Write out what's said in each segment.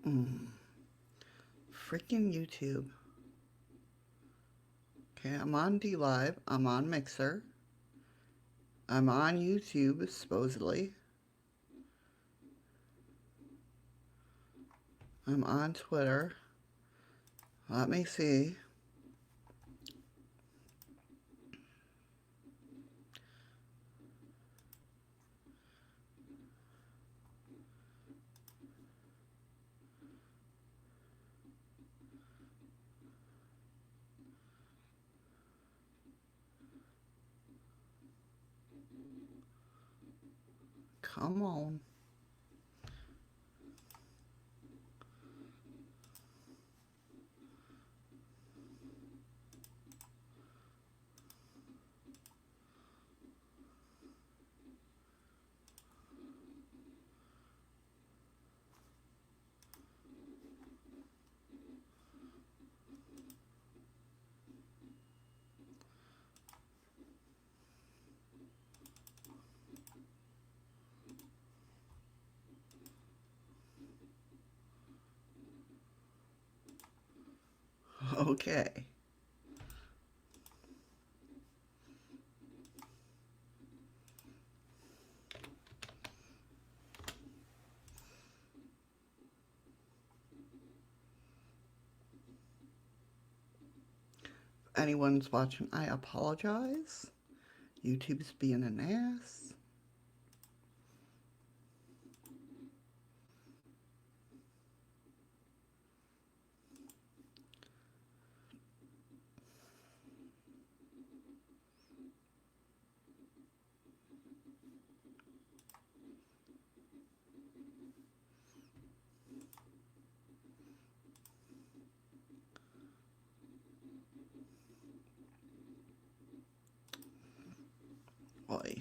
Freaking YouTube. Okay, I'm on D Live. I'm on Mixer. I'm on YouTube, supposedly. I'm on Twitter. Let me see. Come on. Okay. If anyone's watching, I apologize. YouTube's being an ass. Boy.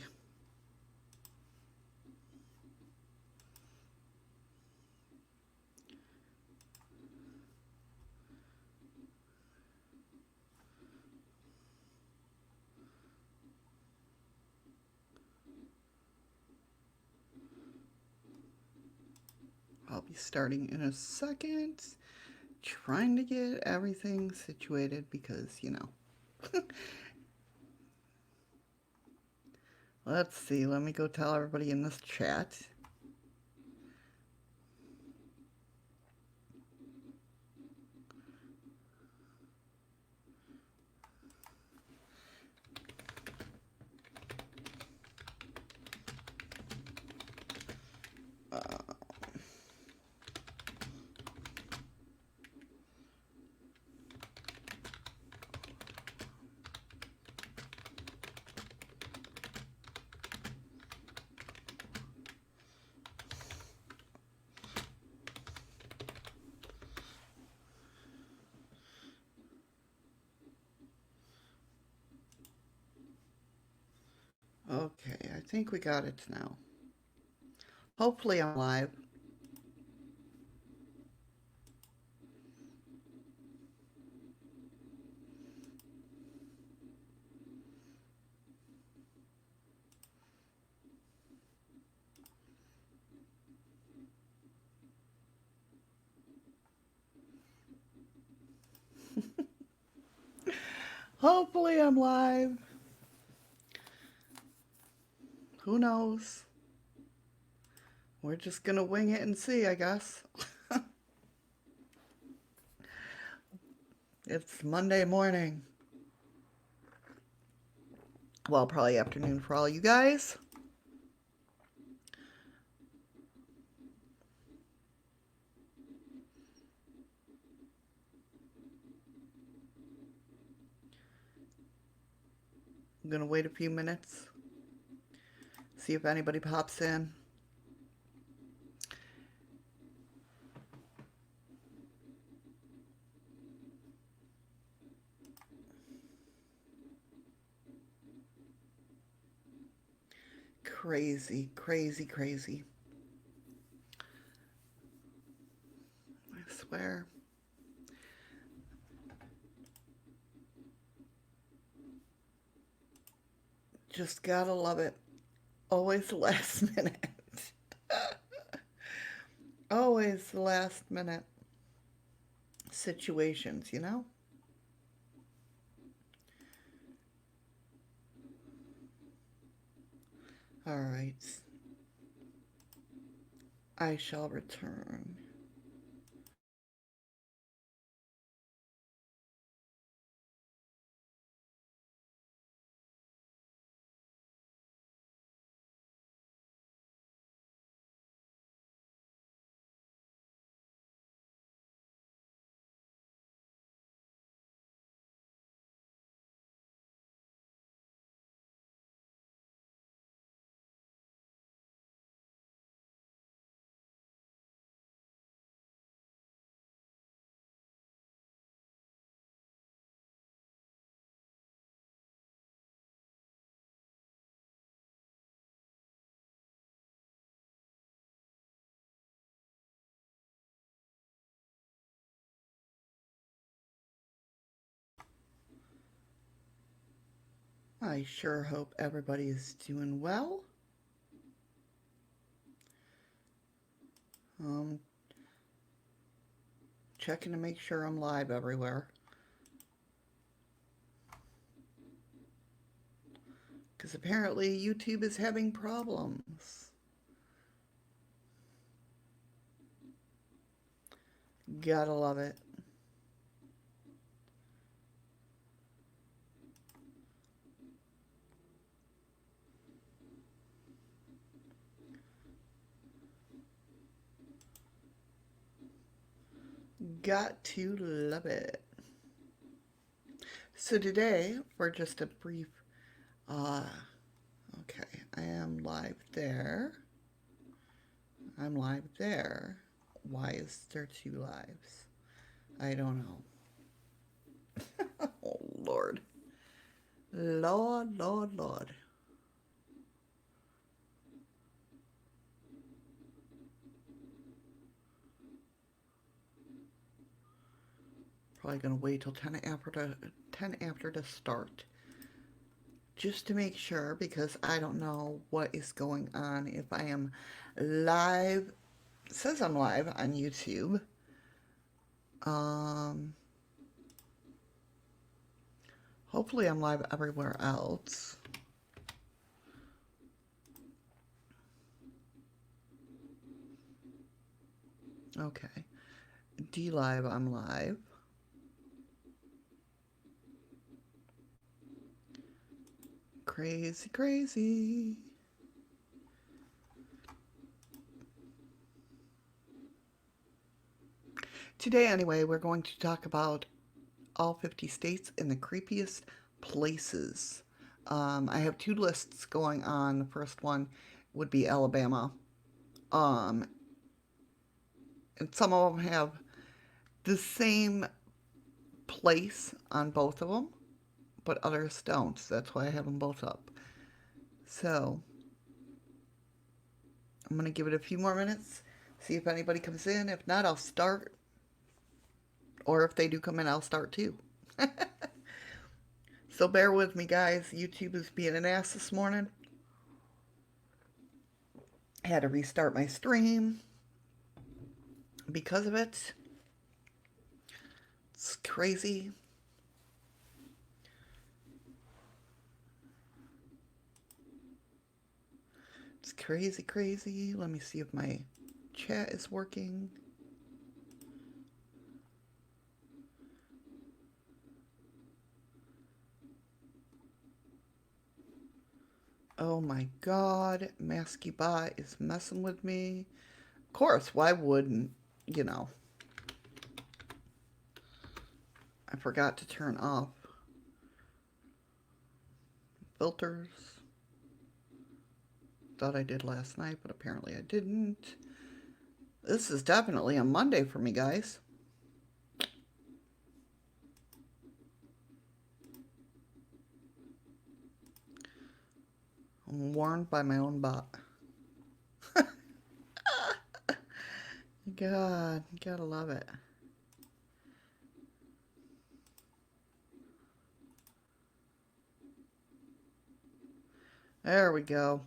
I'll be starting in a second. Trying to get everything situated because, Let's see. Let me go tell everybody in this chat. Okay, I think we got it now. Hopefully I'm live. Hopefully I'm live. Who knows? We're just gonna wing it and see, I guess. It's Monday morning. Well, probably afternoon for all you guys. I'm gonna wait a few minutes, see if anybody pops in. Crazy, crazy, crazy. I swear. Just gotta love it. Always last minute. always the last minute situations, you know? All right. I shall return. I sure hope everybody is doing well. Um, Checking to make sure I'm live everywhere. Because apparently YouTube is having problems. Gotta love it. Got to love it. So today, for just a brief, uh, okay, I am live there. I'm live there. Why is there two lives? I don't know. Oh, Lord. Lord, Lord, Lord. Probably gonna wait till 10 after to start. Just to make sure, because I don't know what is going on. If I am live, it says I'm live on YouTube. Um, Hopefully I'm live everywhere else. Okay. D live, I'm live. Crazy, crazy. Today, anyway, we're going to talk about all 50 states and the creepiest places. I have two lists going on. The first one would be Alabama. Um, and some of them have the same place on both of them, but others don't. So that's why I have them both up. So I'm going to give it a few more minutes, see if anybody comes in. If not, I'll start. Or if they do come in, I'll start too. So bear with me, guys. YouTube is being an ass this morning. I had to restart my stream because of it. It's crazy. It's crazy, crazy. Let me see if my chat is working. Oh my god, MaskyBot is messing with me. Of course, why wouldn't, you know? I forgot to turn off filters. Thought I did last night, but apparently I didn't. This is definitely a Monday for me, guys. I'm warned by my own bot. God, gotta love it. There we go.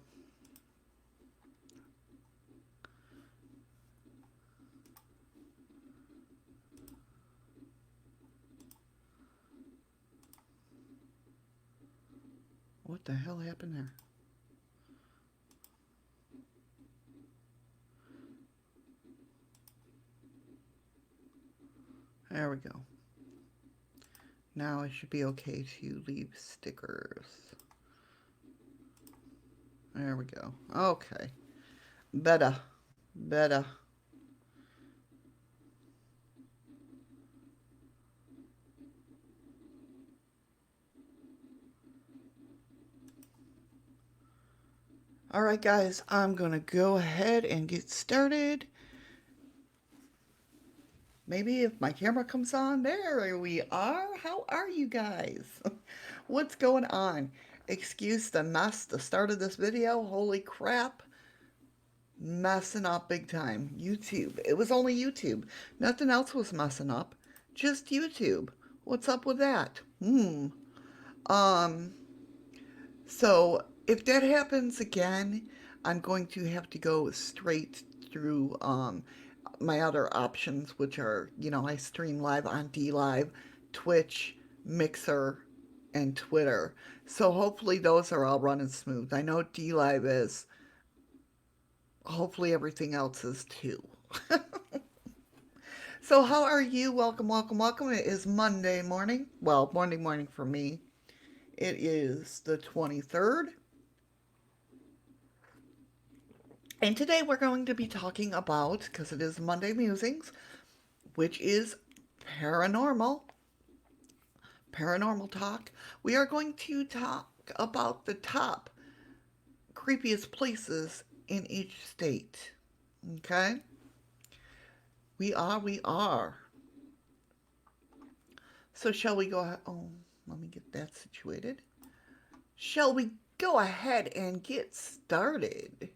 What the hell happened there? There we go. Now I should be okay to leave stickers. There we go. Okay. Better. Better. All right, guys, I'm going to go ahead and get started. Maybe if my camera comes on, there we are. How are you guys? What's going on? Excuse the mess, the start of this video. Holy crap. Messing up big time. YouTube. It was only YouTube. Nothing else was messing up. Just YouTube. What's up with that? Um, so if that happens again, I'm going to have to go straight through my other options, which are, I stream live on D Live, Twitch, Mixer, and Twitter. So hopefully those are all running smooth. I know D Live is. Hopefully everything else is too. So how are you? Welcome, welcome, welcome. It is Monday morning. Well, Monday morning for me. It is the 23rd. And today we're going to be talking about, because it is Monday Musings, which is paranormal. Paranormal talk. We are going to talk about the top creepiest places in each state. Okay? We are. So shall we go ahead? Oh, let me get that situated. Shall we go ahead and get started?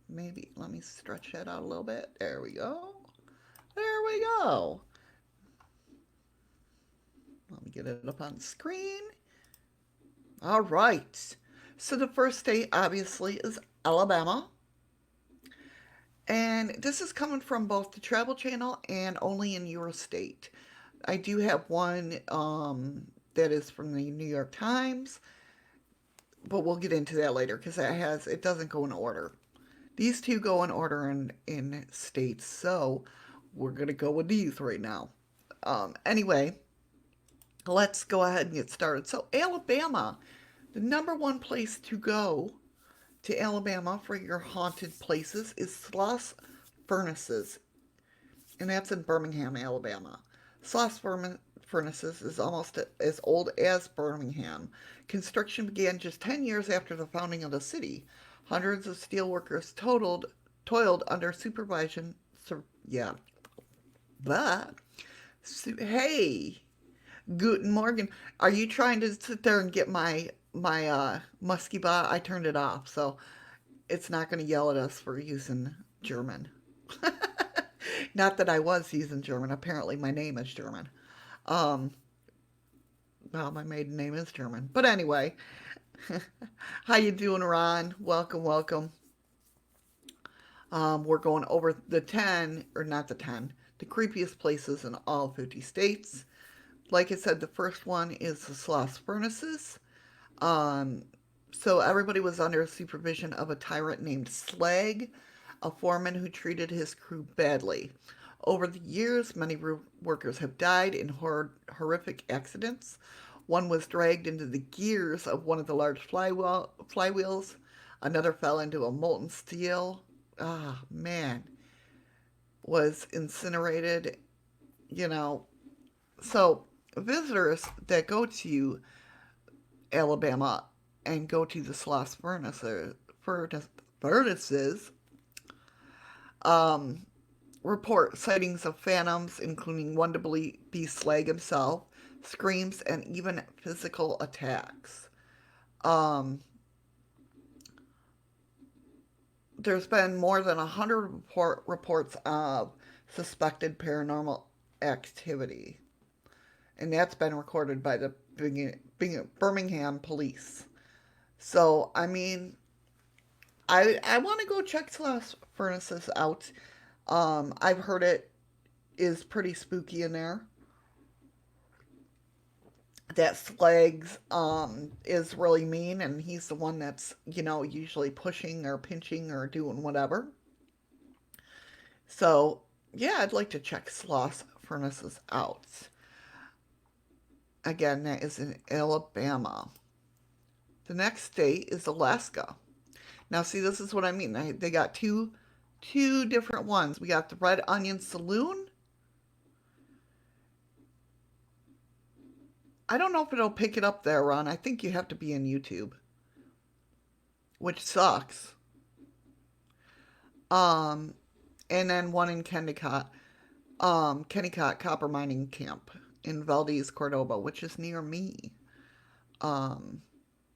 Maybe let me stretch that out a little bit. There we go. There we go. Let me get it up on the screen. All right. So the first state obviously is Alabama. And this is coming from both the Travel Channel and Only in Your State. I do have one that is from the New York Times, but we'll get into that later because it doesn't go in order. These two go in order in states, so we're gonna go with these right now. Anyway, let's go ahead and get started. So Alabama, the number one place to go to Alabama for your haunted places is Sloss Furnaces, and that's in Birmingham, Alabama. Sloss Furnaces is almost as old as Birmingham. Construction began just 10 years after the founding of the city. Hundreds of steelworkers toiled under supervision. Yeah. But, hey, Guten Morgen. Are you trying to sit there and get my musky bot? I turned it off, so it's not going to yell at us for using German. Not that I was using German. Apparently, my name is German. Um, well, my maiden name is German. But anyway, how you doing, Ron? Welcome, welcome. We're going over the 10, or not the 10, the creepiest places in all 50 states. Like I said, the first one is the Sloss Furnaces. Um, so everybody was under supervision of a tyrant named Slag, a foreman who treated his crew badly. Over the years, many workers have died in horrific accidents. One was dragged into the gears of one of the large flywheels. Another fell into a molten steel. Ah, man. Was incinerated, you know. So, visitors that go to Alabama and go to the Sloss furnaces um, report sightings of phantoms, including one to be Slag himself, screams, and even physical attacks. Um, there's been more than 100 reports of suspected paranormal activity, and that's been recorded by the Birmingham police. So, I mean, I want to go check Sloss Furnaces out. I've heard it is pretty spooky in there. that Slags is really mean, and he's the one that's, usually pushing or pinching or doing whatever. So, yeah, I'd like to check sloth furnaces out. Again, that is in Alabama. The next state is Alaska. Now, see, this is what I mean. They got two different ones. We got the Red Onion Saloon. I don't know if it'll pick it up there, Ron. I think you have to be in YouTube, which sucks. Um, and then one in Kennecott Copper Mining Camp in Valdez, Cordoba, which is near me. Um,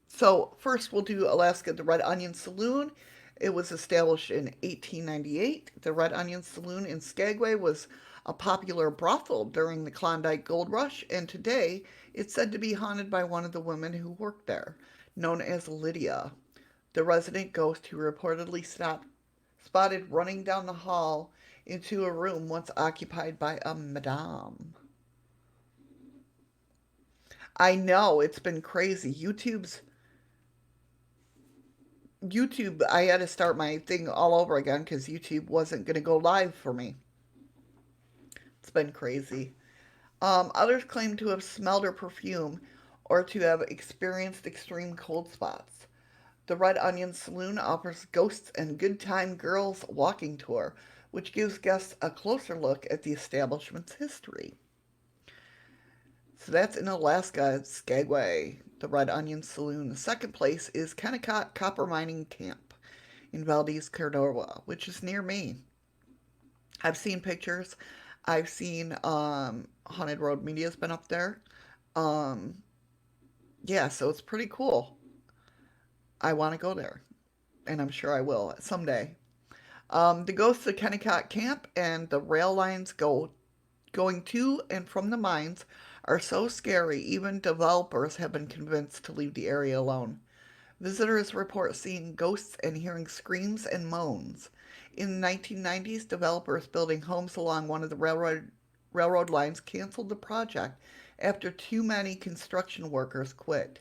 so first we'll do Alaska, the Red Onion Saloon. It was established in 1898. The Red Onion Saloon in Skagway was a popular brothel during the Klondike Gold Rush, and today it's said to be haunted by one of the women who worked there, known as Lydia, the resident ghost who reportedly spotted running down the hall into a room once occupied by a madame. I know it's been crazy. YouTube, I had to start my thing all over again because YouTube wasn't going to go live for me. It's been crazy. Others claim to have smelled her perfume or to have experienced extreme cold spots. The Red Onion Saloon offers Ghosts and Good Time Girls walking tour, which gives guests a closer look at the establishment's history. So that's in Alaska, Skagway, the Red Onion Saloon. The second place is Kennecott Copper Mining Camp in Valdez, Cordova, which is near me. I've seen pictures. I've seen Haunted Road Media's been up there. Um, yeah, so it's pretty cool. I want to go there, and I'm sure I will someday. The ghosts of Kennecott Camp and the rail lines going to and from the mines are so scary, even developers have been convinced to leave the area alone. Visitors report seeing ghosts and hearing screams and moans. In the 1990s, developers building homes along one of the railroad lines canceled the project after too many construction workers quit.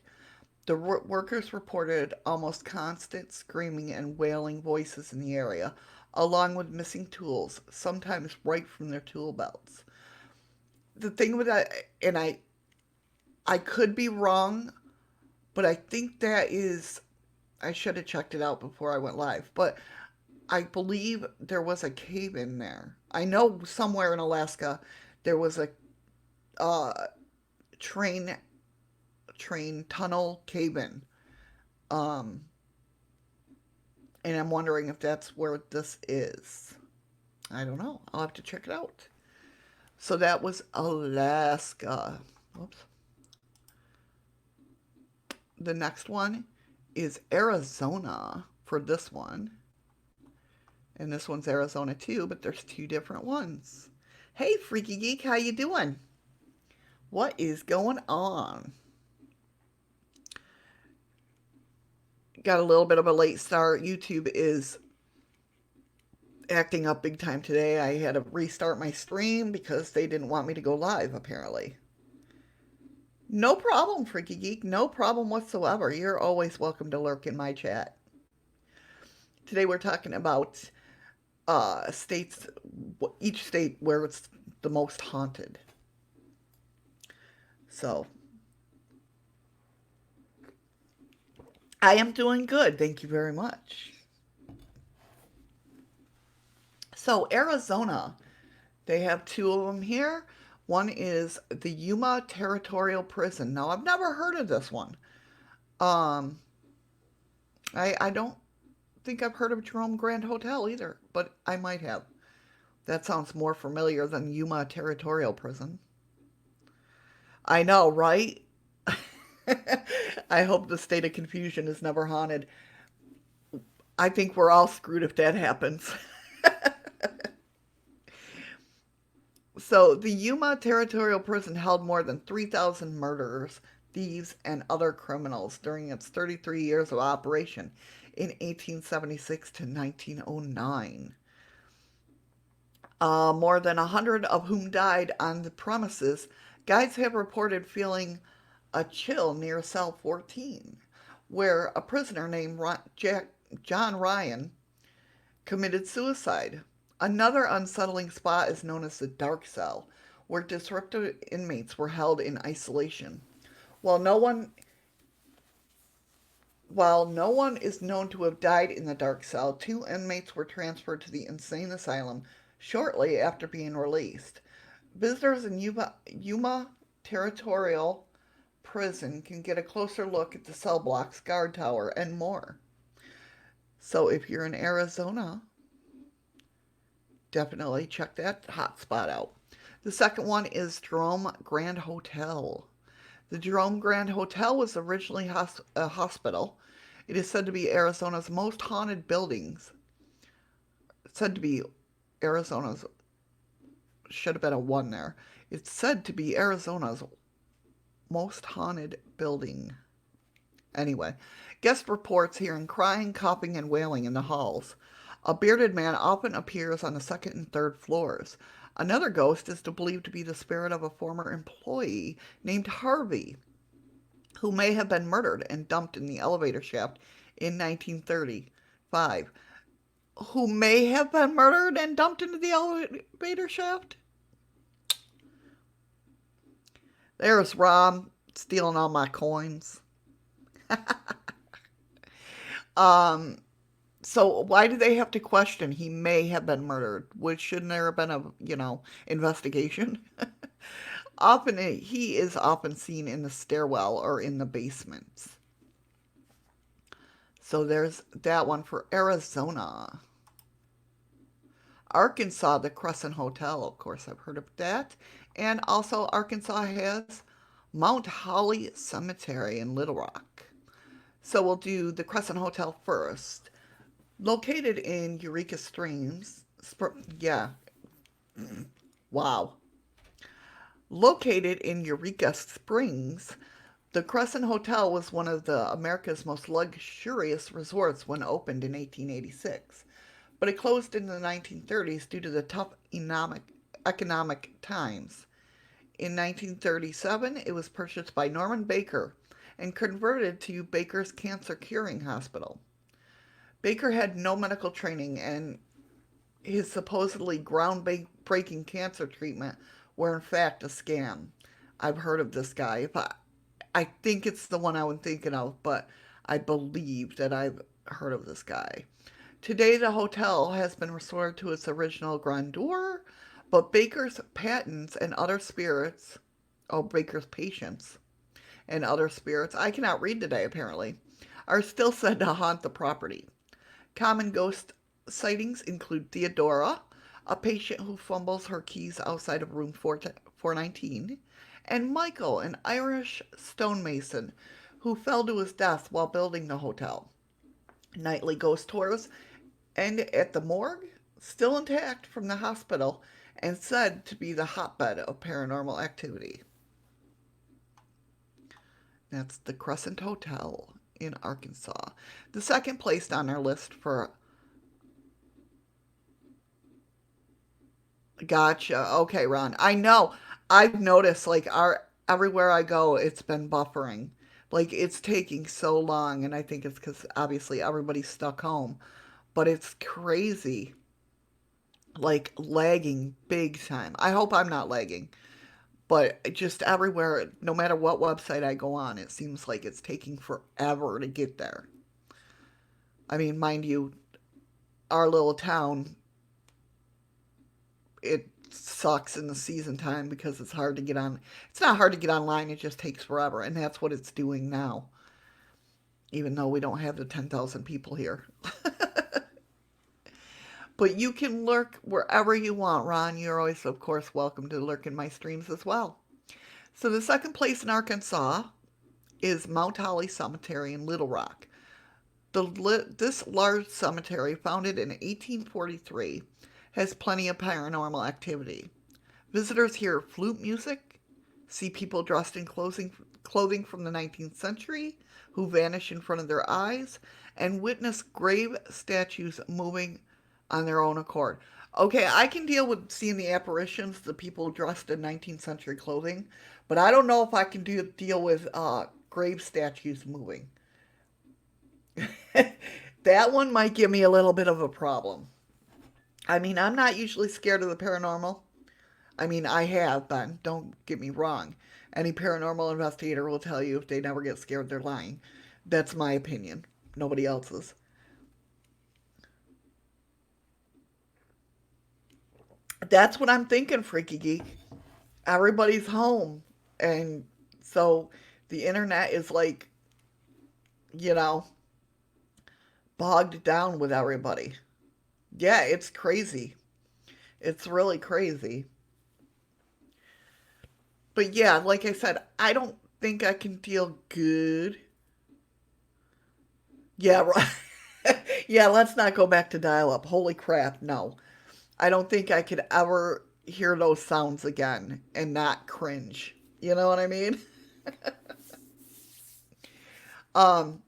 The workers reported almost constant screaming and wailing voices in the area, along with missing tools, sometimes right from their tool belts. The thing with that, and I could be wrong, but I think that is, I should have checked it out before I went live, but I believe there was a cave in there. I know somewhere in Alaska there was a uh, train tunnel cave in. Um, and I'm wondering if that's where this is. I don't know. I'll have to check it out. So that was Alaska. Whoops. The next one is Arizona for this one. And this one's Arizona too, but there's two different ones. Hey, Freaky Geek, how you doing? What is going on? Got a little bit of a late start. YouTube is acting up big time today. I had to restart my stream because they didn't want me to go live, apparently. No problem, Freaky Geek. No problem whatsoever. You're always welcome to lurk in my chat. Today we're talking about states, each state where it's the most haunted. So, I am doing good. Thank you very much. So, Arizona, they have two of them here. One is the Yuma Territorial Prison. Now, I've never heard of this one. Um, I don't think I've heard of Jerome Grand Hotel either, but I might have. That sounds more familiar than Yuma Territorial Prison. I know, right? I hope the state of confusion is never haunted. I think we're all screwed if that happens. So, the Yuma Territorial Prison held more than 3,000 murderers, thieves, and other criminals during its 33 years of operation in 1876 to 1909. More than 100 of whom died on the premises. Guides have reported feeling a chill near cell 14, where a prisoner named John Ryan committed suicide. Another unsettling spot is known as the dark cell, where disrupted inmates were held in isolation. While no one while no one is known to have died in the dark cell, two inmates were transferred to the insane asylum shortly after being released. Visitors in Yuma Territorial Prison can get a closer look at the cell blocks, guard tower, and more. So if you're in Arizona, definitely check that hot spot out. The second one is Jerome Grand Hotel. The Jerome Grand Hotel was originally a hospital. It is said to be Arizona's most haunted buildings. It's said to be Arizona's, should have been a one there. It's said to be Arizona's most haunted building. Anyway, guest reports hearing crying, coughing, and wailing in the halls. A bearded man often appears on the second and third floors. Another ghost is believed to be the spirit of a former employee named Harvey, who may have been murdered and dumped in the elevator shaft in 1935. Who may have been murdered and dumped into the elevator shaft? There's Rom stealing all my coins. Um, so why do they have to question he may have been murdered? Which shouldn't there have been a investigation? Often he is often seen in the stairwell or in the basements. So there's that one for Arizona. Arkansas, the Crescent Hotel, of course, I've heard of that. And also, Arkansas has Mount Holly Cemetery in Little Rock. So we'll do the Crescent Hotel first. Located in Eureka Springs, yeah, wow. Located in Eureka Springs, the Crescent Hotel was one of America's most luxurious resorts when opened in 1886, but it closed in the 1930s due to the tough economic times. In 1937, it was purchased by Norman Baker and converted to Baker's Cancer Curing Hospital. Baker had no medical training, and his supposedly groundbreaking cancer treatment were in fact a scam. I've heard of this guy. I think it's the one I'm thinking of, but I believe that I've heard of this guy. Today, the hotel has been restored to its original grandeur, but Baker's patents and other spirits, Baker's patients and other spirits, I cannot read today apparently, are still said to haunt the property. Common ghost sightings include Theodora, a patient who fumbles her keys outside of room 419, and Michael, an Irish stonemason who fell to his death while building the hotel. Nightly ghost tours end at the morgue, still intact from the hospital and said to be the hotbed of paranormal activity. That's the Crescent Hotel in Arkansas. The second placed on our list for. Gotcha. Okay, Ron. I know. I've noticed like everywhere I go, it's been buffering. Like it's taking so long, and I think it's because obviously everybody's stuck home. But it's crazy. Like lagging big time. I hope I'm not lagging. But just everywhere, no matter what website I go on, it seems like it's taking forever to get there. I mean, mind you, our little town, it sucks in the season time because it's hard to get on. It's not hard to get online, it just takes forever. And that's what it's doing now, even though we don't have the 10,000 people here. But you can lurk wherever you want, Ron. You're always, of course, welcome to lurk in my streams as well. So the second place in Arkansas is Mount Holly Cemetery in Little Rock. This large cemetery, founded in 1843, has plenty of paranormal activity. Visitors hear flute music, see people dressed in clothing from the 19th century who vanish in front of their eyes, and witness grave statues moving on their own accord. Okay, I can deal with seeing the apparitions, the people dressed in 19th century clothing, But I don't know if I can deal with grave statues moving. That one might give me a little bit of a problem. I mean, I'm not usually scared of the paranormal. I mean, I have been. Don't get me wrong. Any paranormal investigator will tell you if they never get scared, they're lying. That's my opinion. Nobody else's. That's what I'm thinking, Freaky Geek. Everybody's home. And so the internet is like, you know, bogged down with everybody. Yeah, it's crazy. It's really crazy. But yeah, like I said, I don't think I can deal good. Yeah, right. Yeah, let's not go back to dial up. Holy crap, no. I don't think I could ever hear those sounds again and not cringe. You know what I mean? Um,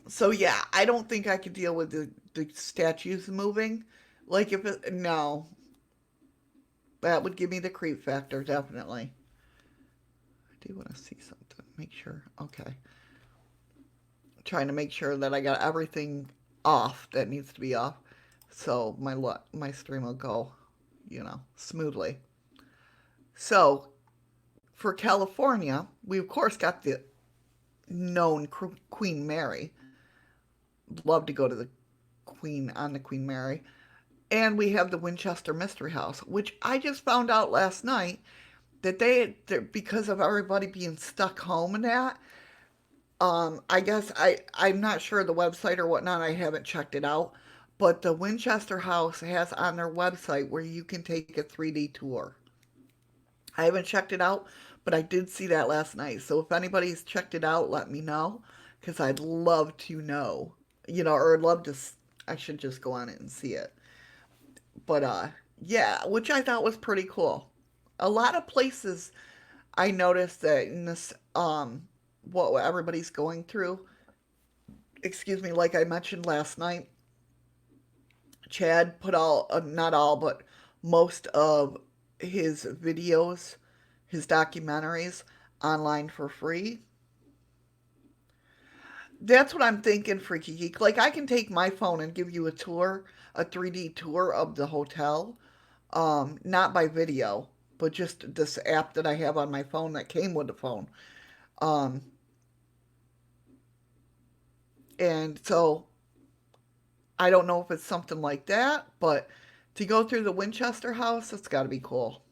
so yeah, I don't think I could deal with the statues moving. Like if it, no, that would give me the creep factor, definitely. I do want to see something. Make sure. Okay. Trying to make sure that I got everything off that needs to be off, so my stream will go, smoothly. So for California, we of course got the known Queen Mary. Love to go to the Queen Mary, and we have the Winchester Mystery House, which I just found out last night that because of everybody being stuck home and that. I guess I'm not sure the website or whatnot. I haven't checked it out, but the Winchester House has on their website where you can take a 3D tour. I haven't checked it out, but I did see that last night. So if anybody's checked it out, let me know because I'd love to know. Or I'd love to. I should just go on it and see it. But yeah, which I thought was pretty cool. A lot of places I noticed that in this what everybody's going through, excuse me, like I mentioned last night, Chad put not all, but most of his videos, his documentaries online for free. That's what I'm thinking, Freaky Geek. Like, I can take my phone and give you a tour, a 3D tour of the hotel, not by video, but just this app that I have on my phone that came with the phone. Um, and so I don't know if it's something like that, but to go through the Winchester house, it's got to be cool.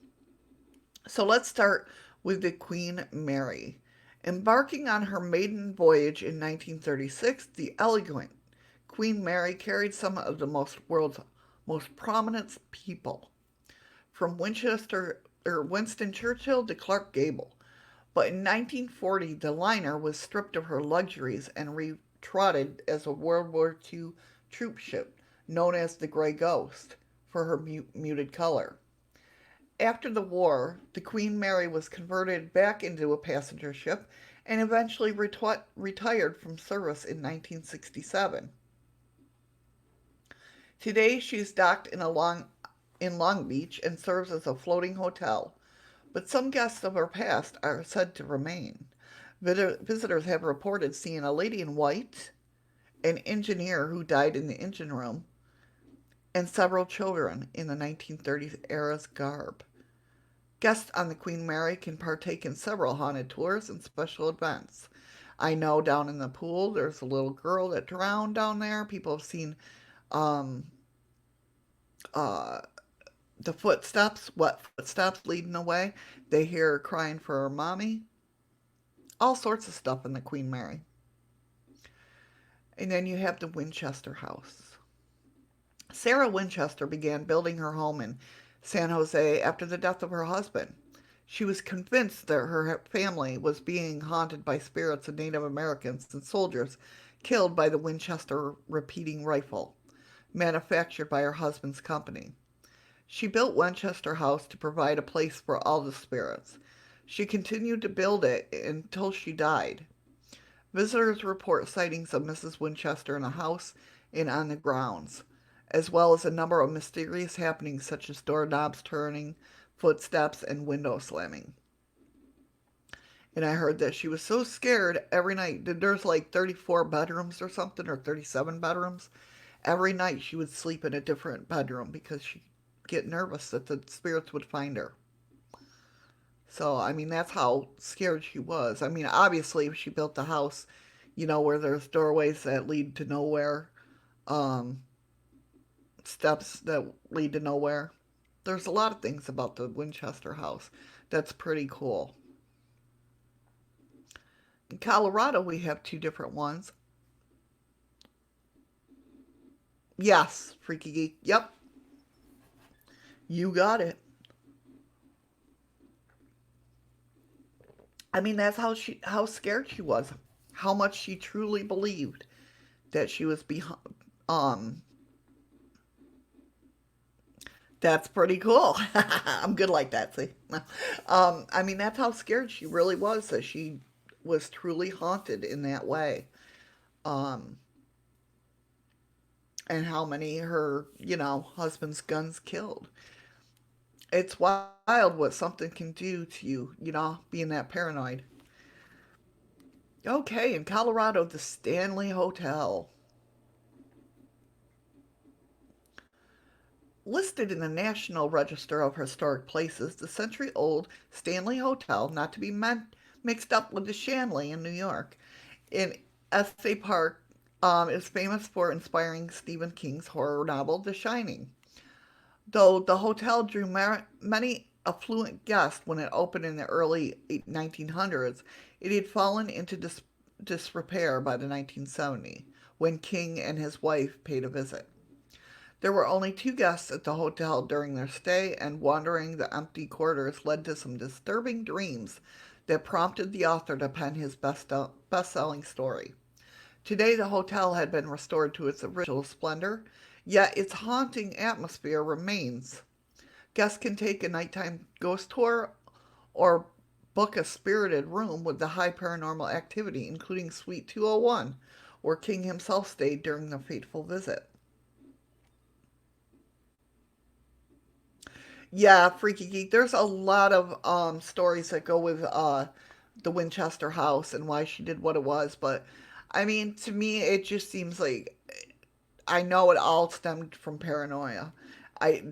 So let's start with the Queen Mary. Embarking on her maiden voyage in 1936, the elegant Queen Mary carried some of the world's most prominent people, from Winchester or Winston Churchill to Clark Gable. But in 1940, the liner was stripped of her luxuries and retrotted as a World War II troop ship known as the Grey Ghost for her muted color. After the war, the Queen Mary was converted back into a passenger ship and eventually retired from service in 1967. Today, she's docked in Long Beach and serves as a floating hotel, but some guests of her past are said to remain. Visitors have reported seeing a lady in white, an engineer who died in the engine room, and several children in the 1930s era's garb. Guests on the Queen Mary can partake in several haunted tours and special events. I know down in the pool there's a little girl that drowned down there. People have seen um, uh, the footsteps, wet footsteps leading away. They hear her crying for her mommy. All sorts of stuff in the Queen Mary. And then you have the Winchester House. Sarah Winchester began building her home in San Jose after the death of her husband. She was convinced that her family was being haunted by spirits of Native Americans and soldiers killed by the Winchester repeating rifle, manufactured by her husband's company. She built Winchester House to provide a place for all the spirits. She continued to build it until she died. Visitors report sightings of Mrs. Winchester in a house and on the grounds, as well as a number of mysterious happenings such as doorknobs turning, footsteps, and window slamming. And I heard that she was so scared every night. There's like 34 bedrooms or something, or 37 bedrooms. Every night she would sleep in a different bedroom because she'd get nervous that the spirits would find her. So, I mean, that's how scared she was. I mean, obviously, she built the house, where there's doorways that lead to nowhere, um, steps that lead to nowhere. There's a lot of things about the Winchester house that's pretty cool. In Colorado, we have two different ones. Yes, Freaky Geek. Yep, you got it. I mean, that's how scared she was, how much she truly believed that she was behind. Um, that's pretty cool. I'm good like that. See, I mean, that's how scared she really was that she was truly haunted in that way. Um, and how many her, husband's guns killed. It's wild what something can do to you, being that paranoid. Okay, in Colorado, the Stanley Hotel. Listed in the National Register of Historic Places, the century old Stanley Hotel, not to be mixed up with the Shanley in New York, in Estes Park, is famous for inspiring Stephen King's horror novel The Shining. Though the hotel drew many affluent guests when it opened in the early 1900s, it had fallen into disrepair by the 1970s when King and his wife paid a visit. There were only two guests at the hotel during their stay, and wandering the empty corridors led to some disturbing dreams that prompted the author to pen his best-selling story. Today, the hotel had been restored to its original splendor, yet its haunting atmosphere remains. Guests can take a nighttime ghost tour or book a spirited room with the high paranormal activity, including Suite 201, where King himself stayed during the fateful visit. Yeah, Freaky Geek. There's a lot of stories that go with the Winchester house and why she did what it was, but I mean, to me, it just seems like I know it all stemmed from paranoia.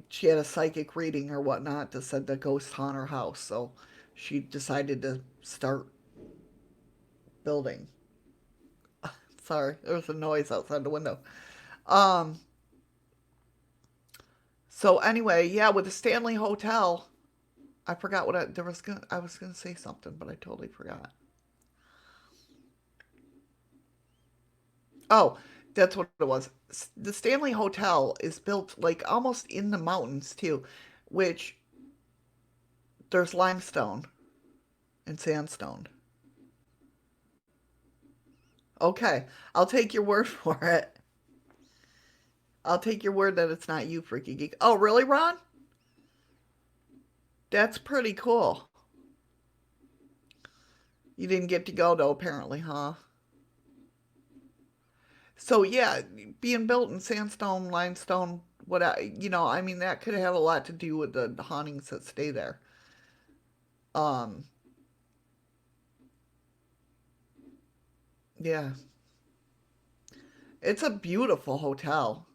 She had a psychic reading or whatnot that said the ghosts haunt her house, so she decided to start building. Sorry, there was a noise outside the window. Um, so anyway, yeah, with the Stanley Hotel, I forgot what I was gonna say something, but I totally forgot. Oh, that's what it was. The Stanley Hotel is built like almost in the mountains too, which there's limestone and sandstone. Okay, I'll take your word for it. I'll take your word that it's not you, Freaky Geek. Oh, really, Ron? That's pretty cool. You didn't get to go though, apparently, huh? So yeah, being built in sandstone, limestone, I mean, that could have a lot to do with the hauntings that stay there. Um, yeah, it's a beautiful hotel.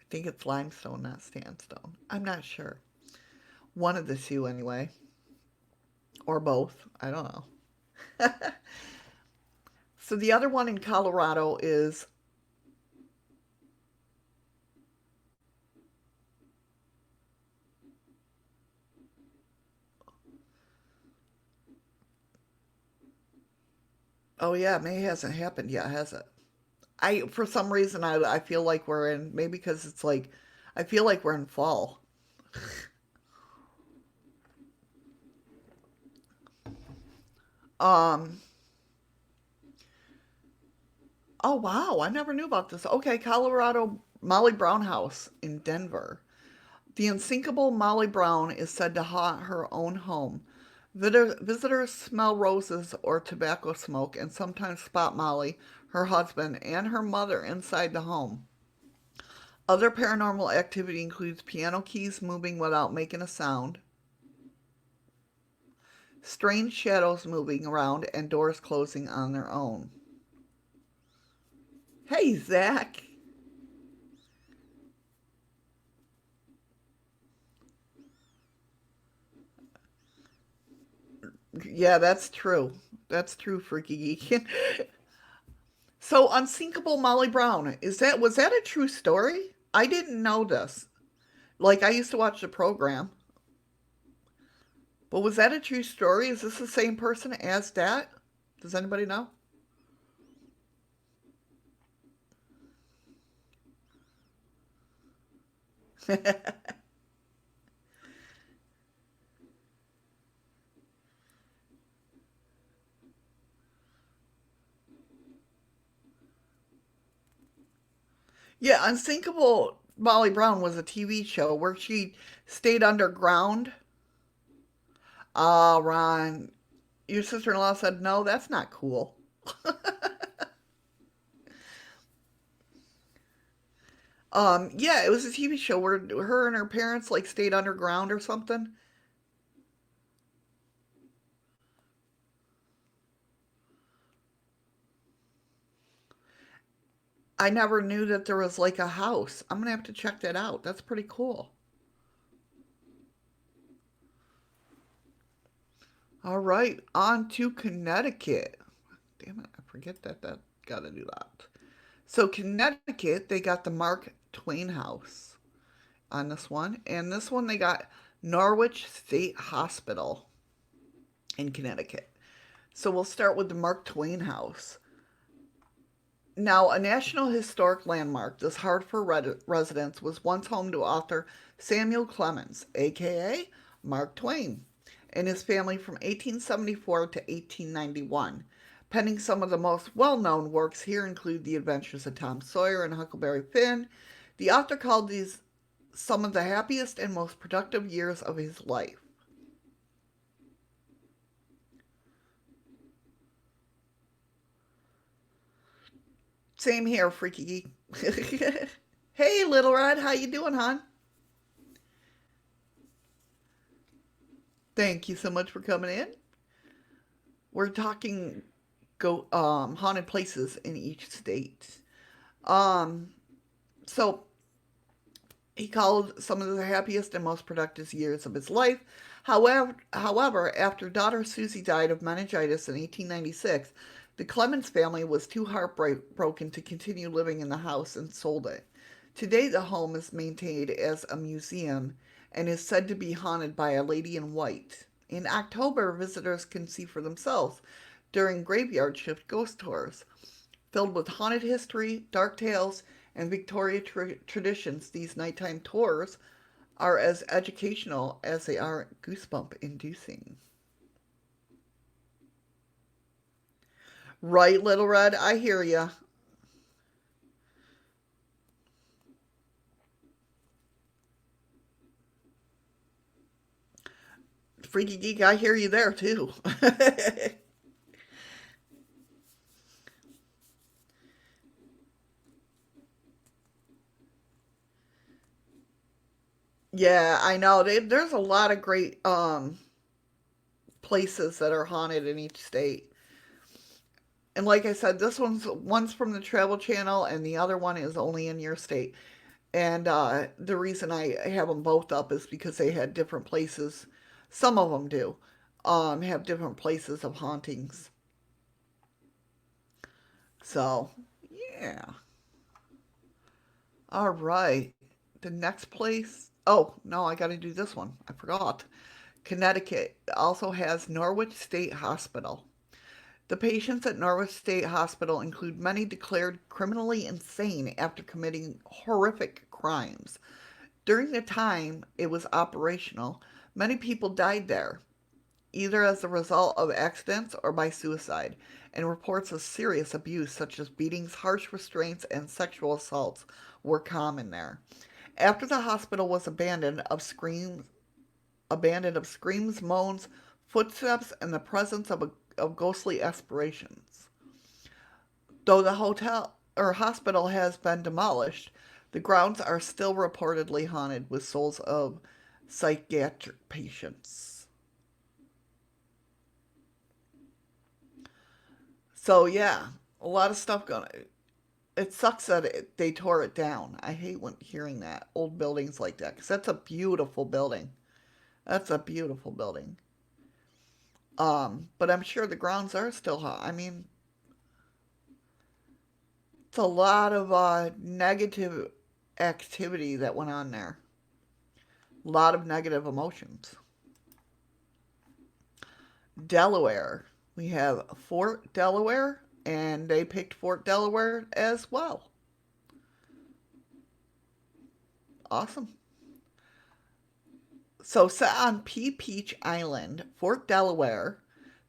I think it's limestone, not sandstone. I'm not sure. One of the two, anyway, or both. I don't know. So the other one in Colorado is, oh yeah, May hasn't happened yet, has it? For some reason, I feel like we're in, maybe because it's like, I feel like we're in fall. Um, oh wow, I never knew about this. Okay, Colorado Molly Brown House in Denver. The unsinkable Molly Brown is said to haunt her own home. Visitors smell roses or tobacco smoke and sometimes spot Molly, her husband, and her mother inside the home. Other paranormal activity includes piano keys moving without making a sound, Strange shadows moving around and doors closing on their own. Hey, Zach. Yeah, that's true. That's true, Freaky Geek. So, Unsinkable Molly Brown, was that a true story? I didn't know this. Like, I used to watch the program, but was that a true story? Is this the same person as that? Does anybody know? Yeah, Unsinkable Molly Brown was a TV show where she stayed underground. Ron, your sister in law said, no, that's not cool. Yeah, it was a TV show where her and her parents like stayed underground or something. I never knew that there was like a house. I'm gonna have to check that out. That's pretty cool. All right, on to Connecticut. Damn it, I forget that gotta do that. So Connecticut, they got the Mark Twain House on this one, and this one they got Norwich State Hospital in Connecticut. So we'll start with the Mark Twain House. Now, a National Historic Landmark, this Hartford residence was once home to author Samuel Clemens, aka Mark Twain, and his family from 1874 to 1891. Penning some of the most well known works here include The Adventures of Tom Sawyer and Huckleberry Finn. The author called these some of the happiest and most productive years of his life. Same here, Freaky Geek. Hey, Little Red, how you doing, hon? Thank you so much for coming in. We're talking go haunted places in each state. Um, so he called some of the happiest and most productive years of his life. However, after daughter Susie died of meningitis in 1896, the Clemens family was too heartbroken to continue living in the house and sold it. Today, the home is maintained as a museum and is said to be haunted by a lady in white. In October, visitors can see for themselves during graveyard shift ghost tours. Filled with haunted history, dark tales, and Victoria traditions, these nighttime tours are as educational as they are goosebump inducing. Right, Little Red? I hear ya. Freaky Geek, I hear you there too. Yeah, I know. There's a lot of great places that are haunted in each state. And like I said, this one's from the Travel Channel, and the other one is only in your state. And the reason I have them both up is because they had different places. Some of them do have different places of hauntings. So, yeah. All right. The next place. Oh, no, I got to do this one. I forgot. Connecticut also has Norwich State Hospital. The patients at Norwich State Hospital include many declared criminally insane after committing horrific crimes. During the time it was operational, many people died there, either as a result of accidents or by suicide, and reports of serious abuse such as beatings, harsh restraints, and sexual assaults were common there. After the hospital was abandoned of screams, moans, footsteps, and the presence of ghostly aspirations. Though the hotel or hospital has been demolished, the grounds are still reportedly haunted with souls of psychiatric patients. So yeah, a lot of stuff going. It sucks that they tore it down. I hate when hearing that old buildings like that because that's a beautiful building. That's a beautiful building. But I'm sure the grounds are still hot. I mean, it's a lot of negative activity that went on there. A lot of negative emotions. Delaware. We have Fort Delaware, and they picked Fort Delaware as well. Awesome. So, set on Pea Peach Island, Fort Delaware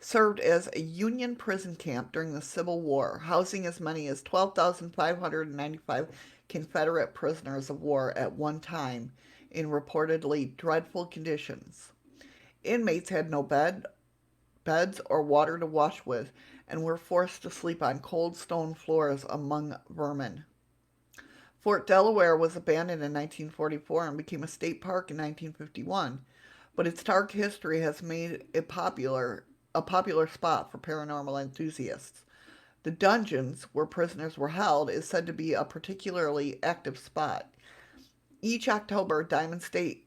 served as a Union prison camp during the Civil War, housing as many as 12,595 Confederate prisoners of war at one time in reportedly dreadful conditions. Inmates had no beds or water to wash with and were forced to sleep on cold stone floors among vermin. Fort Delaware was abandoned in 1944 and became a state park in 1951, but its dark history has made it a popular spot for paranormal enthusiasts. The dungeons where prisoners were held is said to be a particularly active spot. Each October, Diamond State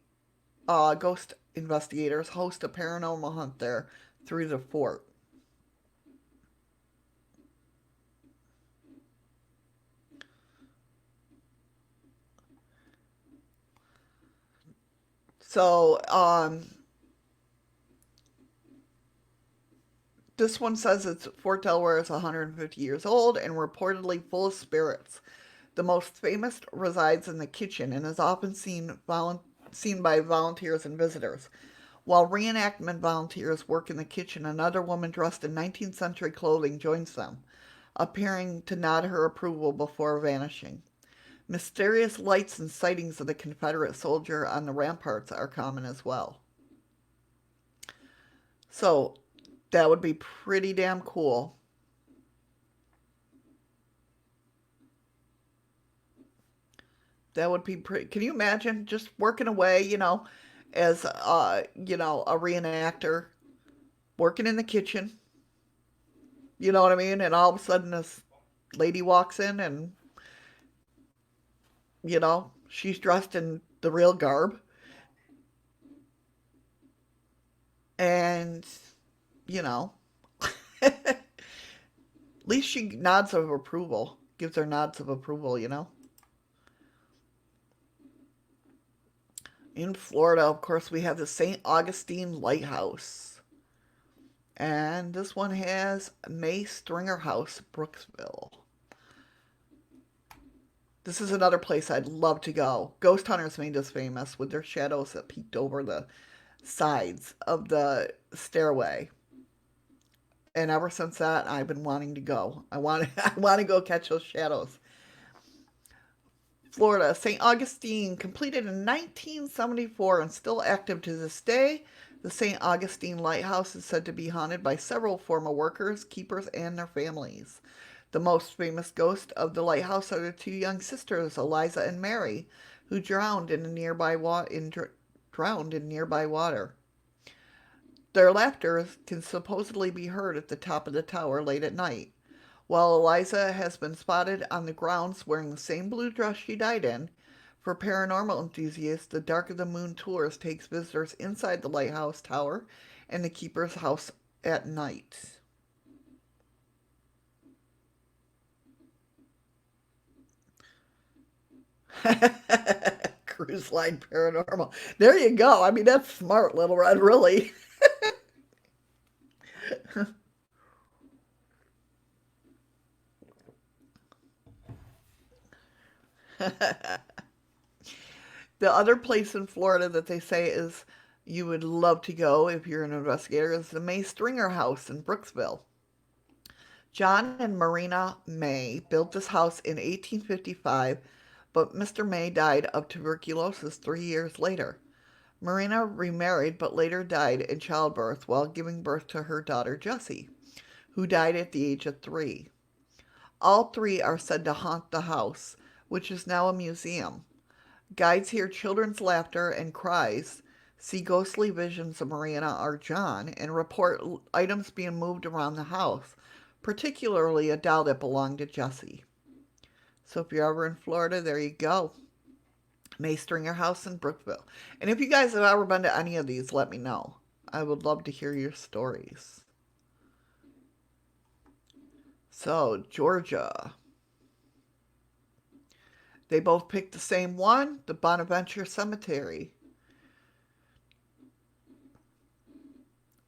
ghost investigators host a paranormal hunt there through the fort. So, this one says it's Fort Delaware is 150 years old and reportedly full of spirits. The most famous resides in the kitchen and is often seen by volunteers and visitors. While reenactment volunteers work in the kitchen, another woman dressed in 19th century clothing joins them, appearing to nod her approval before vanishing. Mysterious lights and sightings of the Confederate soldier on the ramparts are common as well. So that would be pretty damn cool. That would be pretty. Can you imagine just working away, as a reenactor, working in the kitchen, you know what I mean? And all of a sudden this lady walks in and, she's dressed in the real garb and, you know, at least she nods of approval, gives her nods of approval. In Florida, of course, we have the St. Augustine Lighthouse. And this one has May Stringer House, Brooksville. This is another place I'd love to go. Ghost hunters made this famous with their shadows that peeked over the sides of the stairway. And ever since that, I've been wanting to go. I want to go catch those shadows. Florida, St. Augustine, completed in 1974 and still active to this day. The St. Augustine Lighthouse is said to be haunted by several former workers, keepers, and their families. The most famous ghosts of the lighthouse are the two young sisters, Eliza and Mary, who drowned in nearby water. Their laughter can supposedly be heard at the top of the tower late at night. While Eliza has been spotted on the grounds wearing the same blue dress she died in, for paranormal enthusiasts, the Dark of the Moon tours takes visitors inside the lighthouse tower and the keeper's house at night. Cruise line paranormal. There you go. I mean, that's smart, Little Red, really. The other place in Florida that they say is you would love to go if you're an investigator is the May Stringer House in Brooksville. John and Marina May built this house in 1855, but Mr. May died of tuberculosis 3 years later. Marina remarried but later died in childbirth while giving birth to her daughter Jessie, who died at the age of 3. All three are said to haunt the house, which is now a museum. Guides hear children's laughter and cries, see ghostly visions of Marina or John, and report items being moved around the house, particularly a doll that belonged to Jessie. So if you're ever in Florida, there you go. May Stringer House in Brookville. And if you guys have ever been to any of these, let me know. I would love to hear your stories. So, Georgia. They both picked the same one, the Bonaventure Cemetery.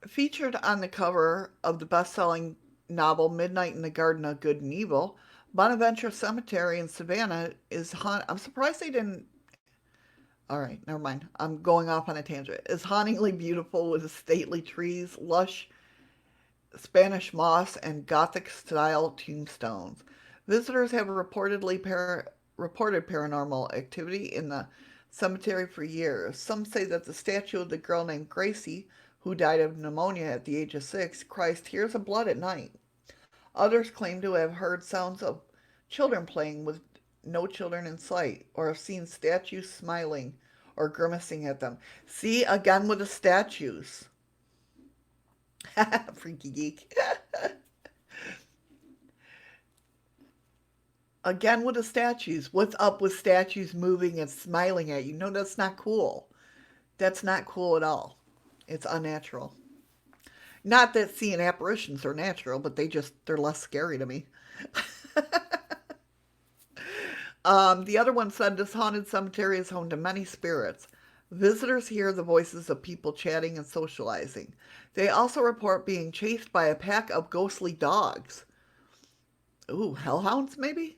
Featured on the cover of the best selling novel Midnight in the Garden of Good and Evil, Bonaventure Cemetery in Savannah is haunted. I'm surprised they didn't. All right, never mind. I'm going off on a tangent. Is hauntingly beautiful with stately trees, lush Spanish moss, and Gothic style tombstones. Visitors have reported paranormal activity in the cemetery for years. Some say that the statue of the girl named Gracie, who died of pneumonia at the age of 6, cries tears of blood at night. Others claim to have heard sounds of children playing with no children in sight, or have seen statues smiling or grimacing at them. See, again with the statues. Freaky geek. Again with the statues. What's up with statues moving and smiling at you? No, that's not cool. That's not cool at all. It's unnatural. Not that seeing apparitions are natural, but they're less scary to me. The other one said this haunted cemetery is home to many spirits. Visitors hear the voices of people chatting and socializing. They also report being chased by a pack of ghostly dogs. Ooh, hellhounds maybe?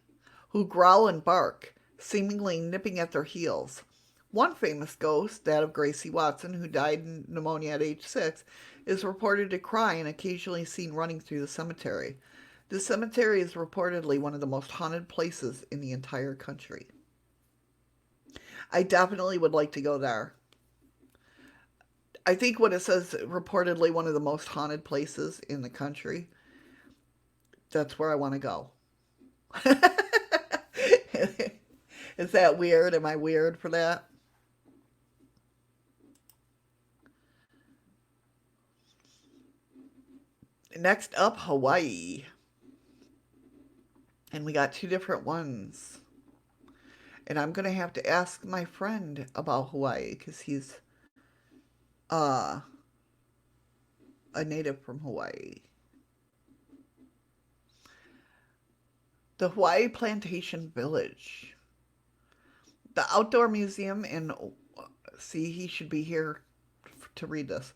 Who growl and bark, seemingly nipping at their heels. One famous ghost, that of Gracie Watson, who died in pneumonia at age 6, is reported to cry and occasionally seen running through the cemetery. The cemetery is reportedly one of the most haunted places in the entire country. I definitely would like to go there. I think when it says reportedly one of the most haunted places in the country, that's where I want to go. Is that weird? Am I weird for that? Next up, Hawaii. And we got two different ones. And I'm going to have to ask my friend about Hawaii because he's uh, a native from Hawaii. The Hawaii Plantation Village. The outdoor museum in, see, he should be here to read this.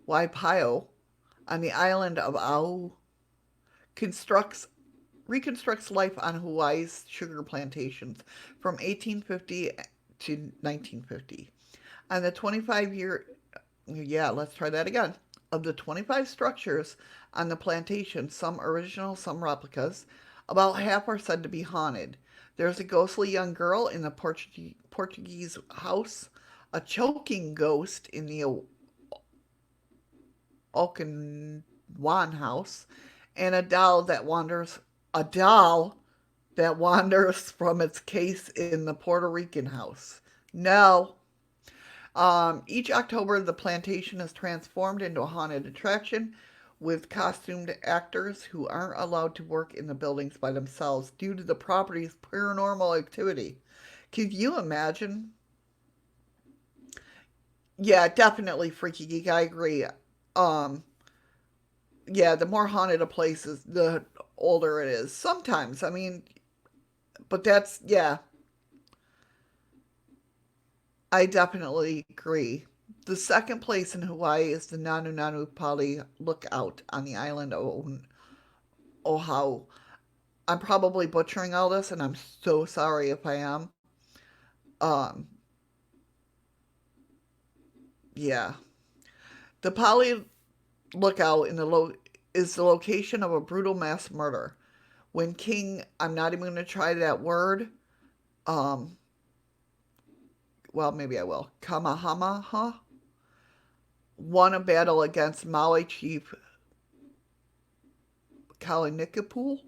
Waipaio, on the island of Au, constructs reconstructs life on Hawaii's sugar plantations from 1850 to 1950. On the 25-year, yeah, let's try that again. Of the 25 structures on the plantation, some original, some replicas, about half are said to be haunted. There's a ghostly young girl in the Portuguese house, a choking ghost in the Okinawan house, and a doll that wanders from its case in the Puerto Rican house. No. Each October, the plantation is transformed into a haunted attraction with costumed actors who aren't allowed to work in the buildings by themselves due to the property's paranormal activity. Can you imagine? Yeah, definitely Freaky Geek. I agree. Um, yeah, the more haunted a place is, the older it is. Sometimes, I mean, but yeah, I definitely agree. The second place in Hawaii is the Nanu Nanu Pali Lookout on the island of Oahu. I'm probably butchering all this, and I'm so sorry if I am. Um, yeah, the Pali Lookout is the location of a brutal mass murder. When King, I'm not even going to try that word. Um, well, maybe I will. Kamahamaha won a battle against Maui chief Kalinikapool.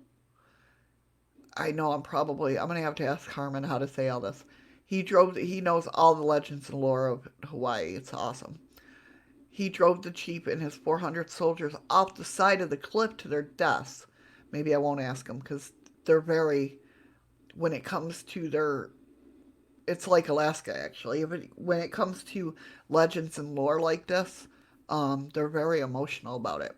I'm going to have to ask Harmon how to say all this. He knows all the legends and lore of Hawaii. It's awesome. He drove the chief and his 400 soldiers off the side of the cliff to their deaths. Maybe I won't ask them because they're very, when it comes to their, it's like Alaska actually. When it comes to legends and lore like this, they're very emotional about it.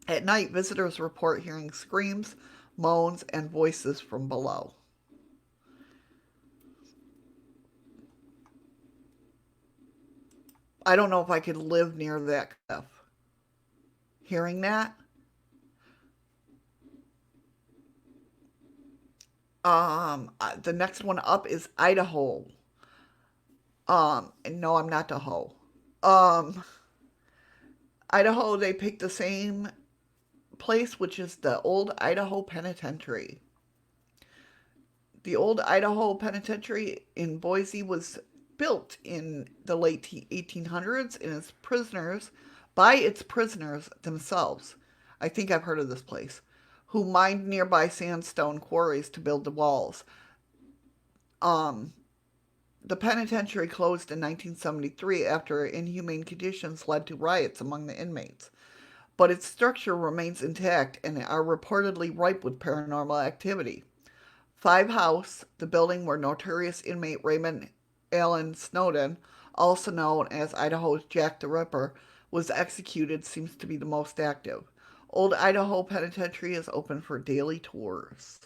At night, visitors report hearing screams, moans, and voices from below. I don't know if I could live near that cliff. Hearing that, the next one up is Idaho. No, I'm not Tahoe. Um, Idaho, they picked the same place, which is the old Idaho Penitentiary. The old Idaho Penitentiary in Boise was built in the late 1800s and its prisoners by its prisoners themselves. I think I've heard of this place, who mined nearby sandstone quarries to build the walls. Um, the penitentiary closed in 1973 after inhumane conditions led to riots among the inmates, but its structure remains intact and are reportedly ripe with paranormal activity. Five House, the building where notorious inmate Raymond Allen Snowden, also known as Idaho's Jack the Ripper, was executed, seems to be the most active. Old Idaho Penitentiary is open for daily tours.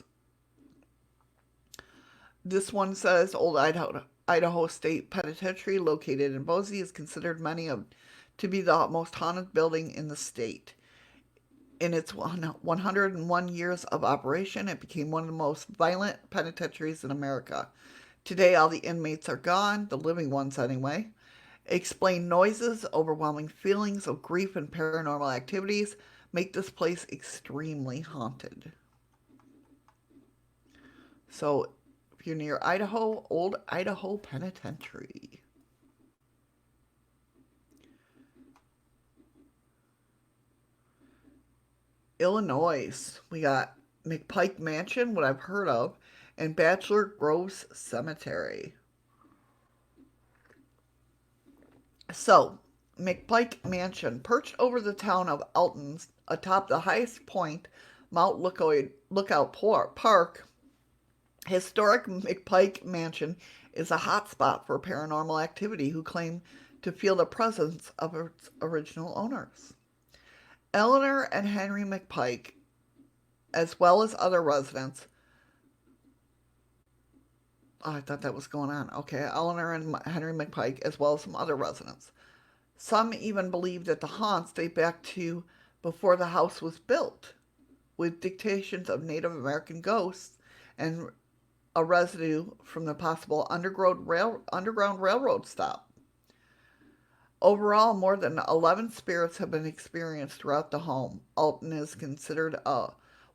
This one says Idaho State Penitentiary, located in Boise, is considered many of to be the most haunted building in the state. In its 101 years of operation, it became one of the most violent penitentiaries in America. Today, all the inmates are gone, the living ones anyway. Explain noises, overwhelming feelings of grief, and paranormal activities make this place extremely haunted. So, if you're near Idaho, Old Idaho Penitentiary. Illinois, we got McPike Mansion, what I've heard of, and Bachelor Groves Cemetery. So, McPike Mansion, perched over the town of Alton, atop the highest point, Mount Lookout Park, historic McPike Mansion is a hotspot for paranormal activity who claim to feel the presence of its original owners. Eleanor and Henry McPike, as well as other residents, oh, I thought that was going on. Okay, Eleanor and Henry McPike, as well as some other residents. Some even believe that the haunts date back to before the house was built, with dictations of Native American ghosts and a residue from the possible underground railroad stop. Overall, more than 11 spirits have been experienced throughout the home. Alton is considered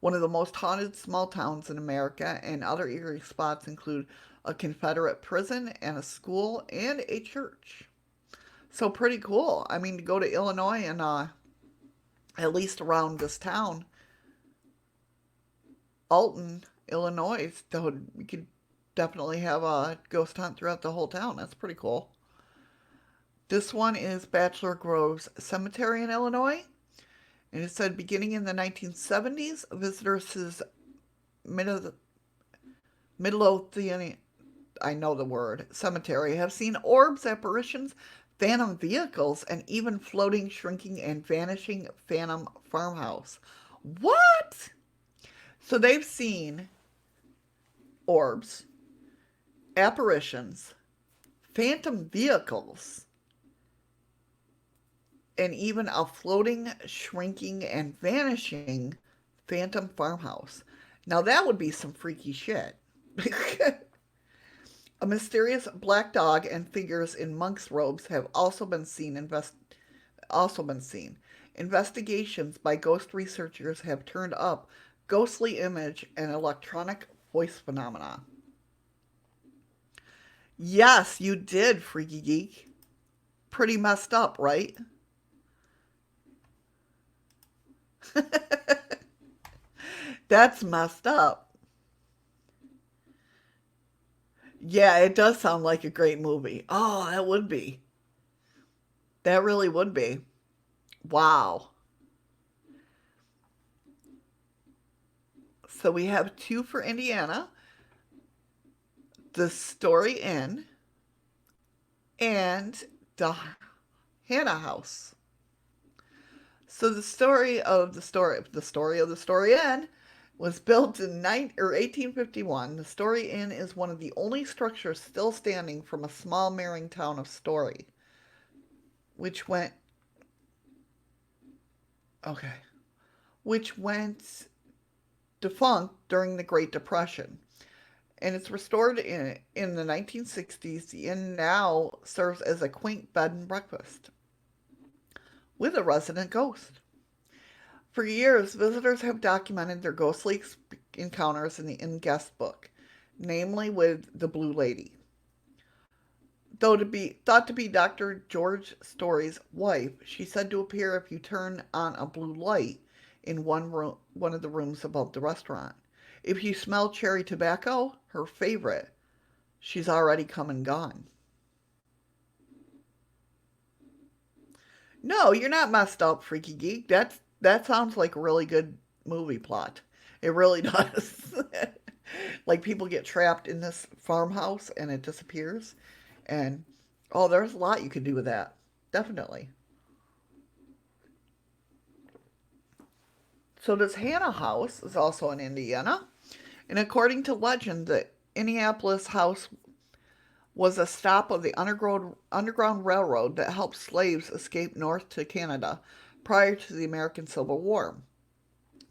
one of the most haunted small towns in America, and other eerie spots include a Confederate prison and a school and a church. So pretty cool. I mean, to go to Illinois and at least around this town, Alton, Illinois, so we could definitely have a ghost hunt throughout the whole town. That's pretty cool. This one is Bachelor Groves Cemetery in Illinois. And it said beginning in the 1970s, visitors to this Midlothian, I know the word, cemetery have seen orbs, apparitions, phantom vehicles, and even floating, shrinking, and vanishing phantom farmhouse. What? So they've seen orbs, apparitions, phantom vehicles, and even a floating, shrinking, and vanishing phantom farmhouse. Now that would be some freaky shit. A mysterious black dog and figures in monks' robes have also been seen. Investigations by ghost researchers have turned up ghostly image and electronic voice phenomena. Yes, you did, Freaky Geek. Pretty messed up, right? That's messed up. Yeah, it does sound like a great movie. Oh, that would be. That really would be. Wow. So we have two for Indiana, the Story Inn and the Hannah House. So the story of the Story Inn was built in 1851. The Story Inn is one of the only structures still standing from a small marine town of Story, which went okay, which went defunct during the Great Depression. And it's restored in the 1960s. The inn now serves as a quaint bed and breakfast with a resident ghost. For years, visitors have documented their ghostly encounters in the inn guest book, namely with the Blue Lady. Though to be thought to be Dr. George Story's wife, she's said to appear if you turn on a blue light in one of the rooms above the restaurant. If you smell cherry tobacco, her favorite, she's already come and gone. No, you're not messed up, freaky geek. That sounds like a really good movie plot. It really does. Like people get trapped in this farmhouse and it disappears. And oh, there's a lot you could do with that. Definitely. So this Hannah House is also in Indiana. And according to legend, the Indianapolis house was a stop of the Underground Railroad that helped slaves escape north to Canada prior to the American Civil War.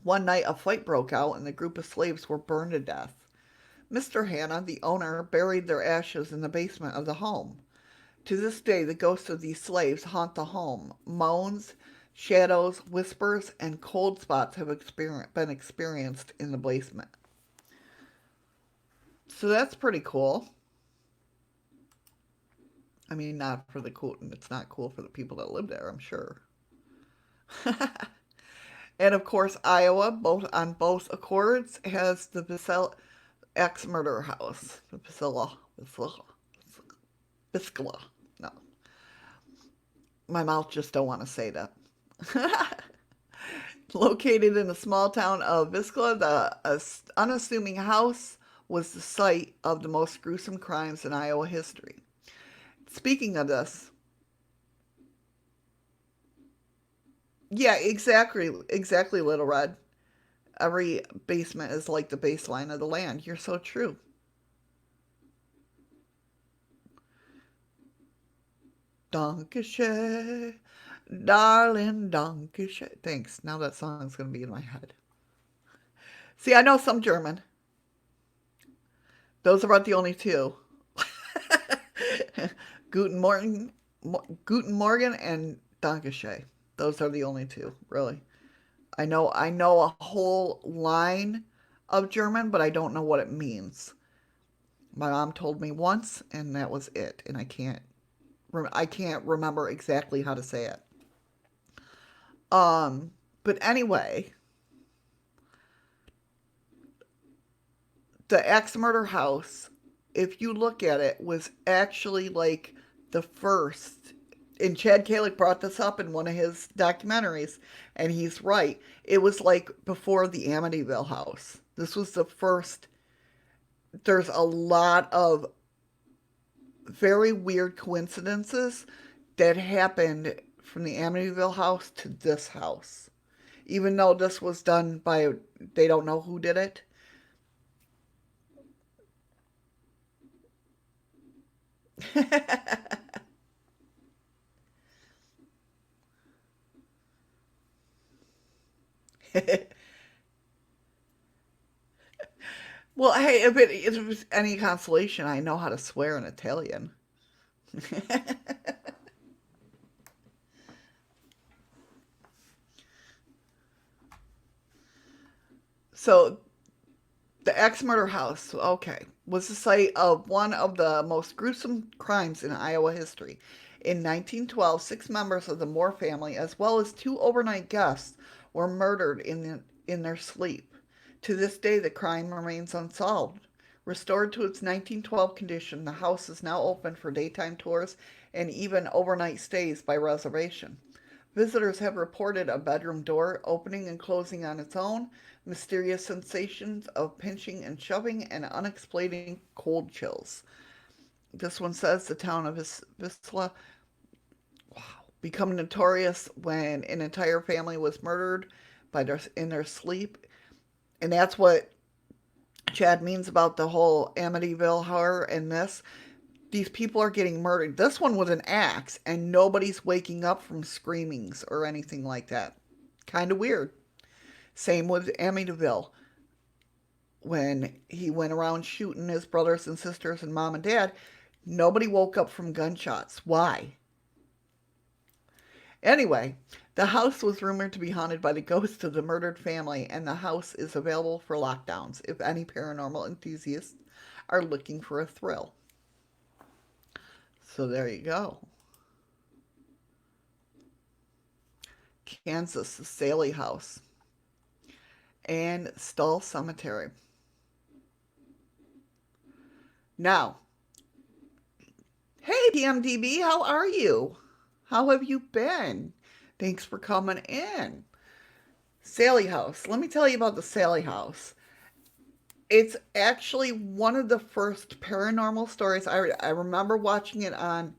One night, a fight broke out and the group of slaves were burned to death. Mr. Hannah, the owner, buried their ashes in the basement of the home. To this day, the ghosts of these slaves haunt the home. Moans, shadows, whispers, and cold spots have been experienced in the basement. So that's pretty cool. I mean, not for the cool. It's not cool for the people that live there, I'm sure. And of course, Iowa, both on both accords, has the Axe Murder House. The Biscala. No, my mouth just don't want to say that. Located in the small town of Viscla, the unassuming house was the site of the most gruesome crimes in Iowa history. Speaking of this, yeah, exactly, Little Red. Every basement is like the baseline of the land. You're so true. Dankeschön, darling, Dankeschön. Thanks. Now that song's going to be in my head. See, I know some German. Those are about the only two. Guten Morgen, Guten Morgen, and Dankeschön. Those are the only two, really. I know a whole line of German, but I don't know what it means. My mom told me once, and that was it. And I can't remember exactly how to say it. But anyway, the Axe Murder House, if you look at it, was actually like the first. And Chad Kalick brought this up in one of his documentaries, and he's right. It was like before the Amityville house. This was the first. There's a lot of very weird coincidences that happened from the Amityville house to this house. Even though this was done by, they don't know who did it. Well, hey, if it was any consolation, I know how to swear in Italian. So the Axe Murder House, okay, was the site of one of the most gruesome crimes in Iowa history. In 1912, six members of the Moore family, as well as two overnight guests, were murdered in their sleep. To this day, the crime remains unsolved. Restored to its 1912 condition, the house is now open for daytime tours and even overnight stays by reservation. Visitors have reported a bedroom door opening and closing on its own, mysterious sensations of pinching and shoving, and unexplained cold chills. This one says the town of Visla become notorious when an entire family was murdered in their sleep. And that's what Chad means about the whole Amityville horror and this. These people are getting murdered. This one was an axe, and nobody's waking up from screamings or anything like that. Kind of weird. Same with Amityville. When he went around shooting his brothers and sisters and mom and dad, nobody woke up from gunshots. Why? Anyway, the house was rumored to be haunted by the ghost of the murdered family, and the house is available for lockdowns if any paranormal enthusiasts are looking for a thrill. So there you go. Kansas, the Saley House, and Stull Cemetery. Now, hey PMDB, how are you? How have you been? Thanks for coming in. Saley House. Let me tell you about the Saley House. It's actually one of the first paranormal stories. I remember watching it on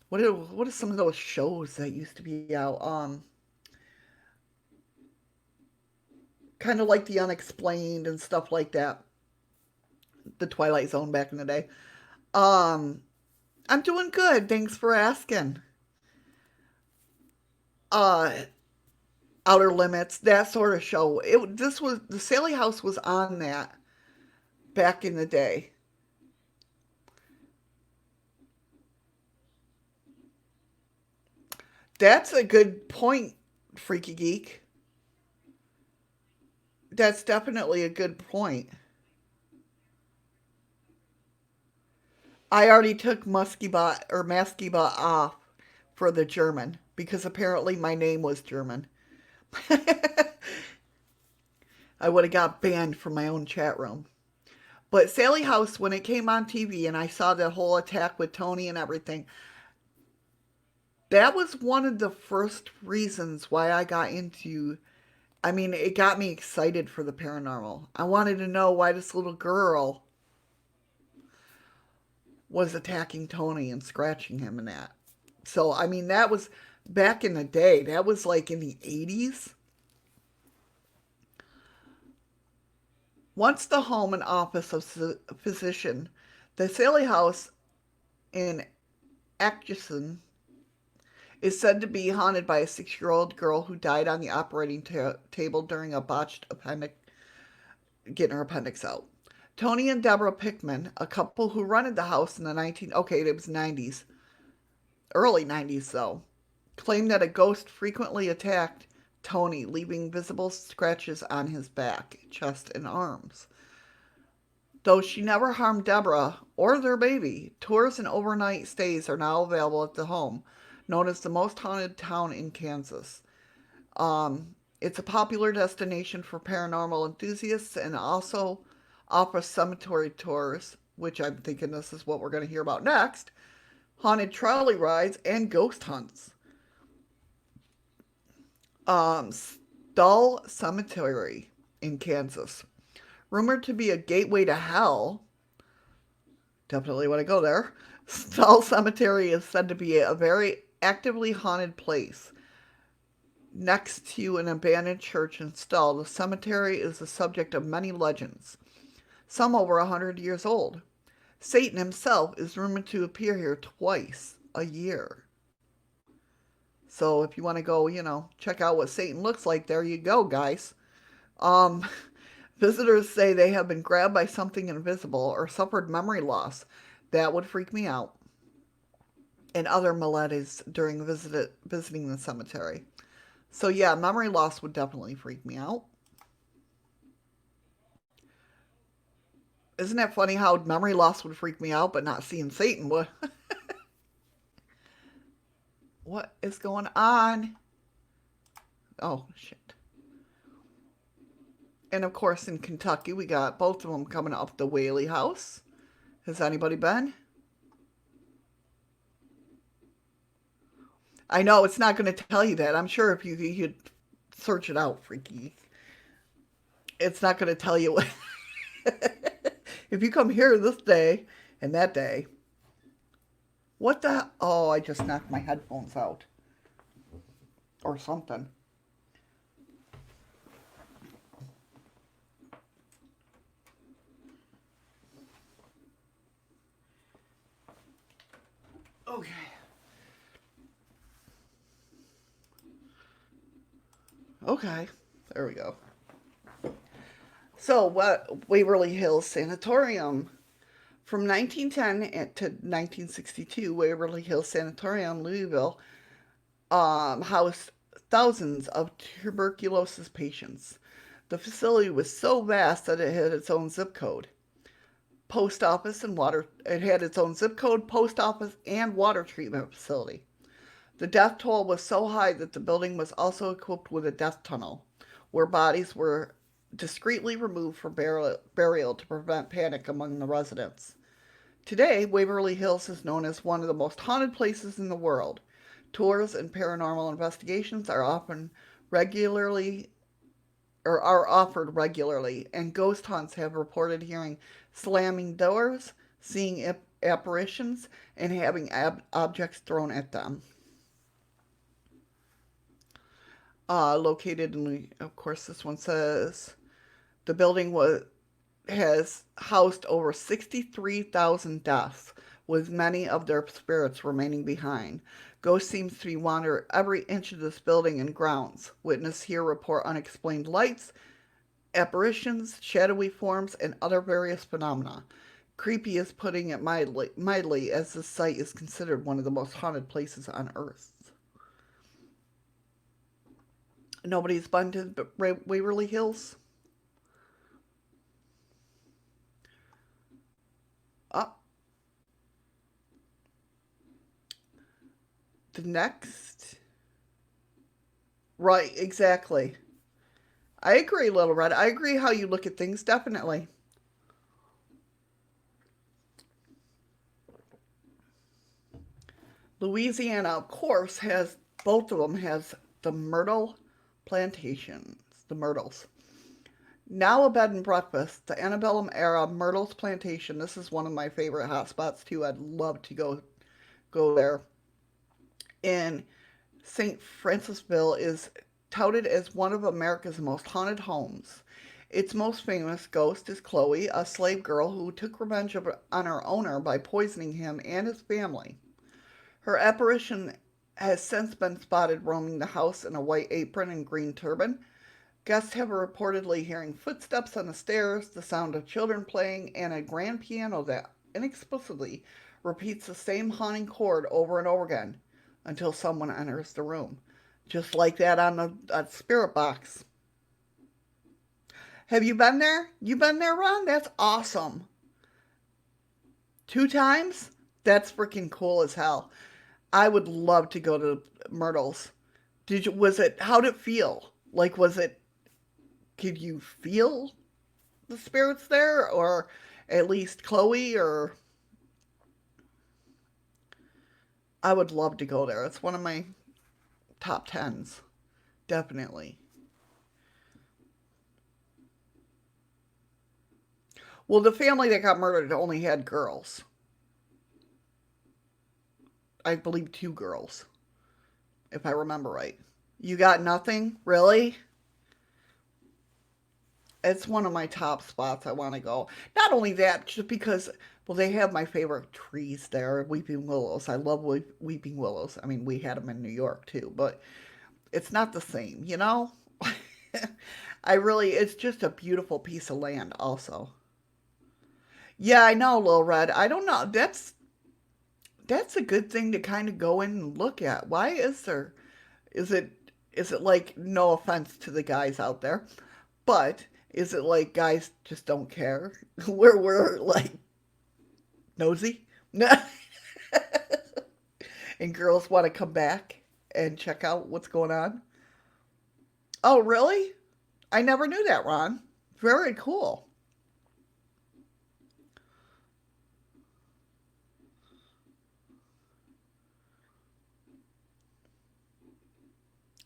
what are some of those shows that used to be out? Kind of like The Unexplained and stuff like that. The Twilight Zone back in the day. Um, I'm doing good. Thanks for asking. Uh, Outer Limits, that sort of show. This was the Saley House was on that back in the day. That's a good point, Freaky Geek. That's definitely a good point. I already took Muskibot or Maskibot off for the German because apparently my name was German. I would have got banned from my own chat room. But Saley House, when it came on TV and I saw the whole attack with Tony and everything, that was one of the first reasons why I got into. I mean, it got me excited for the paranormal. I wanted to know why this little girl was attacking Tony and scratching him and that. So, I mean, that was back in the day. That was like in the 80s. Once the home and office of a physician, the Saley House in Atchison is said to be haunted by a 6-year-old girl who died on the operating table during a botched appendix, getting her appendix out. Tony and Deborah Pickman, a couple who rented the house in the okay, it was 90s, early 90s though, claimed that a ghost frequently attacked Tony, leaving visible scratches on his back, chest, and arms. Though she never harmed Deborah or their baby, tours and overnight stays are now available at the home, known as the most haunted town in Kansas. It's a popular destination for paranormal enthusiasts and also offers cemetery tours, which I'm thinking this is what we're going to hear about next, haunted trolley rides, and ghost hunts. Stull Cemetery in Kansas. Rumored to be a gateway to hell, definitely want to go there. Stull Cemetery is said to be a very actively haunted place. Next to an abandoned church in Stull, the cemetery is the subject of many legends, some over 100 years old. Satan himself is rumored to appear here twice a year. So if you want to go, check out what Satan looks like, there you go, guys. Um, Visitors say they have been grabbed by something invisible or suffered memory loss. That would freak me out. And other maladies during visiting the cemetery. So yeah, memory loss would definitely freak me out. Isn't that funny how memory loss would freak me out, but not seeing Satan would? What is going on? Oh, shit. And of course, in Kentucky, we got both of them coming up the Whaley House. Has anybody been? I know it's not going to tell you that. I'm sure if you could search it out, freaky, it's not going to tell you what. If you come here this day and that day, what the? Oh, I just knocked my headphones out or something. Okay. Okay. There we go. So, what Waverly Hills Sanatorium from 1910 to 1962, Waverly Hills Sanatorium, Louisville, housed thousands of tuberculosis patients. The facility was so vast that it had its own zip code, post office, and water. It had its own zip code, post office, and water treatment facility. The death toll was so high that the building was also equipped with a death tunnel, where bodies were discreetly removed for burial to prevent panic among the residents. Today, Waverly Hills is known as one of the most haunted places in the world. Tours and paranormal investigations are often regularly or are offered regularly, and ghost hunts have reported hearing slamming doors, seeing apparitions, and having objects thrown at them. Located in, of course, this one says the building has housed over 63,000 deaths, with many of their spirits remaining behind. Ghosts seems to be wander every inch of this building and grounds. Witnesses here report unexplained lights, apparitions, shadowy forms, and other various phenomena. Creepy is putting it mildly, as this site is considered one of the most haunted places on Earth. Nobody's been to Waverly Hills? Up. The next. Right, exactly. I agree, Little Red. I agree how you look at things, definitely. Louisiana, of course, has both of them has the Myrtle plantations, the Myrtles. Now a bed and breakfast, the antebellum era Myrtles plantation. This is one of my favorite hotspots too. I'd love to go there. In St. Francisville is touted as one of America's most haunted homes. Its most famous ghost is Chloe, a slave girl who took revenge on her owner by poisoning him and his family. Her apparition has since been spotted roaming the house in a white apron and green turban. Guests have reportedly hearing footsteps on the stairs, the sound of children playing, and a grand piano that inexplicably repeats the same haunting chord over and over again until someone enters the room. Just like that on the spirit box. Have you been there? You been there, Ron? That's awesome. Two times? That's freaking cool as hell. I would love to go to Myrtles. Did you? Was it? How did it feel? Like, was it? Could you feel the spirits there, or at least Chloe? Or I would love to go there. It's one of my top tens, definitely. Well, the family that got murdered only had girls. I believe two girls, if I remember right. You got nothing, really? It's one of my top spots I want to go. Not only that, just because, well, they have my favorite trees there, weeping willows. I love weeping willows. I mean, we had them in New York too, but it's not the same, you know? I really, it's just a beautiful piece of land, also. Yeah, I know, Lil Red. I don't know. That's a good thing to kind of go in and look at. Why is there? Is it is it like, no offense to the guys out there, but is it like guys just don't care? We're like nosy, and girls want to come back and check out what's going on. Oh, really? I never knew that, Ron. Very cool.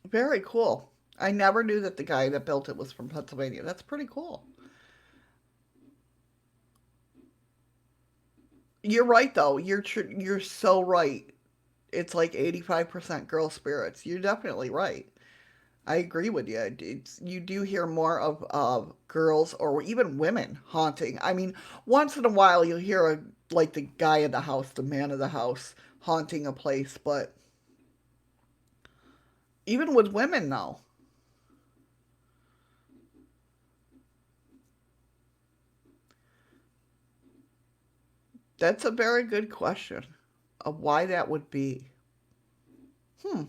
Very cool. I never knew that the guy that built it was from Pennsylvania. That's pretty cool. You're right though. You're so right. It's like 85% girl spirits. You're definitely right. I agree with you. You do hear more of girls or even women haunting. I mean, once in a while you'll hear like the guy in the house, the man of the house, haunting a place, but even with women now, that's a very good question of why that would be. Hmm.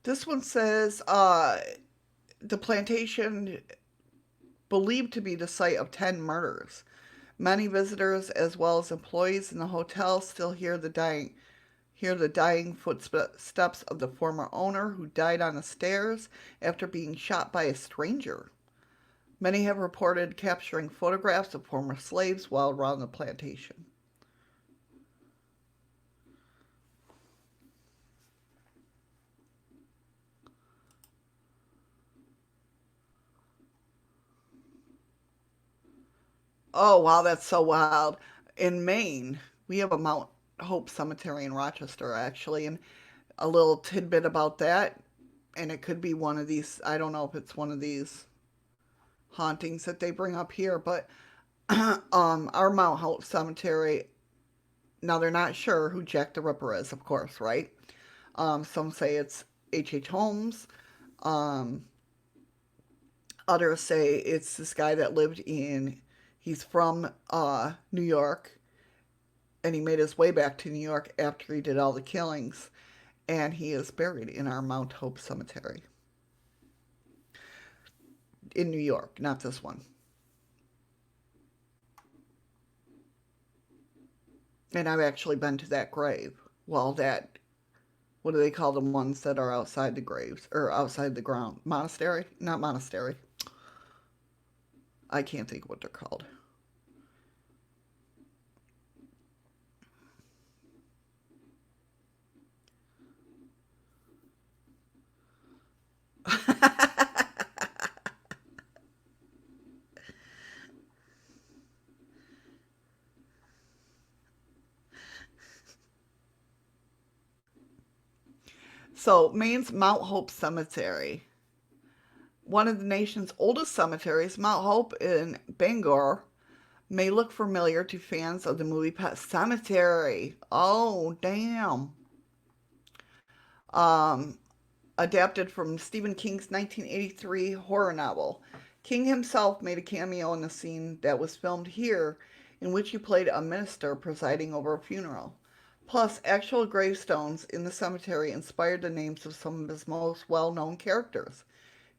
This one says the plantation believed to be the site of 10 murders. Many visitors, as well as employees in the hotel, still hear the dying footsteps of the former owner who died on the stairs after being shot by a stranger. Many have reported capturing photographs of former slaves while around the plantation. Oh, wow, that's so wild. In Maine, we have a Mount Hope Cemetery in Rochester, actually, and a little tidbit about that, and it could be one of these, I don't know if it's one of these hauntings that they bring up here, but our Mount Hope Cemetery, now they're not sure who Jack the Ripper is, of course, right? Some say it's H. Holmes. Um, Others say it's this guy that lived he's from New York, and he made his way back to New York after he did all the killings, and he is buried in our Mount Hope Cemetery in New York, not this one. And I've actually been to that grave. Well, what do they call the ones that are outside the graves or outside the ground? Monastery? Not monastery. I can't think of what they're called. So, Maine's Mount Hope Cemetery, one of the nation's oldest cemeteries, Mount Hope in Bangor, may look familiar to fans of the movie Pet Cemetery. Oh, damn. Um, Adapted from Stephen King's 1983 horror novel. King himself made a cameo in the scene that was filmed here, in which he played a minister presiding over a funeral. Plus, actual gravestones in the cemetery inspired the names of some of his most well known characters: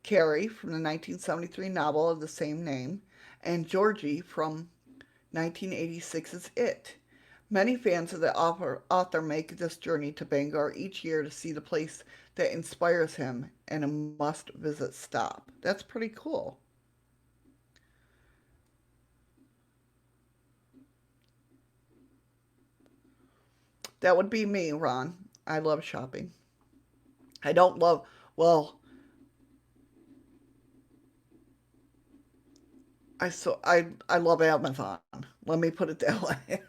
Carrie from the 1973 novel of the same name, and Georgie from 1986's It. Many fans of the author make this journey to Bangor each year to see the place that inspires him and a must visit stop. That's pretty cool. That would be me, Ron. I love shopping. I don't love, well, I love Amazon. Let me put it that way.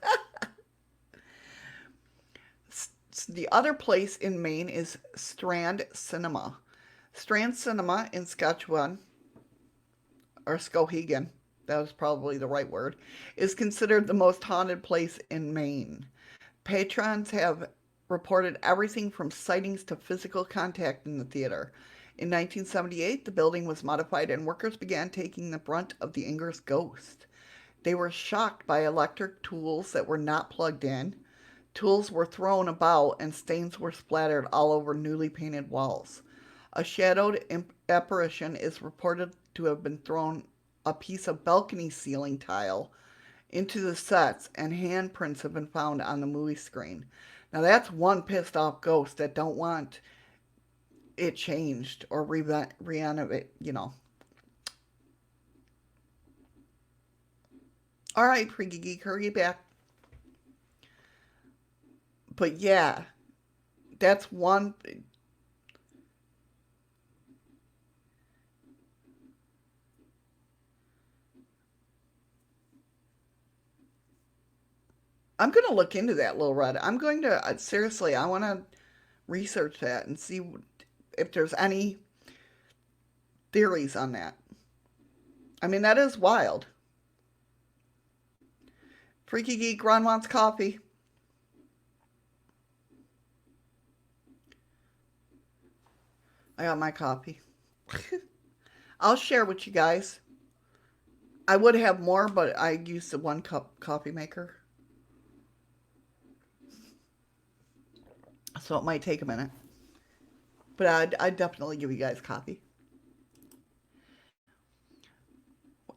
The other place in Maine is Strand Cinema. Strand Cinema in Saskatchewan, or Skowhegan, that was probably the right word, is considered the most haunted place in Maine. Patrons have reported everything from sightings to physical contact in the theater. In 1978, the building was modified and workers began taking the brunt of the Inger's ghost. They were shocked by electric tools that were not plugged in. Tools were thrown about and stains were splattered all over newly painted walls. A shadowed apparition is reported to have been thrown a piece of balcony ceiling tile into the sets, and handprints have been found on the movie screen. Now that's one pissed off ghost that don't want it changed or reanimate. All right, Freaky Geek, hurry back. But yeah, That's one. I'm going to look into that, Little Red. I'm going to, seriously, I want to research that and see if there's any theories on that. I mean, that is wild. Freaky Geek, Ron wants coffee. I got my coffee. I'll share with you guys. I would have more, but I used the one cup coffee maker. So it might take a minute. But I'd definitely give you guys coffee.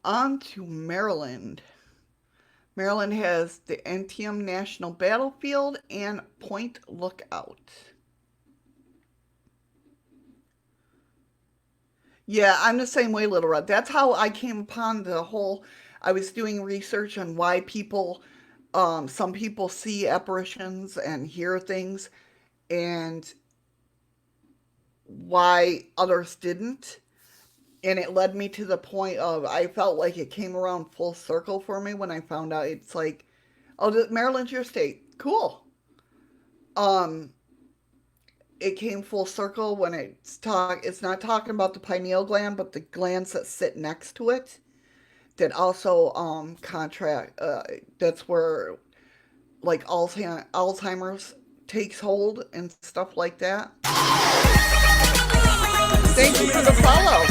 On to Maryland. Maryland has the Antietam National Battlefield and Point Lookout. Yeah, I'm the same way, Little Red. That's how I came upon the whole. I was doing research on why people, some people see apparitions and hear things, and why others didn't. And it led me to the point of I felt like it came around full circle for me when I found out it's like, oh, Maryland's your state. Cool. Um, it came full circle when it's not talking about the pineal gland, but the glands that sit next to it that also contract that's where like Alzheimer's takes hold and stuff like that. Thank you for the follow.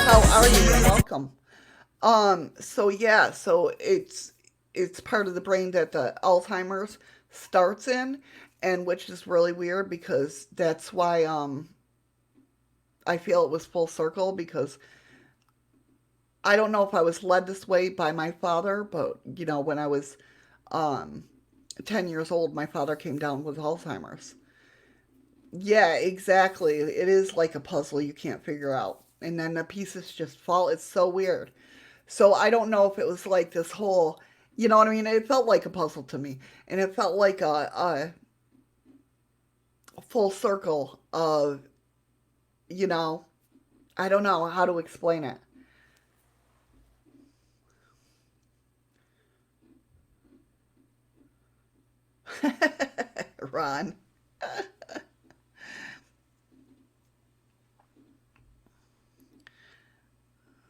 How are you? You're welcome. So yeah, so it's part of the brain that the Alzheimer's starts in, and which is really weird because that's why I feel it was full circle because I don't know if I was led this way by my father, but when I was um 10 years old, my father came down with Alzheimer's. Yeah, exactly. It is like a puzzle you can't figure out. And then the pieces just fall. It's so weird. So I don't know if it was like this whole, you know what I mean? It felt like a puzzle to me. And it felt like a full circle of, you know, I don't know how to explain it. Ron.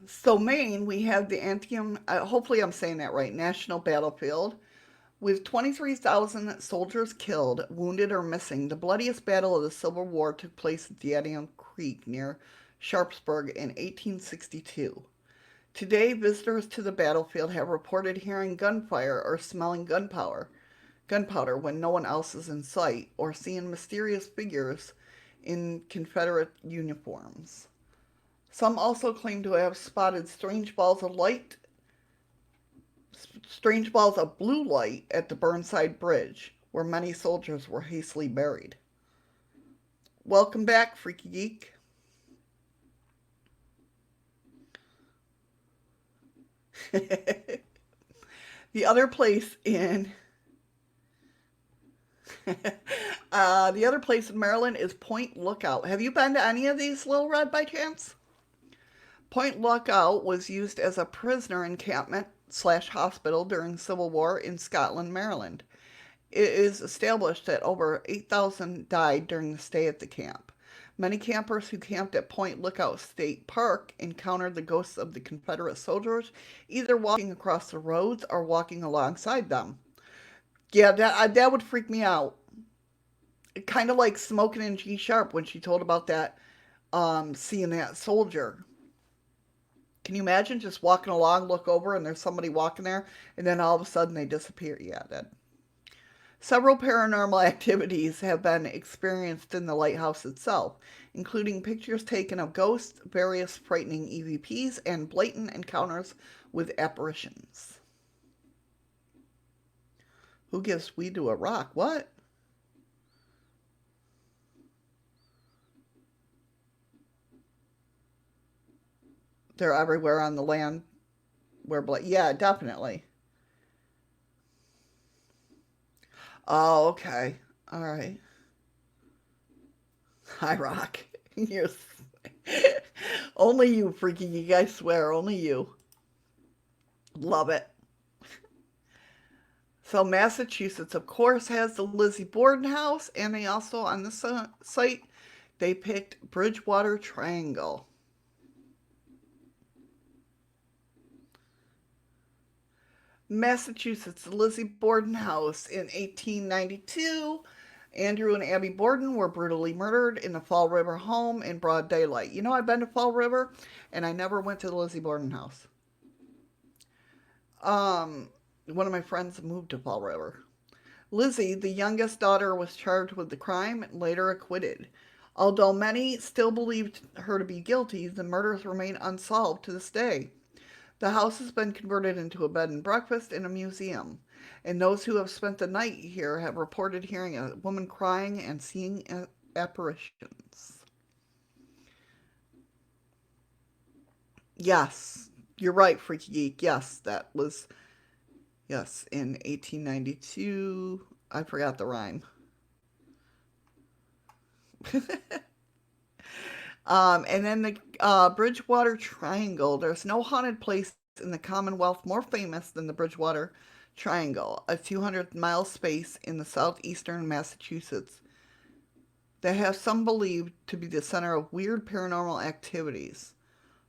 So Maine, we have the Antietam, hopefully I'm saying that right, National Battlefield. With 23,000 soldiers killed, wounded, or missing, the bloodiest battle of the Civil War took place at the Antietam Creek near Sharpsburg in 1862. Today, visitors to the battlefield have reported hearing gunfire or smelling gunpowder when no one else is in sight, or seeing mysterious figures in Confederate uniforms. Some also claim to have spotted strange balls of blue light at the Burnside Bridge, where many soldiers were hastily buried. Welcome back, Freaky Geek. The other place in the other place in Maryland is Point Lookout. Have you been to any of these, Little Red, by chance? Point Lookout was used as a prisoner encampment slash hospital during the Civil War in Scotland, Maryland. It is established that over 8,000 died during the stay at the camp. Many campers who camped at Point Lookout State Park encountered the ghosts of the Confederate soldiers, either walking across the roads or walking alongside them. Yeah, that would freak me out. Kind of like Smoking and G Sharp when she told about that, seeing that soldier. Can you imagine just walking along, look over, and there's somebody walking there, and then all of a sudden they disappear? Yeah, that. Several paranormal activities have been experienced in the lighthouse itself, including pictures taken of ghosts, various frightening EVPs, and blatant encounters with apparitions. Who gives weed to a rock? What? They're everywhere on the land where yeah, definitely. Oh, okay. All right. Hi, Rock. You're only you, freaky geek. I swear, only you. Love it. So Massachusetts, of course, has the Lizzie Borden House, and they also on the site they picked Bridgewater Triangle. Massachusetts, the Lizzie Borden House in 1892. Andrew and Abby Borden were brutally murdered in the Fall River home in broad daylight. You know, I've been to Fall River, and I never went to the Lizzie Borden House. Um, One of my friends moved to Fall River. Lizzie, the youngest daughter, was charged with the crime and later acquitted. Although many still believed her to be guilty, the murders remain unsolved to this day. The house has been converted into a bed and breakfast and a museum, and those who have spent the night here have reported hearing a woman crying and seeing apparitions. Yes, you're right, Freaky Geek. Yes, that was, yes, in 1892. I forgot the rhyme. And then the Bridgewater Triangle. There's no haunted place in the Commonwealth more famous than the Bridgewater Triangle, a 200-mile space in the southeastern Massachusetts that has some believed to be the center of weird paranormal activities.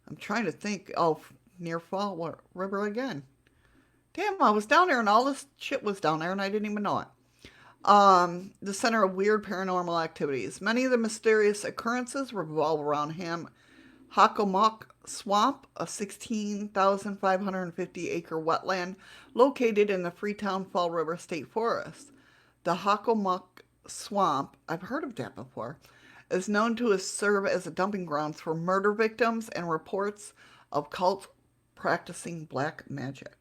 I'm trying to think. Oh, near Fall River again. Damn, I was down there and all this shit was down there and I didn't even know it. The center of weird paranormal activities. Many of the mysterious occurrences revolve around him Hockomock Swamp, a 16,550-acre wetland located in the Freetown Fall River State Forest. The Hockomock Swamp, I've heard of that before, is known to serve as a dumping ground for murder victims and reports of cults practicing black magic.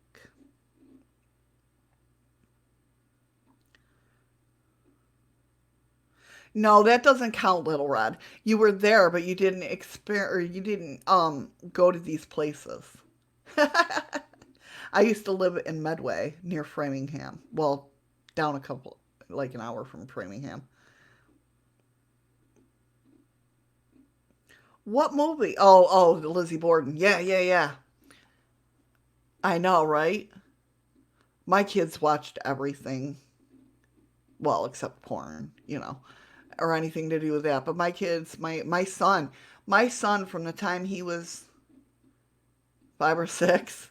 No, that doesn't count, Little Red. You were there, but you didn't experience or you didn't go to these places. I used to live in Medway near Framingham. Well, down a couple, like an hour from Framingham. What movie? Oh, the Lizzie Borden. Yeah, yeah, yeah. I know, right? My kids watched everything. Well, except porn, or anything to do with that. But my kids, my son from the time he was 5 or 6,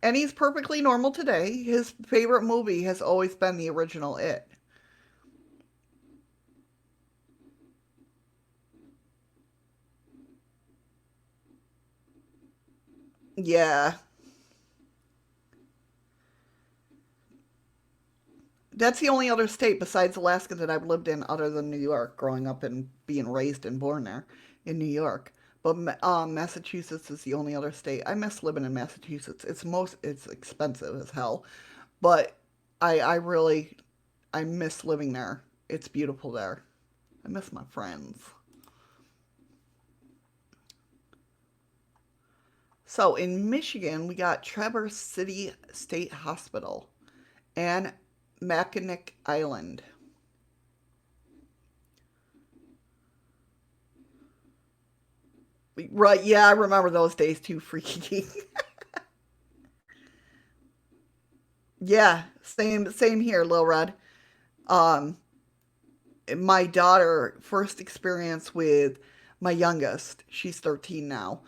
and he's perfectly normal today. His favorite movie has always been the original It. Yeah, that's the only other state besides Alaska that I've lived in other than New York, growing up and being raised and born there in New York. But Massachusetts is the only other state. I miss living in Massachusetts. It's expensive as hell, but I really I miss living there. It's beautiful there. I miss my friends. So in Michigan, we got Traverse City State Hospital and Mackinac Island. Right, yeah, I remember those days too, freaky. Yeah, same here, Lil Red. Um, my daughter first experience with my youngest, she's 13 now.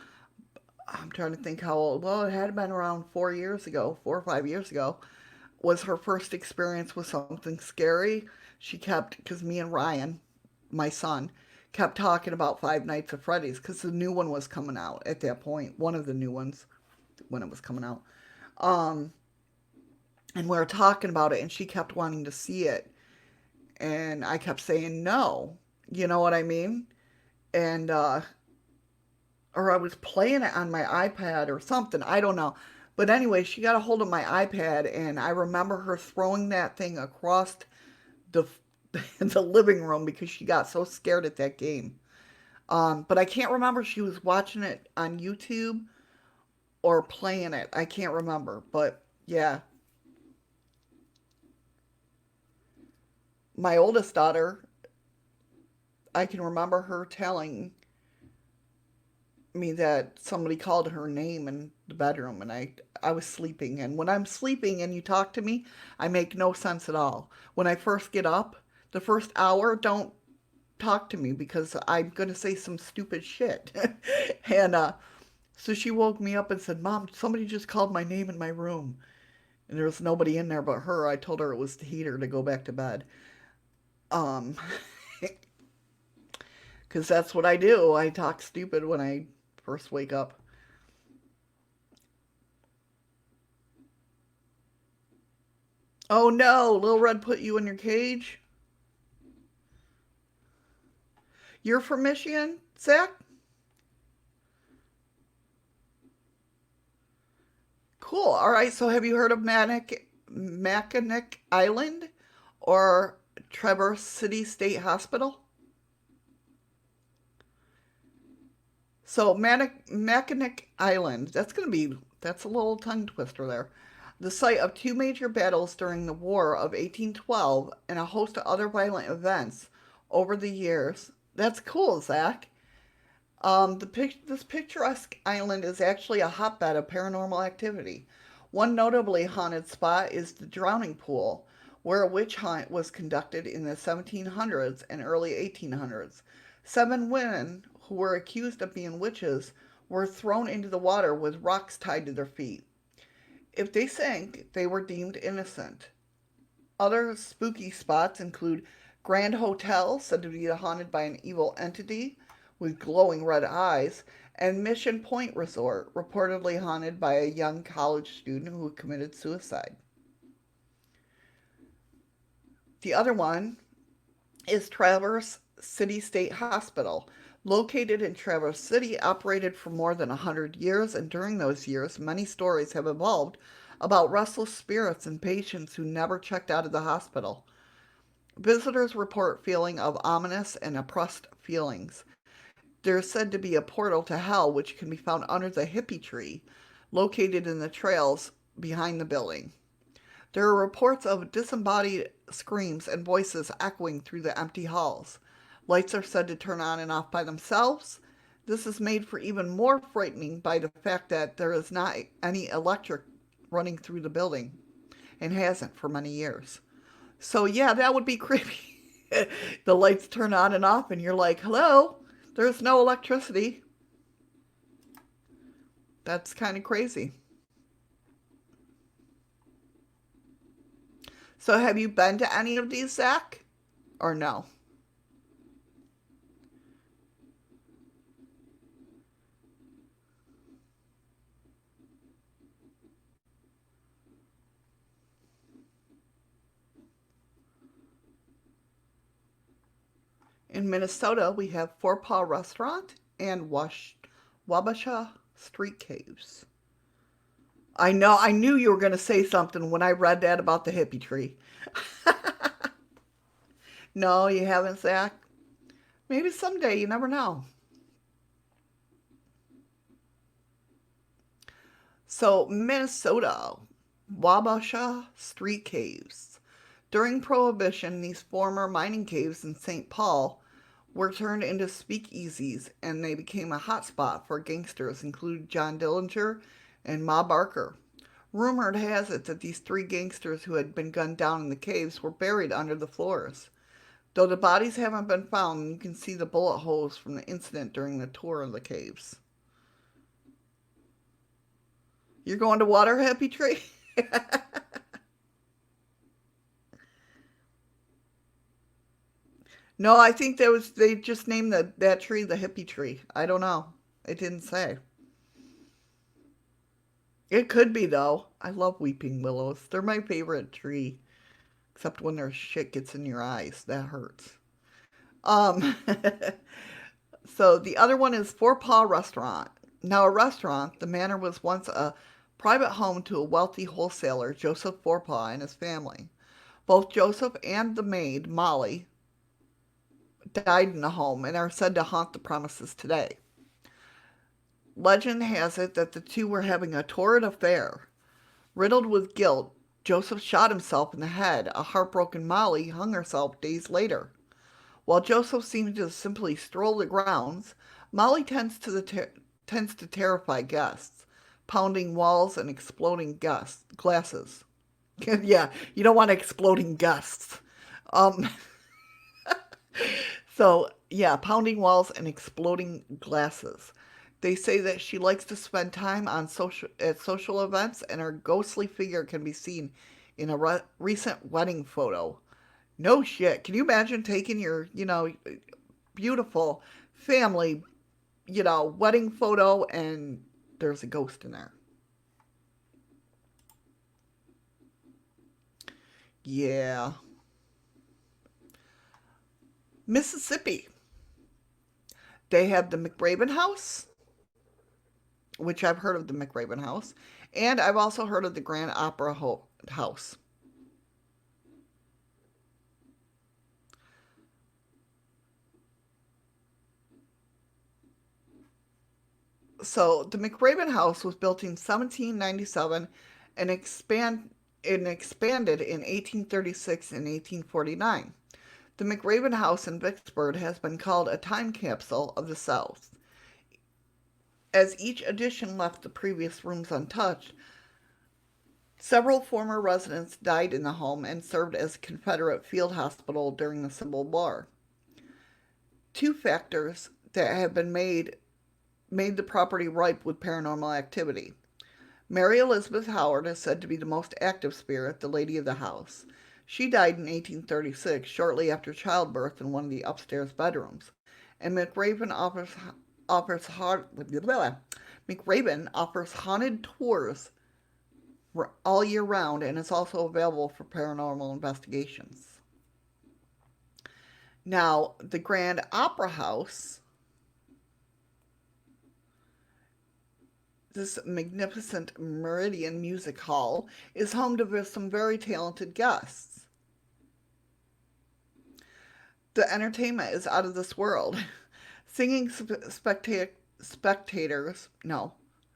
I'm trying to think how old. Well, it had been around 4 years ago, 4 or 5 years ago. Was her first experience with something scary. She kept, because me and Ryan, my son, kept talking about Five Nights at Freddy's because the new one was coming out at that point. One of the new ones when it was coming out. Um, and we were talking about it, and she kept wanting to see it, and I kept saying no. You know what I mean? And or I was playing it on my iPad or something. I don't know. But anyway, she got a hold of my iPad, and I remember her throwing that thing across the the living room because she got so scared at that game. But I can't remember if she was watching it on YouTube or playing it. I can't remember. But yeah, My oldest daughter, I can remember her telling me that somebody called her name in the bedroom, and I was sleeping, and when I'm sleeping and you talk to me, I make no sense at all. When I first get up, the first hour, don't talk to me because I'm going to say some stupid shit. And so she woke me up and said, "Mom, somebody just called my name in my room." And there was nobody in there but her. I told her it was the heater to go back to bed. Um, because that's what I do. I talk stupid when I first wake up. Oh no, Little Red put you in your cage? You're from Michigan, Zach? Cool. All right. So have you heard of Mackinac Island or Traverse City State Hospital? So Mackinac Island, that's a little tongue twister there. The site of two major battles during the War of 1812 and a host of other violent events over the years. That's cool, Zach. This picturesque island is actually a hotbed of paranormal activity. One notably haunted spot is the Drowning Pool, where a witch hunt was conducted in the 1700s and early 1800s. Seven women who were accused of being witches were thrown into the water with rocks tied to their feet. If they sank, they were deemed innocent. Other spooky spots include Grand Hotel, said to be haunted by an evil entity with glowing red eyes, and Mission Point Resort, reportedly haunted by a young college student who committed suicide. The other one is Traverse City State Hospital. Located in Traverse City, operated for more than 100 years, and during those years, many stories have evolved about restless spirits and patients who never checked out of the hospital. Visitors report feeling of ominous and oppressed feelings. There is said to be a portal to hell which can be found under the hippie tree, located in the trails behind the building. There are reports of disembodied screams and voices echoing through the empty halls. Lights are said to turn on and off by themselves. This is made for even more frightening by the fact that there is not any electric running through the building and hasn't for many years. So, yeah, that would be creepy. The lights turn on and off, and you're like, hello, there's no electricity. That's kind of crazy. So, have you been to any of these, Zach? Or no? In Minnesota, we have Four Paw Restaurant and Wabasha Street Caves. I know, I knew you were going to say something when I read that about the hippie tree. No, you haven't, Zach? Maybe someday, you never know. So, Minnesota, Wabasha Street Caves. During Prohibition, these former mining caves in St. Paul were turned into speakeasies and they became a hotspot for gangsters, including John Dillinger and Ma Barker. Rumored has it that these three gangsters who had been gunned down in the caves were buried under the floors. Though the bodies haven't been found, you can see the bullet holes from the incident during the tour of the caves. You're going to water Happy Tree? No, I think they just named that tree the hippie tree. I don't know. It didn't say. It could be though. I love weeping willows. They're my favorite tree, except when their shit gets in your eyes. That hurts. Um so the other one is Four Paw Restaurant. Now a restaurant, the manor was once a private home to a wealthy wholesaler, Joseph Forepaugh, and his family. Both Joseph and the maid, Molly, died in the home and are said to haunt the premises today. Legend has it that the two were having a torrid affair. Riddled with guilt, Joseph shot himself in the head. A heartbroken Molly hung herself days later. While Joseph seems to simply stroll the grounds, Molly tends to terrify guests, pounding walls and exploding glasses. Yeah, you don't want exploding gusts. Um, yeah, pounding walls and exploding glasses. They say that she likes to spend time on social events, and her ghostly figure can be seen in a recent wedding photo. No shit. Can you imagine taking your, beautiful family, wedding photo and there's a ghost in there? Yeah. Mississippi. They have the McRaven House, which I've heard of the McRaven House, and I've also heard of the Grand Opera House. So the McRaven House was built in 1797 and expanded in 1836 and 1849. The McRaven House in Vicksburg has been called a time capsule of the South. As each addition left the previous rooms untouched, several former residents died in the home and served as a Confederate field hospital during the Civil War. Two factors that have been made the property ripe with paranormal activity. Mary Elizabeth Howard is said to be the most active spirit, the lady of the house. She died in 1836, shortly after childbirth in one of the upstairs bedrooms. And offers McRaven offers haunted tours all year round and is also available for paranormal investigations. Now, the Grand Opera House, this magnificent Meridian Music Hall, is home to some very talented guests. The entertainment is out of this world. Singing spectators, no,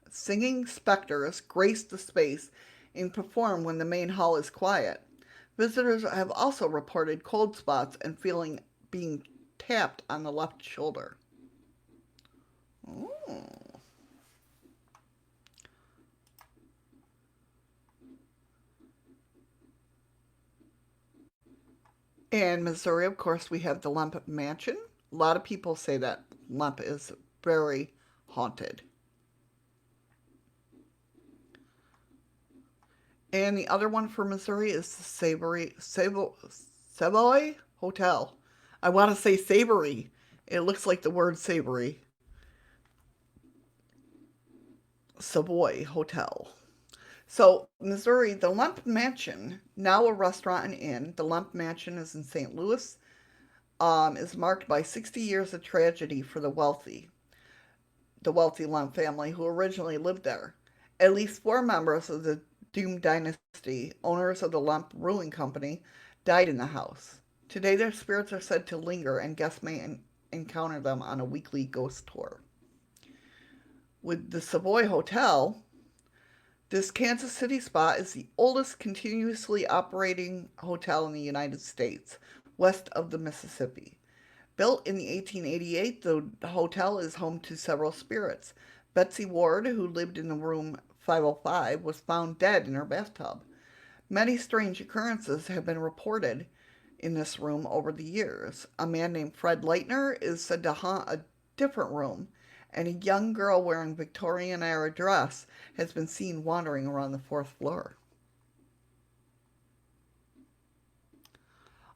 singing specters grace the space and perform when the main hall is quiet. Visitors have also reported cold spots and feeling being tapped on the left shoulder. Ooh. In Missouri, of course, we have the Lemp Mansion. A lot of people say that Lemp is very haunted. And the other one for Missouri is the Savoy Hotel. I want to say savory. It looks like the word savory. Savoy Hotel. So, Missouri, the Lemp Mansion, now a restaurant and inn. The Lemp Mansion is in St. Louis. Is marked by 60 years of tragedy for the wealthy Lemp family who originally lived there. At least four members of the Doom dynasty, owners of the Lemp Brewing Company, died in the house. Today, their spirits are said to linger, and guests may encounter them on a weekly ghost tour. With the Savoy Hotel, this Kansas City spot is the oldest continuously operating hotel in the United States, west of the Mississippi. Built in the 1888, the hotel is home to several spirits. Betsy Ward, who lived in the room 505, was found dead in her bathtub. Many strange occurrences have been reported in this room over the years. A man named Fred Leitner is said to haunt a different room, and a young girl wearing Victorian era dress has been seen wandering around the fourth floor.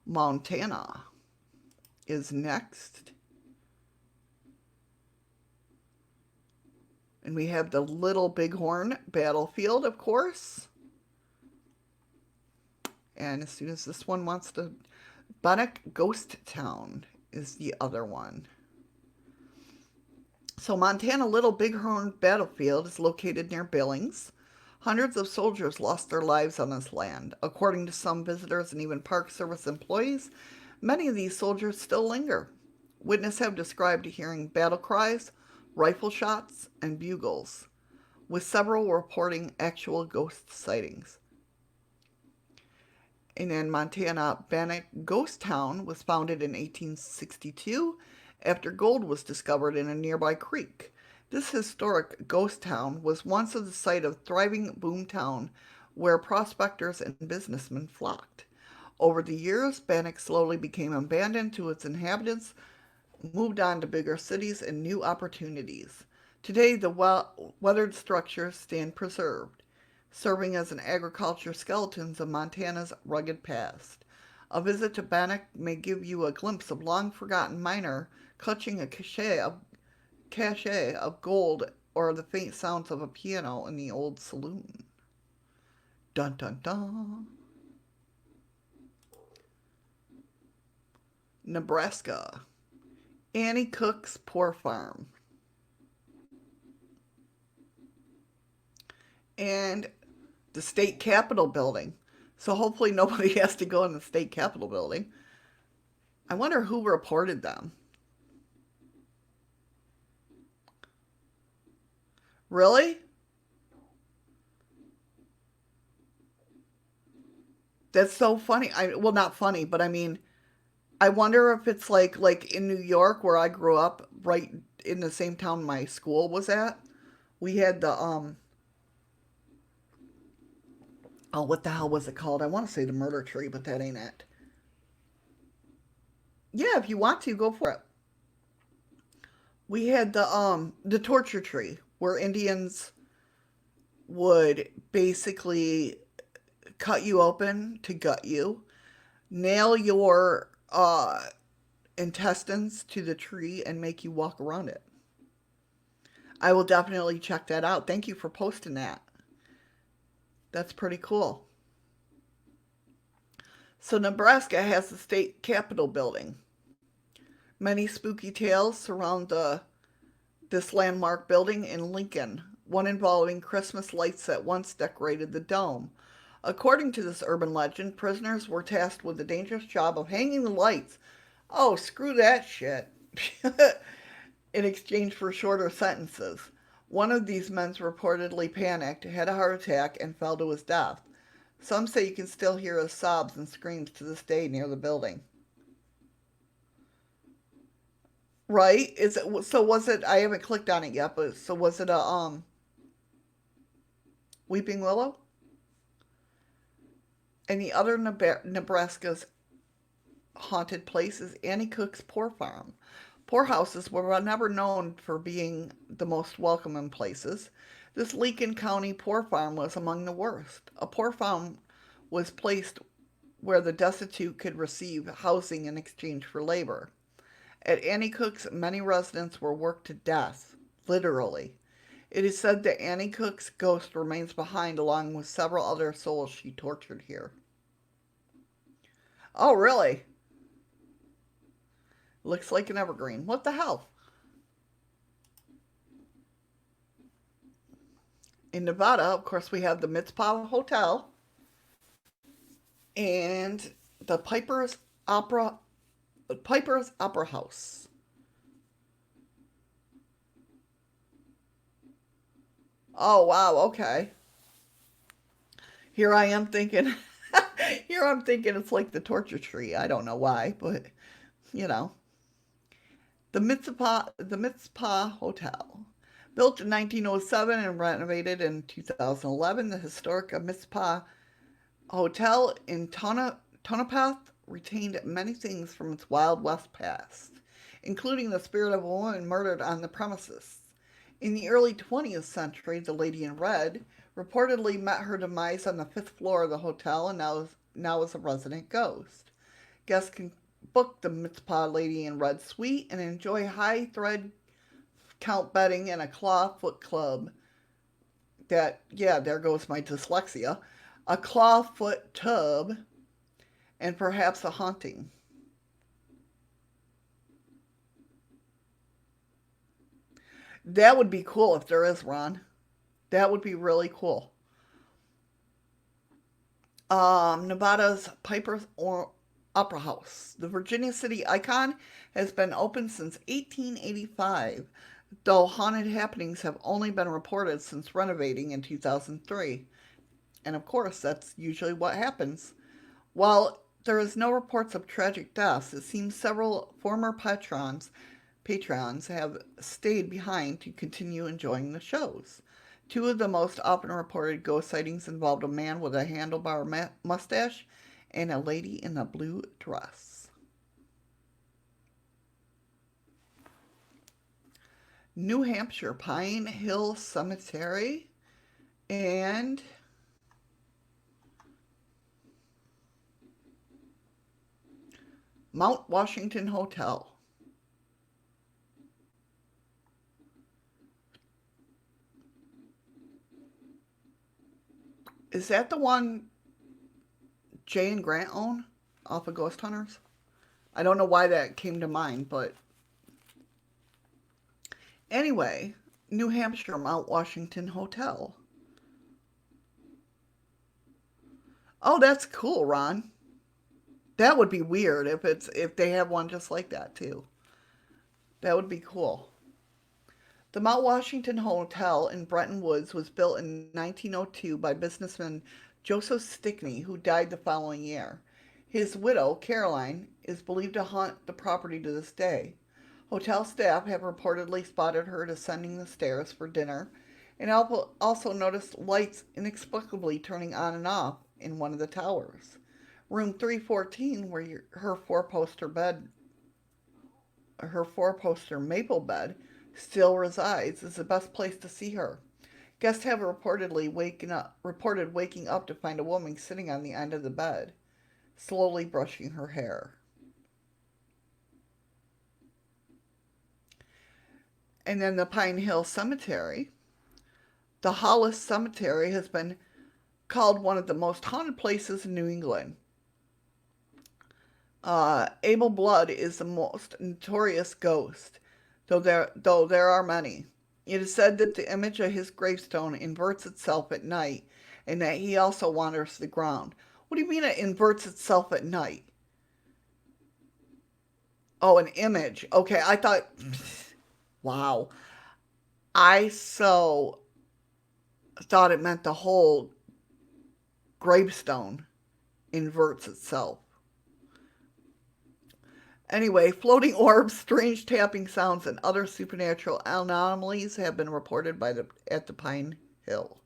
Montana is next. And we have the Little Bighorn Battlefield, of course. And as soon as this one wants to... Bannock Ghost Town is the other one. So Montana Little Bighorn Battlefield is located near Billings. Hundreds of soldiers lost their lives on this land. According to some visitors and even Park Service employees, many of these soldiers still linger. Witnesses have described hearing battle cries, rifle shots, and bugles, with several reporting actual ghost sightings. And in Montana, Bannock Ghost Town was founded in 1862 after gold was discovered in a nearby creek. This historic ghost town was once the site of thriving boomtown where prospectors and businessmen flocked. Over the years, Bannock slowly became abandoned to its inhabitants, moved on to bigger cities and new opportunities. Today, the weathered structures stand preserved, serving as an agriculture skeletons of Montana's rugged past. A visit to Bannock may give you a glimpse of long forgotten miner clutching a cachet of gold or the faint sounds of a piano in the old saloon. Dun dun dun. Nebraska. Annie Cook's Poor Farm. And the state capitol building. So hopefully nobody has to go in the state capitol building. I wonder who reported them. Really? That's so funny. Well, not funny, but I mean, I wonder if it's like in New York where I grew up, right in the same town my school was at. We had the oh, what the hell was it called? I want to say the murder tree, but that ain't it. Yeah, if you want to, go for it. We had the torture tree where Indians would basically cut you open to gut you, nail your intestines to the tree, and make you walk around it. I will definitely check that out. Thank you for posting that. That's pretty cool. So, Nebraska has the state capitol building. Many spooky tales surround this landmark building in Lincoln, one involving Christmas lights that once decorated the dome. According to this urban legend, prisoners were tasked with the dangerous job of hanging the lights. Oh, screw that shit. In exchange for shorter sentences. One of these men reportedly panicked, had a heart attack, and fell to his death. Some say you can still hear his sobs and screams to this day near the building. Right? Is it so? Was it? I haven't clicked on it yet, but so was it a weeping willow? And the other Nebraska's haunted place is Annie Cook's Poor Farm. Poorhouses were never known for being the most welcoming places. This Lincoln County poor farm was among the worst. A poor farm was placed where the destitute could receive housing in exchange for labor. At Annie Cook's, many residents were worked to death, literally. It is said that Annie Cook's ghost remains behind along with several other souls she tortured here. Oh, really? Looks like an evergreen. What the hell? In Nevada, of course, we have the Mitzpah Hotel and the Piper's Opera House. Oh wow, okay. Here I am thinking here I'm thinking it's like the torture tree. I don't know why, but you know. The Mitzpah Hotel. Built in 1907 and renovated in 2011, the historic Mitzpah Hotel in Tonopah retained many things from its Wild West past, including the spirit of a woman murdered on the premises. In the early 20th century, the Lady in Red reportedly met her demise on the fifth floor of the hotel and now is a resident ghost. Guests can book the Mitzpah Lady in Red suite and enjoy high thread count betting and a clawfoot club that, yeah, there goes my dyslexia, a clawfoot tub, and perhaps a haunting. That would be cool if there is, Ron. That would be really cool. Nevada's Piper's Opera House. The Virginia City icon has been open since 1885, though haunted happenings have only been reported since renovating in 2003. And of course, that's usually what happens While there is no reports of tragic deaths, it seems several former patrons have stayed behind to continue enjoying the shows. Two of the most often reported ghost sightings involved a man with a handlebar mustache and a lady in a blue dress. New Hampshire Pine Hill Cemetery and Mount Washington Hotel. Is that the one Jay and Grant own off of Ghost Hunters? I don't know why that came to mind, but anyway, New Hampshire Mount Washington Hotel. Oh, that's cool, Ron. That would be weird if they have one just like that too. That would be cool. The Mount Washington Hotel in Bretton Woods was built in 1902 by businessman Joseph Stickney, who died the following year. His widow, Caroline, is believed to haunt the property to this day. Hotel staff have reportedly spotted her descending the stairs for dinner and also noticed lights inexplicably turning on and off in one of the towers. Room 314, where her four-poster maple bed still resides, is the best place to see her. Guests have reported waking up to find a woman sitting on the end of the bed, slowly brushing her hair. And then the Pine Hill Cemetery. The Hollis Cemetery has been called one of the most haunted places in New England. Abel Blood is the most notorious ghost, though there are many. It is said that the image of his gravestone inverts itself at night, and that he also wanders the ground. What do you mean it inverts itself at night? Oh, an image. Okay, I thought. Wow. I so thought it meant the whole gravestone inverts itself. Anyway, floating orbs, strange tapping sounds, and other supernatural anomalies have been reported at the Pine Hill.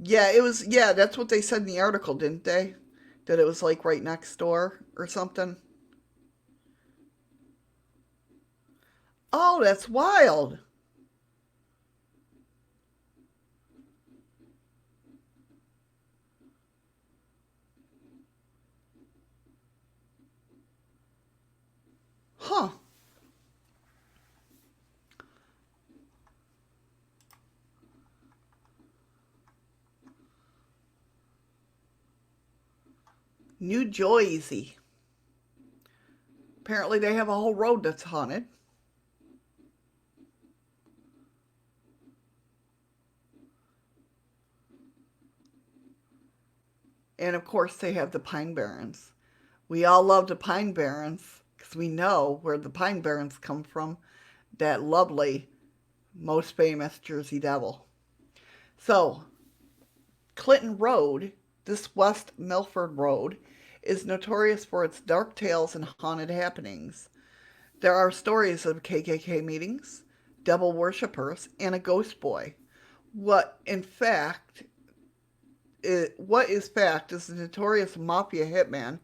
Yeah, it was. Yeah, that's what they said in the article, didn't they? That it was like right next door or something. Oh, that's wild. Huh. New Jersey. Apparently, they have a whole road that's haunted. And of course, they have the Pine Barrens. We all love the Pine Barrens because we know where the Pine Barrens come from. That lovely, most famous Jersey Devil. So, Clinton Road, this West Milford Road, is notorious for its dark tales and haunted happenings. There are stories of KKK meetings, devil worshippers, and a ghost boy. What, in fact, what is fact is the notorious mafia hitman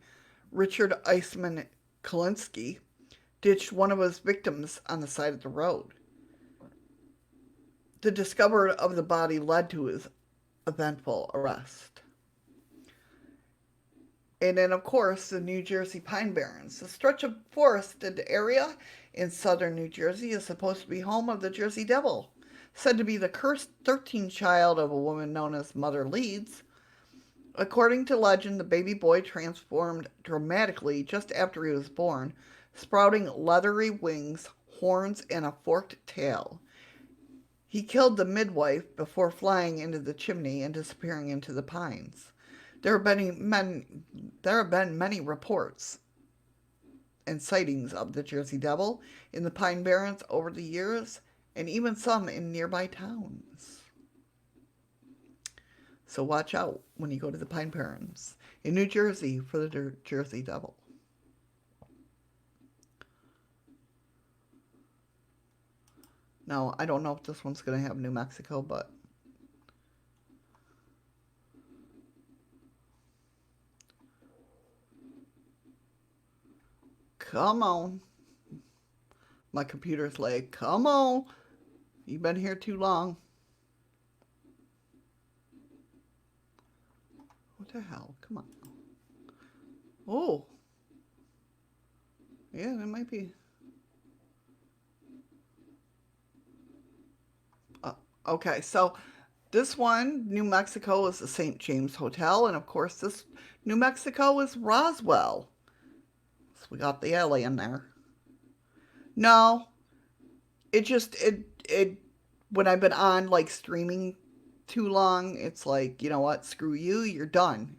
Richard Iceman Kalinsky ditched one of his victims on the side of the road. The discovery of the body led to his eventful arrest. And then, of course, the New Jersey Pine Barrens. The stretch of forested area in southern New Jersey is supposed to be home of the Jersey Devil, said to be the cursed 13th child of a woman known as Mother Leeds. According to legend, the baby boy transformed dramatically just after he was born, sprouting leathery wings, horns, and a forked tail. He killed the midwife before flying into the chimney and disappearing into the pines. There have been many reports and sightings of the Jersey Devil in the Pine Barrens over the years, and even some in nearby towns. So watch out when you go to the Pine Barrens in New Jersey for the Jersey Devil. Now, I don't know if this one's going to have New Mexico, but come on. My computer's like, come on. You've been here too long. What the hell? Come on. Oh, yeah, that might be. Uh, okay, so this one, New Mexico, is the St. James Hotel, and of course, this New Mexico is Roswell. So we got the alien there. No, it when I've been on like streaming too long, it's like, you know what, screw you, you're done.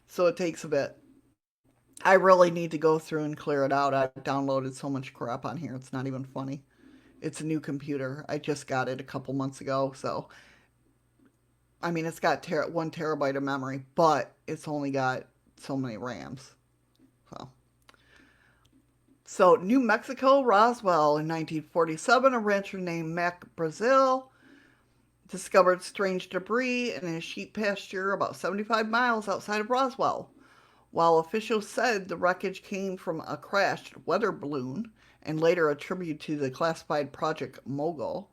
So it takes a bit. I really need to go through and clear it out. I've downloaded so much crap on here, it's not even funny. It's a new computer. I just got it a couple months ago, so I mean, it's got 1 terabyte of memory, but it's only got so many RAMs. So, New Mexico, Roswell, in 1947, a rancher named Mac Brazil discovered strange debris in a sheep pasture about 75 miles outside of Roswell. While officials said the wreckage came from a crashed weather balloon and later attributed to the classified Project Mogul,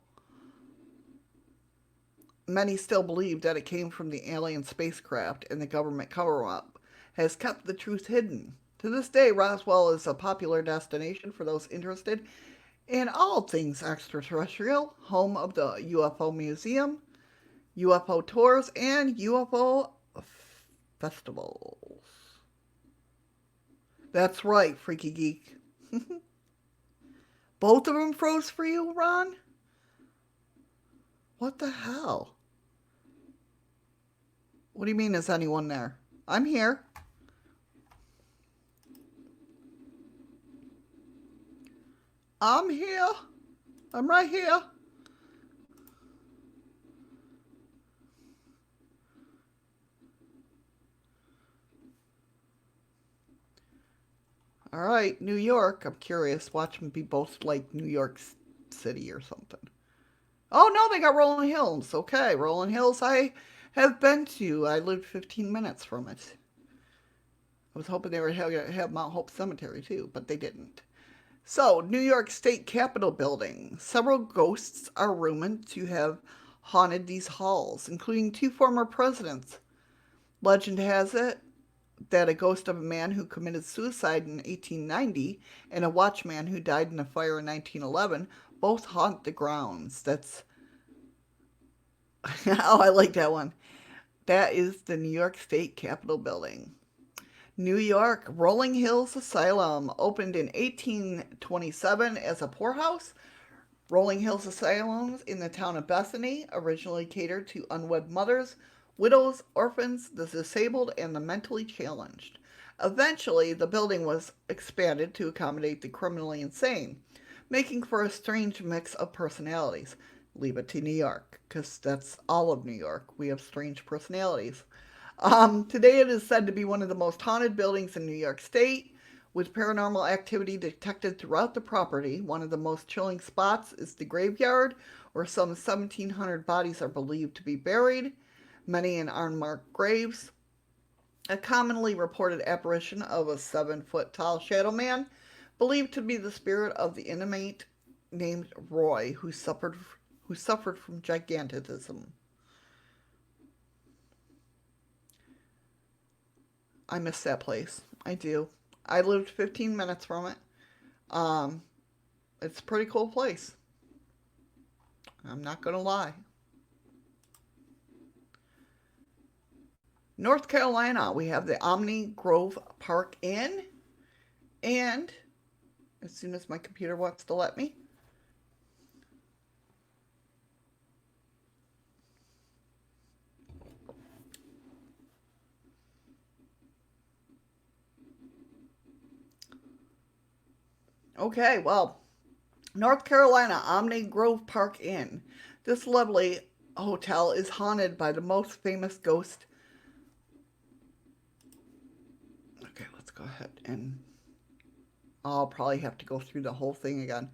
many still believe that it came from the alien spacecraft, and the government cover up has kept the truth hidden. To this day, Roswell is a popular destination for those interested in all things extraterrestrial, home of the UFO Museum, UFO tours, and UFO festivals. That's right, Freaky Geek. Both of them froze for you, Ron? What the hell? What do you mean, is anyone there? I'm here. I'm here. I'm right here. All right, New York. I'm curious. Watch them be both like New York City or something. Oh no, they got Rolling Hills. Okay, Rolling Hills. I have been to. I lived 15 minutes from it. I was hoping they would have Mount Hope Cemetery too, but they didn't. So, New York State Capitol building. Several ghosts are rumored to have haunted these halls, including 2 former presidents. Legend has it that a ghost of a man who committed suicide in 1890 and a watchman who died in a fire in 1911 both haunt the grounds. That's oh, I like that one. That is the New York State Capitol building. New York Rolling Hills Asylum opened in 1827 as a poorhouse. Rolling Hills Asylum in the town of Bethany originally catered to unwed mothers, widows, orphans, the disabled, and the mentally challenged. Eventually, the building was expanded to accommodate the criminally insane, making for a strange mix of personalities. Leave it to New York, because that's all of New York. We have strange personalities. Today, it is said to be one of the most haunted buildings in New York State, with paranormal activity detected throughout the property. One of the most chilling spots is the graveyard, where some 1,700 bodies are believed to be buried, many in unmarked graves. A commonly reported apparition of a 7 foot tall shadow man, believed to be the spirit of the inmate named Roy, who suffered from gigantism. I miss that place. I do. I lived 15 minutes from it. Um, it's a pretty cool place. I'm not going to lie. North Carolina, we have the Omni Grove Park Inn. And as soon as my computer wants to let me, okay, well, North Carolina Omni Grove Park Inn. This lovely hotel is haunted by the most famous ghost. Okay, let's go ahead and I'll probably have to go through the whole thing again.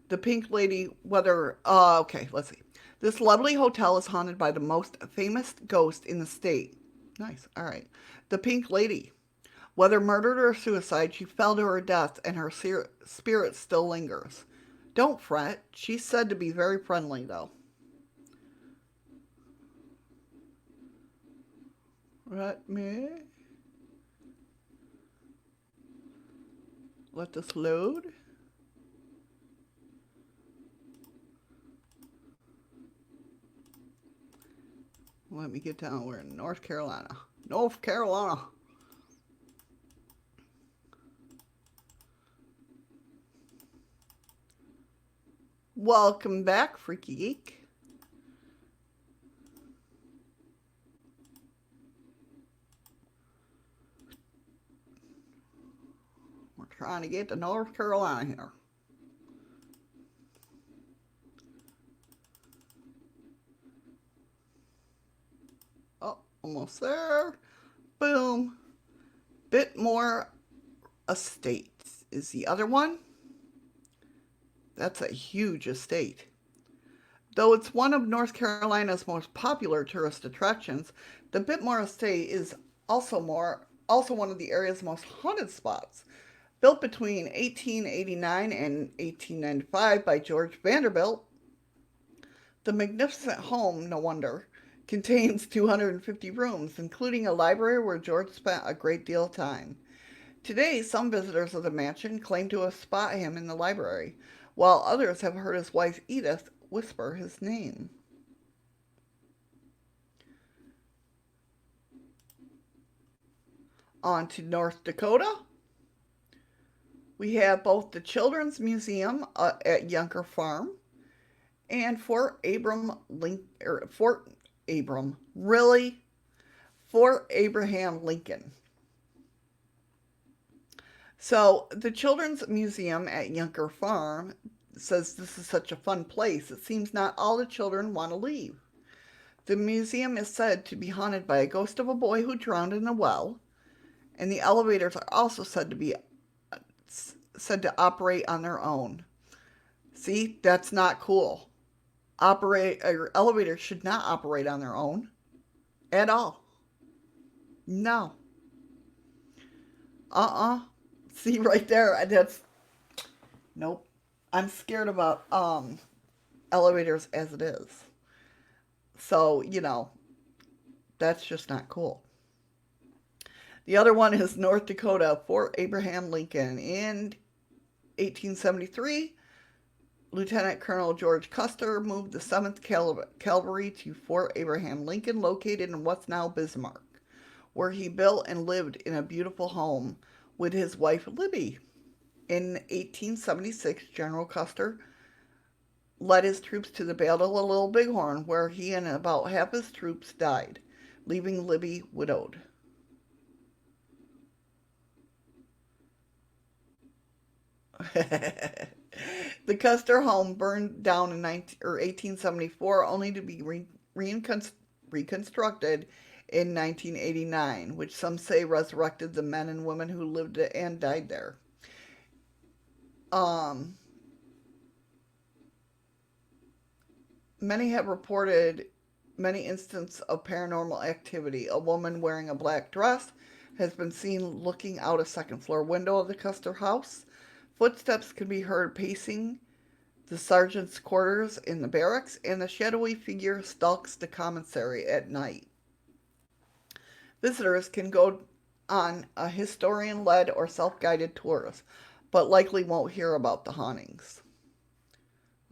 The Pink Lady, whether, okay, let's see. This lovely hotel is haunted by the most famous ghost in the state. Nice, all right. The Pink Lady. Whether murdered or suicide, she fell to her death and her spirit still lingers. Don't fret. She's said to be very friendly, though. Let me let this load. Let me get down. We're in North Carolina. North Carolina. Welcome back, Freaky Geek. We're trying to get to North Carolina here. Oh, almost there. Boom. Bitmore Estates is the other one. That's a huge estate. Though it's one of North Carolina's most popular tourist attractions, the Bitmore Estate is also one of the area's most haunted spots. Built between 1889 and 1895 by George Vanderbilt, the magnificent home, no wonder, contains 250 rooms, including a library where George spent a great deal of time. Today, some visitors of the mansion claim to have spotted him in the library, while others have heard his wife Edith whisper his name. On to North Dakota. We have both the Children's Museum at Yunker Farm and Fort Abram, really? Fort Abraham Lincoln. So, the Children's Museum at Yunker Farm says this is such a fun place, it seems not all the children want to leave. The museum is said to be haunted by a ghost of a boy who drowned in a well, and the elevators are also said to operate on their own. See, that's not cool. Elevators should not operate on their own at all. No. See right there, that's nope. I'm scared about elevators as it is. So, that's just not cool. The other one is North Dakota, Fort Abraham Lincoln. In 1873, Lieutenant Colonel George Custer moved the 7th Cavalry to Fort Abraham Lincoln, located in what's now Bismarck, where he built and lived in a beautiful home with his wife Libby. In 1876, General Custer led his troops to the Battle of Little Bighorn, where he and about half his troops died, leaving Libby widowed. The Custer home burned down in 1874, only to be reconstructed in 1989, which some say resurrected the men and women who lived and died there. Um, Many have reported many instances of paranormal activity. A woman wearing a black dress has been seen looking out a second floor window of the Custer house. Footsteps can be heard pacing the sergeant's quarters in the barracks, and the shadowy figure stalks the commissary at night. Visitors can go on a historian led or self guided tours, but likely won't hear about the hauntings.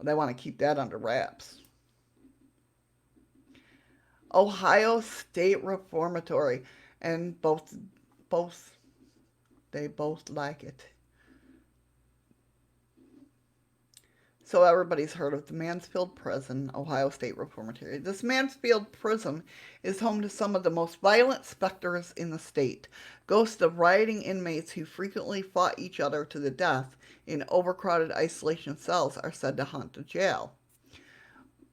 They want to keep that under wraps. Ohio State Reformatory, and both they both like it. So everybody's heard of the Mansfield Prison, Ohio State Reformatory. This Mansfield Prison is home to some of the most violent specters in the state. Ghosts of rioting inmates who frequently fought each other to the death in overcrowded isolation cells are said to haunt the jail.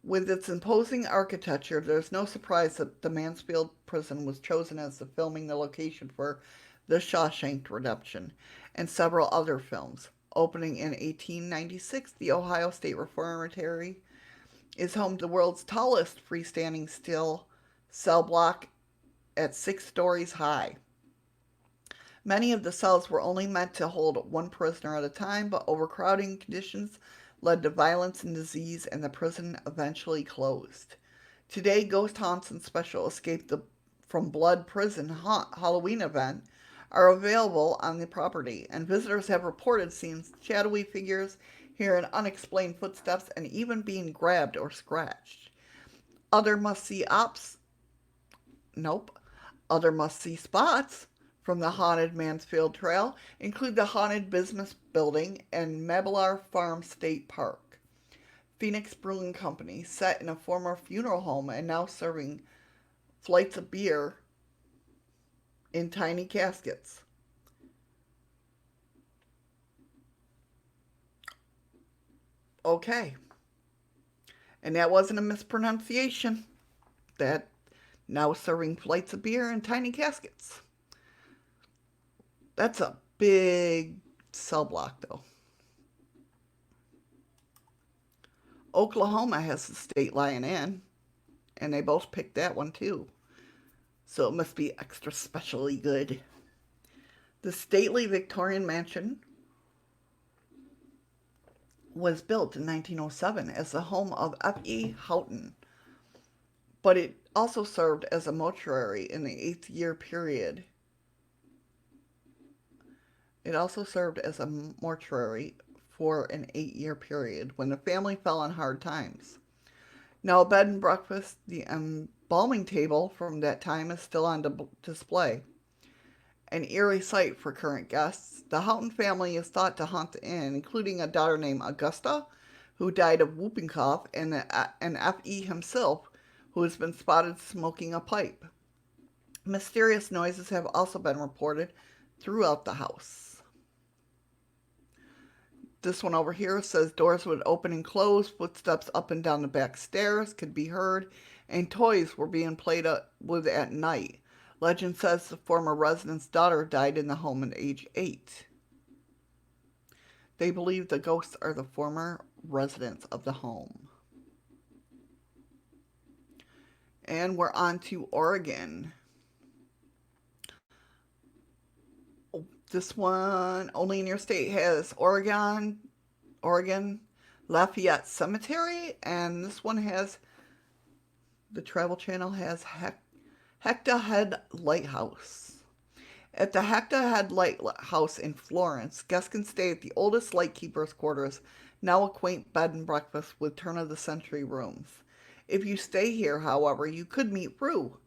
With its imposing architecture, there's no surprise that the Mansfield prison was chosen as the filming the location for The Shawshank Redemption and several other films. Opening in 1896, the Ohio State Reformatory is home to the world's tallest freestanding steel cell block at 6 stories high. Many of the cells were only meant to hold one prisoner at a time, but overcrowding conditions led to violence and disease, and the prison eventually closed. Today, ghost haunts and special escape from Blood Prison Halloween event are available on the property, and visitors have reported seeing shadowy figures, hearing unexplained footsteps, and even being grabbed or scratched. Other must-see ops, nope, Other must-see spots from the haunted Mansfield Trail include the haunted business building and Mablar Farm State Park. Phoenix Brewing Company, set in a former funeral home and now serving flights of beer in tiny caskets. Okay. And that wasn't a mispronunciation. That now serving flights of beer in tiny caskets. That's a big cell block, though. Oklahoma has the State Lion Inn, and they both picked that one too. So it must be extra specially good. The stately Victorian mansion was built in 1907 as the home of F.E. Houghton, but it also served as a mortuary in the 8th-year period. It also served as a mortuary for an 8-year period when the family fell on hard times. Now, a bed and breakfast, the embalming table from that time is still on display. An eerie sight for current guests, the Houghton family is thought to haunt the inn, including a daughter named Augusta, who died of whooping cough, and F.E. himself, who has been spotted smoking a pipe. Mysterious noises have also been reported throughout the house. This one over here says doors would open and close, footsteps up and down the back stairs could be heard, and toys were being played with at night. Legend says the former resident's daughter died in the home at age 8. They believe the ghosts are the former residents of the home. And we're on to Oregon. This one, only in your state, has Oregon Lafayette Cemetery, and this one has, the Travel Channel has Hecta Head Lighthouse. At the Hecta Head Lighthouse in Florence, guests can stay at the oldest lightkeeper's quarters, now a quaint bed and breakfast with turn-of-the-century rooms. If you stay here, however, you could meet Rue,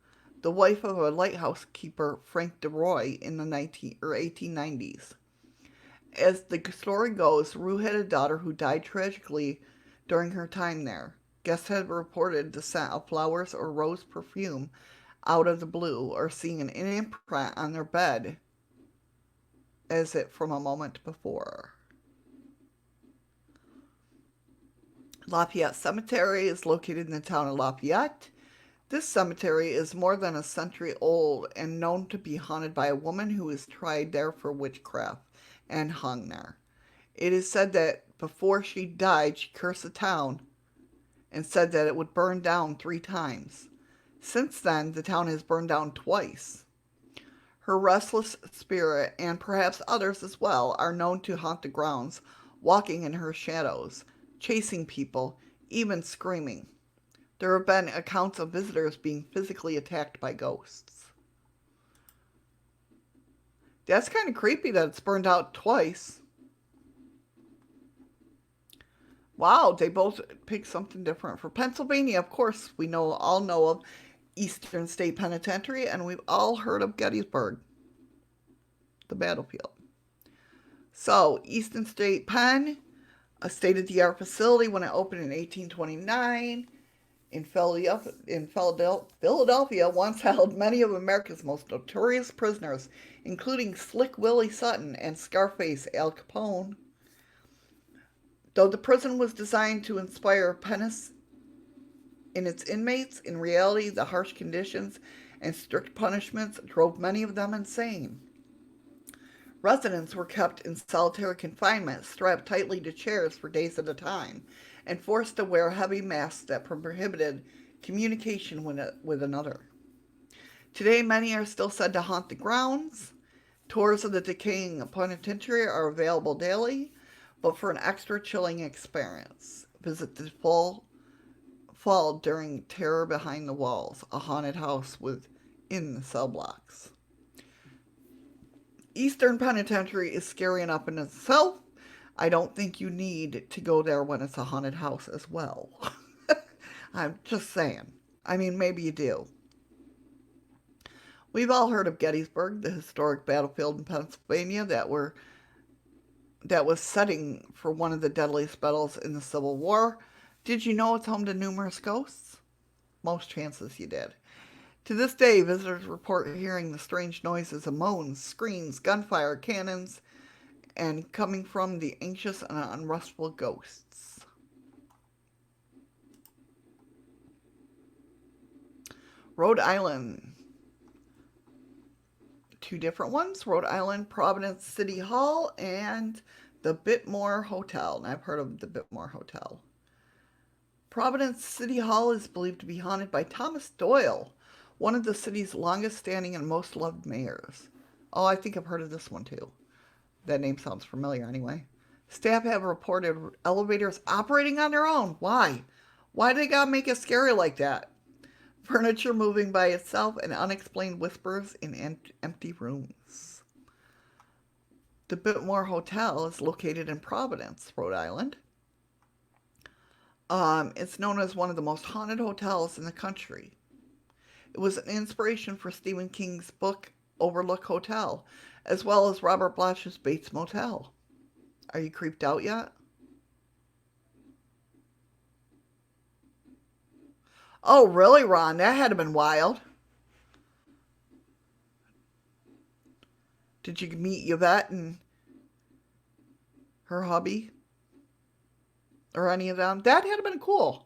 the wife of a lighthouse keeper Frank DeRoy in the 1890s. As the story goes, Rue had a daughter who died tragically during her time there. Guests had reported the scent of flowers or rose perfume out of the blue, or seeing an imprint on their bed as it from a moment before. Lafayette Cemetery is located in the town of Lafayette. This cemetery is more than a century old and known to be haunted by a woman who was tried there for witchcraft and hung there. It is said that before she died, she cursed the town and said that it would burn down 3 times. Since then, the town has burned down twice. Her restless spirit, and perhaps others as well, are known to haunt the grounds, walking in her shadows, chasing people, even screaming. There have been accounts of visitors being physically attacked by ghosts. That's kind of creepy that it's burned out twice. Wow, they both picked something different. For Pennsylvania, of course, we all know of Eastern State Penitentiary, and we've all heard of Gettysburg, the battlefield. So, Eastern State Pen, A state of the art facility when it opened in 1829 Philadelphia once held many of America's most notorious prisoners, including Slick Willie Sutton and Scarface Al Capone. Though the prison was designed to inspire penance in its inmates, in reality, the harsh conditions and strict punishments drove many of them insane. Residents were kept in solitary confinement, strapped tightly to chairs for days at a time, and forced to wear heavy masks that prohibited communication with another. Today, many are still said to haunt the grounds. Tours of the decaying penitentiary are available daily, but for an extra chilling experience, visit the full fall during Terror Behind the Walls, a haunted house within the cell blocks. Eastern Penitentiary is scary enough in itself. I don't think you need to go there when it's a haunted house as well. I'm just saying. I mean, maybe you do. We've all heard of Gettysburg, the historic battlefield in Pennsylvania that was setting for one of the deadliest battles in the Civil War. Did you know it's home to numerous ghosts? Most chances you did. To this day, visitors report hearing the strange noises of moans, screams, gunfire, cannons, and coming from the anxious and unrestful ghosts. Rhode Island. Two different ones. Rhode Island Providence City Hall and the Bitmore Hotel. And I've heard of the Bitmore Hotel. Providence City Hall is believed to be haunted by Thomas Doyle, one of the city's longest standing and most loved mayors. Oh, I think I've heard of this one too. That name sounds familiar anyway. Staff have reported elevators operating on their own. Why? Why do they gotta make it scary like that? Furniture moving by itself and unexplained whispers in empty rooms. The Bitmore Hotel is located in Providence, Rhode Island. It's known as one of the most haunted hotels in the country. It was an inspiration for Stephen King's book Overlook Hotel, as well as Robert Bloch's Bates Motel. Are you creeped out yet? Oh, really, Ron? That had to been wild. Did you meet Yvette and her hubby or any of them? That had been cool.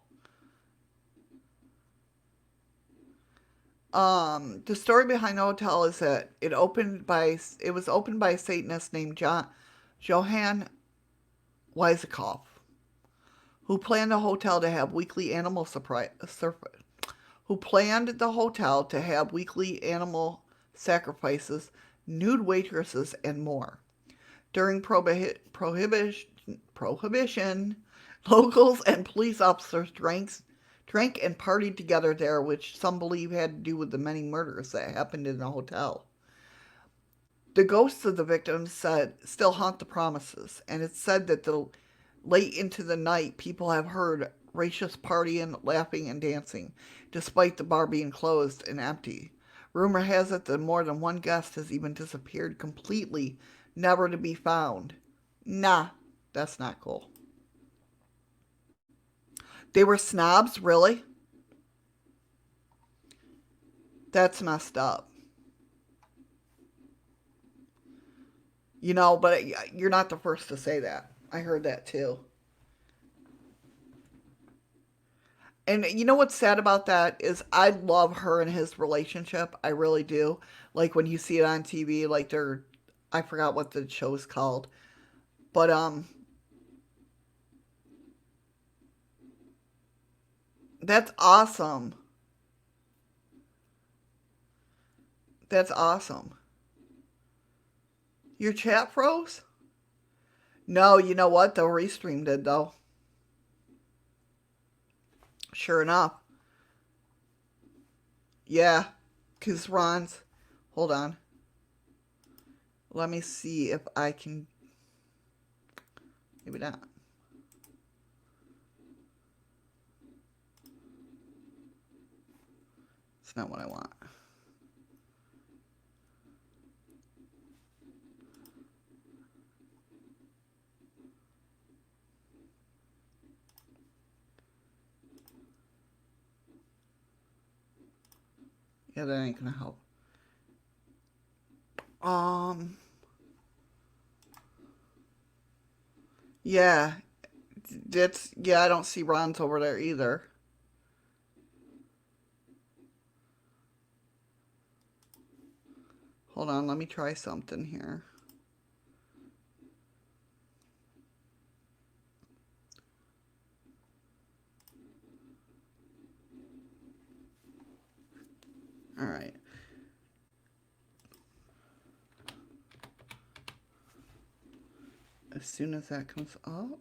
The story behind the hotel is that it was opened by a Satanist named Johann Weisakoff, who planned the hotel to have weekly animal who planned the hotel to have weekly animal sacrifices, nude waitresses, and more. During prohibition, locals and police officers drank and partied together there, which some believe had to do with the many murders that happened in the hotel. The ghosts of the victims still haunt the premises, and it's said that late into the night, people have heard raucous partying, laughing, and dancing, despite the bar being closed and empty. Rumor has it that more than one guest has even disappeared completely, never to be found. Nah, that's not cool. They were snobs, really? That's messed up. But you're not the first to say that. I heard that too. And you know what's sad about that is I love her and his relationship. I really do. Like when you see it on TV, like I forgot what the show's called. But that's awesome. That's awesome. Your chat froze? No, you know what? The restream did though. Sure enough. Yeah. Cause Ron's hold on. Let me see if I can maybe not. It's not what I want. Yeah, that ain't gonna help. Um, yeah, yeah. I don't see Ron's over there either. Hold on, let me try something here. All right. As soon as that comes up.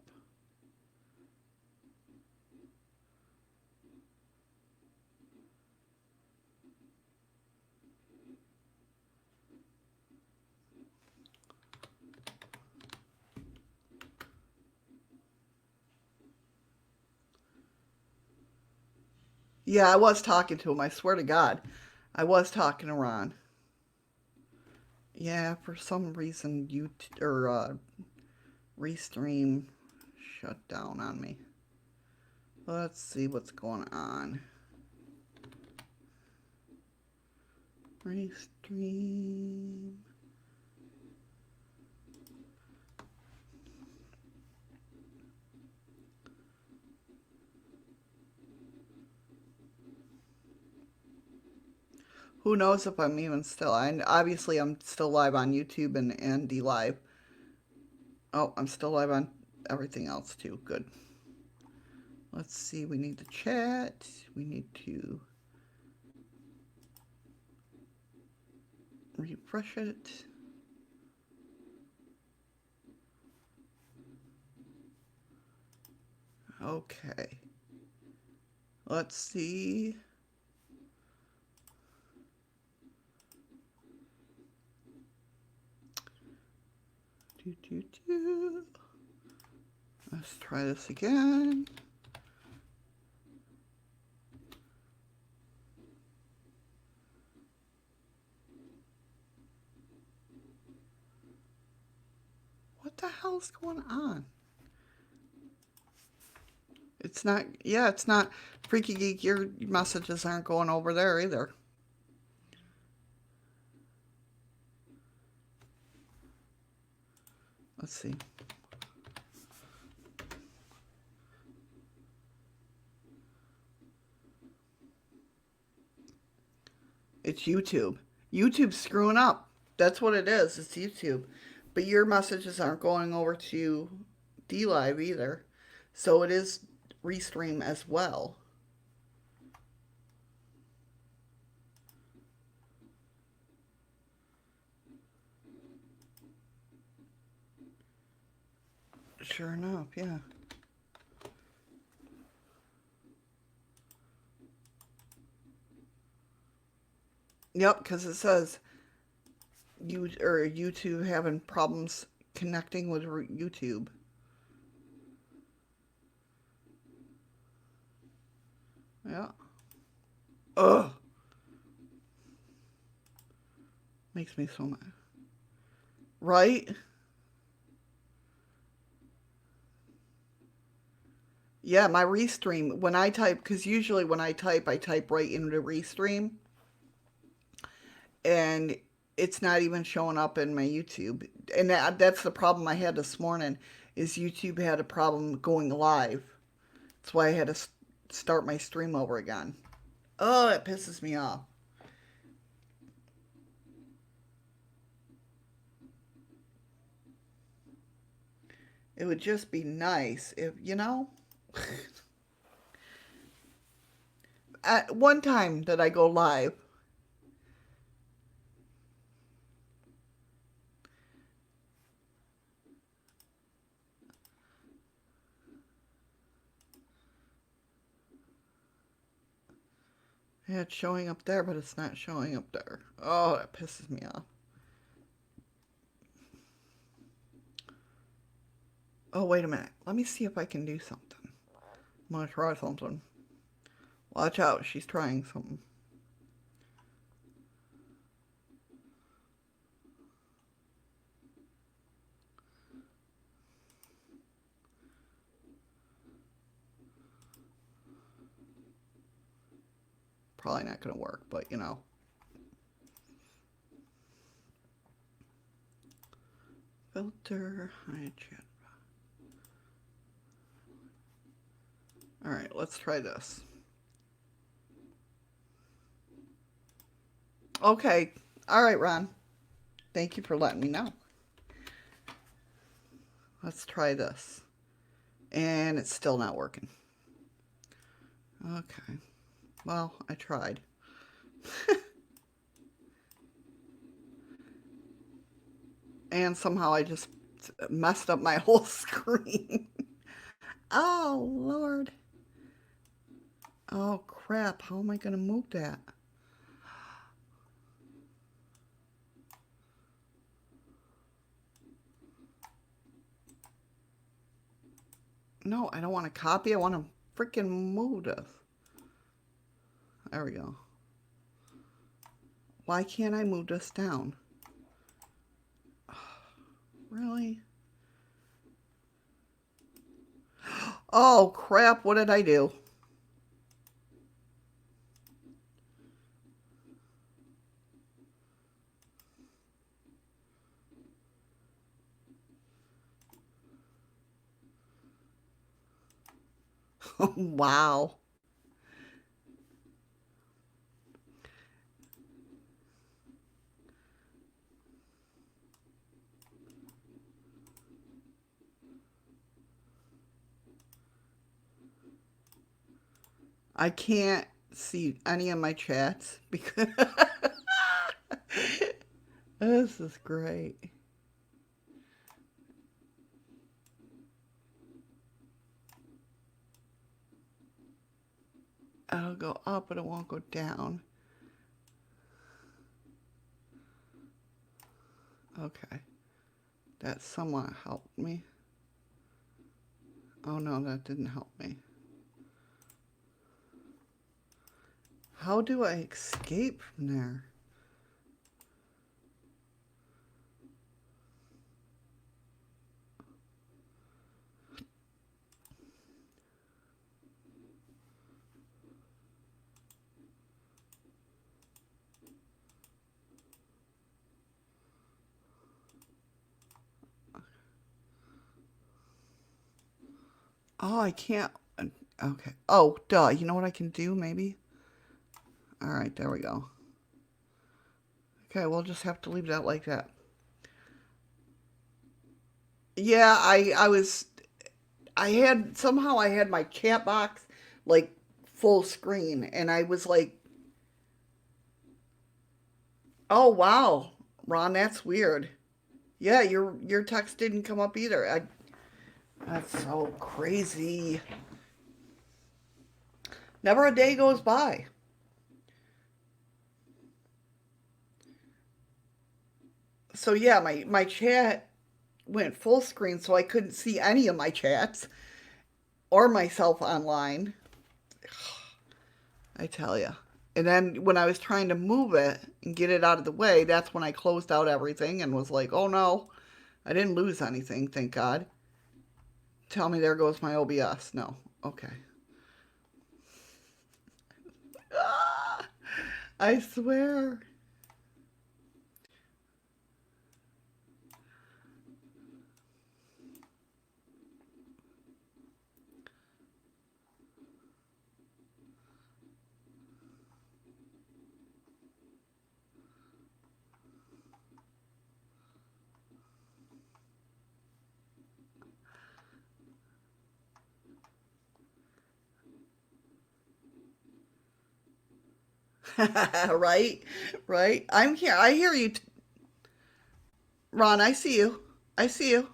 Yeah, I was talking to him. I swear to God, I was talking to Ron. Yeah, for some reason, you or Restream shut down on me. Let's see what's going on. Restream. Who knows if I'm even still? Obviously I'm still live on YouTube and D Live. Oh, I'm still live on everything else too. Good. Let's see. We need to chat. We need to refresh it. Okay. Let's see. Do, do, do. Let's try this again. What the hell's going on? It's not, yeah, it's not. Freaky Geek, your messages aren't going over there either. Let's see. It's YouTube. YouTube's screwing up. That's what it is. It's YouTube. But your messages aren't going over to D Live either. So it is Restream as well. Sure enough, yeah. Yep, because it says YouTube having problems connecting with YouTube. Yeah. Ugh. Makes me so mad. Right? Yeah, my Restream, when I type, because usually when I type right into Restream, and it's not even showing up in my YouTube. And that's the problem I had this morning, is YouTube had a problem going live. That's why I had to start my stream over again. Oh, it pisses me off. It would just be nice if, at one time that I go live, yeah, it's showing up there, but it's not showing up there. Oh, that pisses me off. Oh, wait a minute. Let me see if I can do something. I'm gonna try something. Watch out, she's trying something. Probably not gonna work, but Filter, hide chat. All right, let's try this. Okay. All right, Ron. Thank you for letting me know. Let's try this. And it's still not working. Okay. Well, I tried. And somehow I just messed up my whole screen. Oh, Lord. Oh, crap. How am I going to move that? No, I don't want to copy. I want to freaking move this. There we go. Why can't I move this down? Really? Oh, crap. What did I do? Wow. I can't see any of my chats because this is great. It'll go up, but it won't go down. Okay. That somewhat helped me. Oh no, that didn't help me. How do I escape from there? Oh, I can't. Okay. Oh, duh. You know what I can do, maybe? All right, there we go. Okay, we'll just have to leave that like that. Yeah, I had, somehow I had my chat box like full screen, and I was like, oh, wow. Ron, that's weird. Yeah, your text didn't come up either. That's so crazy. Never a day goes by. So yeah, my chat went full screen, so I couldn't see any of my chats or myself online. I tell you. And then when I was trying to move it and get it out of the way, that's when I closed out everything and was like, oh no, I didn't lose anything, thank God. Tell me there goes my OBS. No. Okay. Ah, I swear. Right? Right? I'm here. I hear you. Ron, I see you. I see you.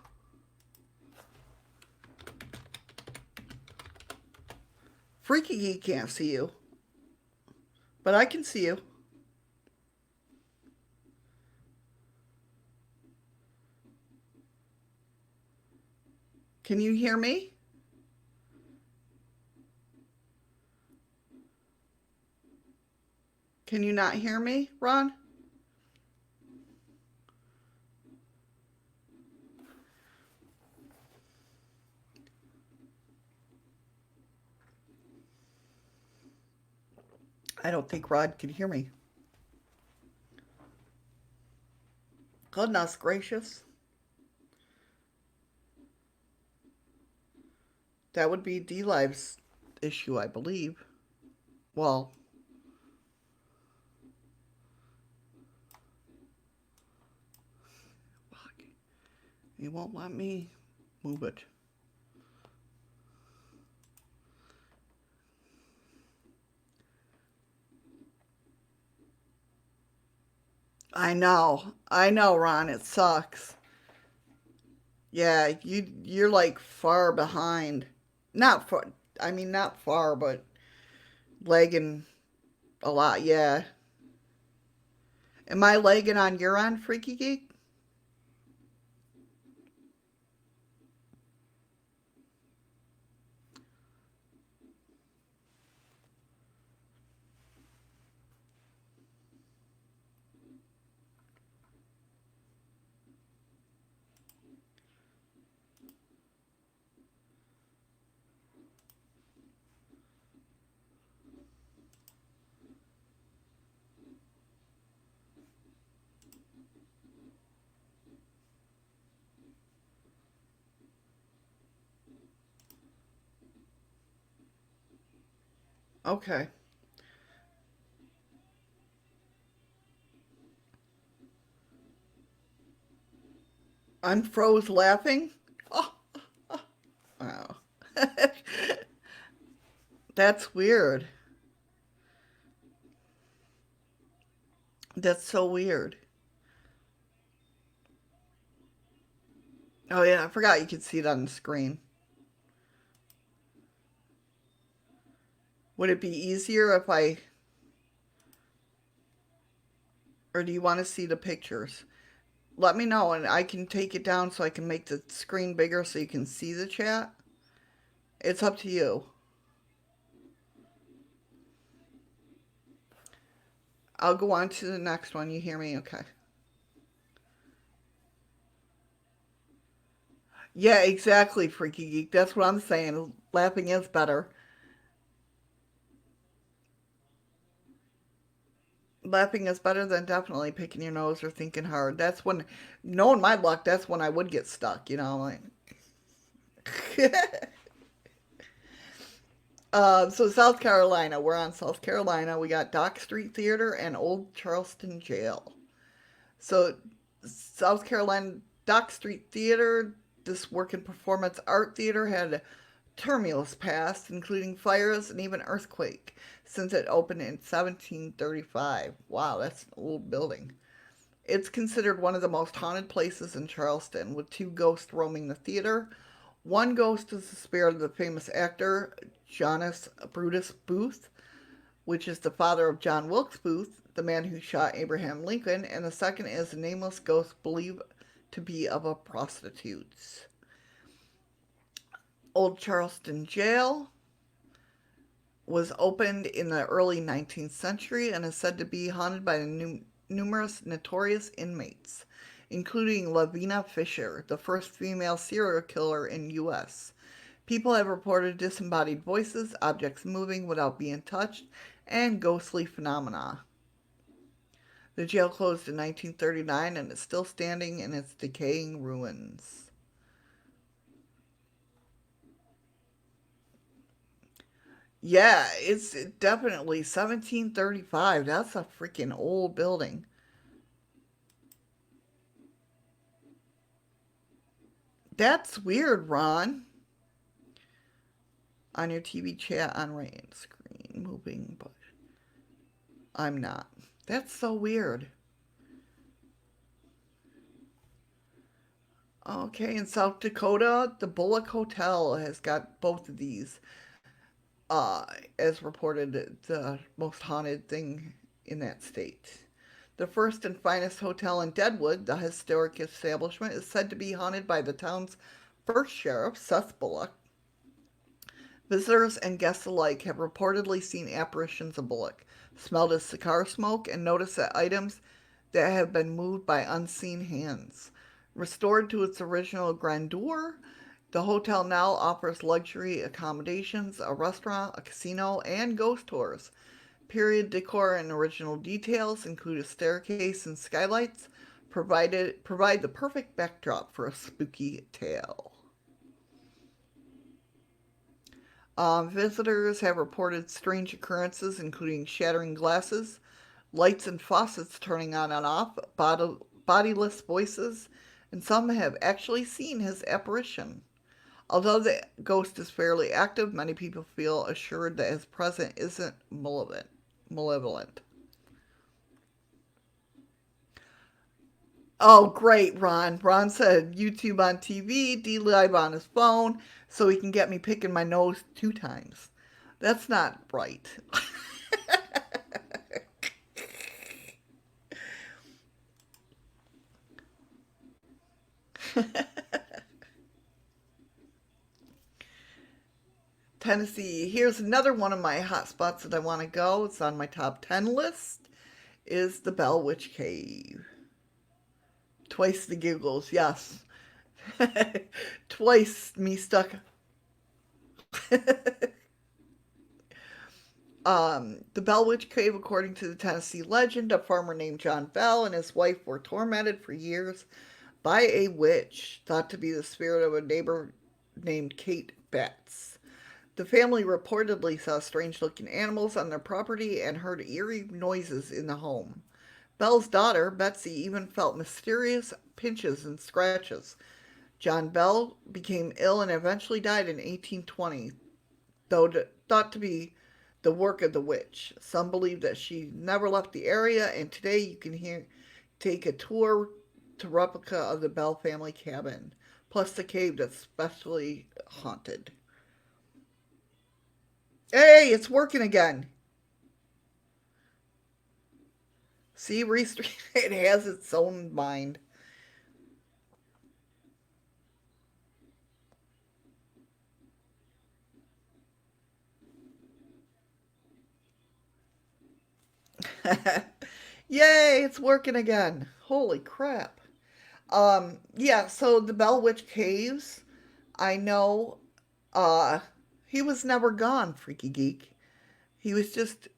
Freaky Geek can't see you, but I can see you. Can you hear me? Can you not hear me, Ron? I don't think Rod can hear me. Goodness gracious. That would be D Live's issue, I believe. Well, fuck. He won't let me move it. I know, Ron. It sucks. Yeah, you're like far behind. Not far. I mean, not far, but lagging a lot. Yeah. Am I lagging on your end, Freaky Geek? Okay. Unfroze laughing? Oh, wow. That's weird. That's so weird. Oh, yeah, I forgot you could see it on the screen. Would it be easier if I, or do you want to see the pictures? Let me know and I can take it down so I can make the screen bigger so you can see the chat. It's up to you. I'll go on to the next one. You hear me? Okay. Yeah, exactly, Freaky Geek. That's what I'm saying. Laughing is better. Laughing is better than definitely picking your nose or thinking hard. That's when, knowing my luck, that's when I would get stuck, you know? Like, so South Carolina, we're on South Carolina. We got Dock Street Theater and Old Charleston Jail. So South Carolina Dock Street Theater, this working performance art theater, had a tumultuous past, including fires and even earthquake, since it opened in 1735. Wow, that's an old building. It's considered one of the most haunted places in Charleston, with two ghosts roaming the theater. One ghost is the spirit of the famous actor Jonas Brutus Booth, which is the father of John Wilkes Booth, the man who shot Abraham Lincoln, and the second is a nameless ghost believed to be of a prostitute. Old Charleston Jail was opened in the early 19th century and is said to be haunted by numerous notorious inmates, including Lavina Fisher, the first female serial killer in U.S. People have reported disembodied voices, objects moving without being touched, and ghostly phenomena. The jail closed in 1939 and is still standing in its decaying ruins. Yeah, it's definitely 1735. That's a freaking old building. That's weird, Ron. On your TV chat on right screen, moving, but I'm not. That's so weird. Okay, in South Dakota, the Bullock Hotel has got both of these. Uh, as reported, the most haunted thing in that state. The first and finest hotel in Deadwood, the historic establishment, is said to be haunted by the town's first sheriff, Seth Bullock. Visitors and guests alike have reportedly seen apparitions of Bullock, smelled his cigar smoke, and noticed that items that have been moved by unseen hands. Restored to its original grandeur, the hotel now offers luxury accommodations, a restaurant, a casino, and ghost tours. Period decor and original details include a staircase and skylights, provide the perfect backdrop for a spooky tale. Visitors have reported strange occurrences, including shattering glasses, lights and faucets turning on and off, bodiless voices, and some have actually seen his apparition. Although the ghost is fairly active, many people feel assured that his presence isn't malevolent. Malevolent. Oh, great, Ron. Ron said YouTube on TV, D Live on his phone, so he can get me picking my nose 2 times. That's not right. Tennessee. Here's another one of my hot spots that I want to go. It's on my top 10 list. Is the Bell Witch Cave. Twice the giggles, yes. Twice me stuck. The Bell Witch Cave, according to the Tennessee legend, a farmer named John Bell and his wife were tormented for years by a witch thought to be the spirit of a neighbor named Kate Betts. The family reportedly saw strange looking animals on their property and heard eerie noises in the home. Bell's daughter, Betsy, even felt mysterious pinches and scratches. John Bell became ill and eventually died in 1820, though thought to be the work of the witch. Some believe that she never left the area, and today you can take a tour to replica of the Bell family cabin, plus the cave that's specially haunted. Hey, it's working again. See, Restream, it has its own mind. Yay, it's working again. Holy crap. Yeah, so the Bell Witch Caves, I know uh he was never gone, Freaky Geek. He was just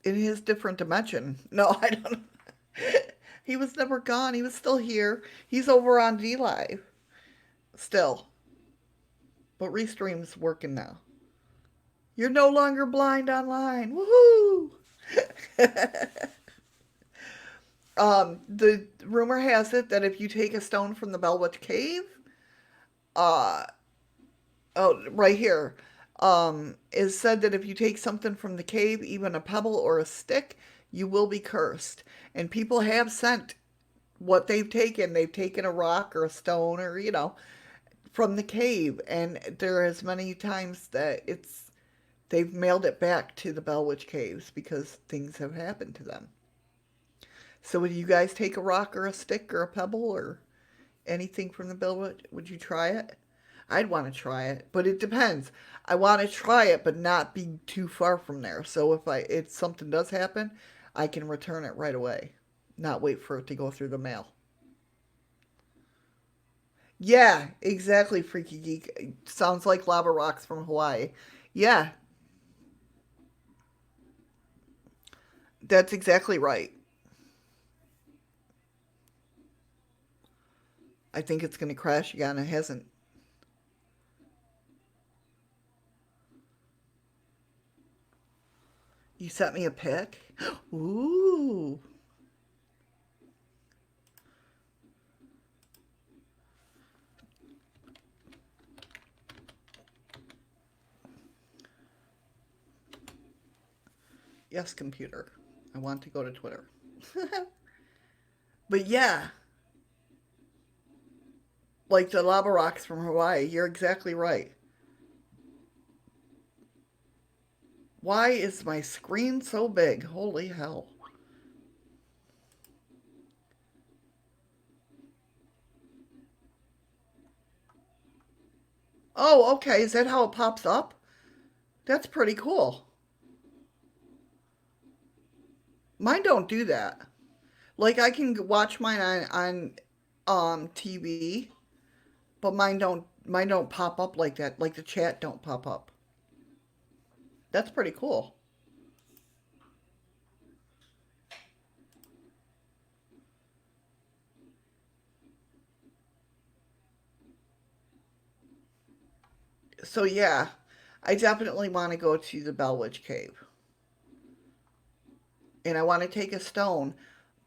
in his different dimension. No, I don't know. He was never gone. He was still here. He's over on D Live still. But Restream's working now. You're no longer blind online. Woohoo! The rumor has it that if you take a stone from the Bellwitch Cave, uh, oh, right here, is said that if you take something from the cave, even a pebble or a stick, you will be cursed. And people have sent what they've taken. They've taken a rock or a stone or, from the cave. And there is many times that they've mailed it back to the Bellwitch Caves because things have happened to them. So would you guys take a rock or a stick or a pebble or anything from the Bellwitch? Would you try it? I'd want to try it, but it depends. I want to try it, but not be too far from there. So if something does happen, I can return it right away, not wait for it to go through the mail. Yeah, exactly, Freaky Geek. Sounds like lava rocks from Hawaii. Yeah, that's exactly right. I think it's going to crash again. It hasn't. You sent me a pic? Ooh. Yes, computer. I want to go to Twitter. But yeah, like the lava rocks from Hawaii, you're exactly right. Why is my screen so big? Holy hell. Oh, okay. Is that how it pops up? That's pretty cool. Mine don't do that. Like I can watch mine on TV, but mine don't pop up like that. Like the chat don't pop up. That's pretty cool. So yeah, I definitely want to go to the Bell Witch Cave, and I want to take a stone,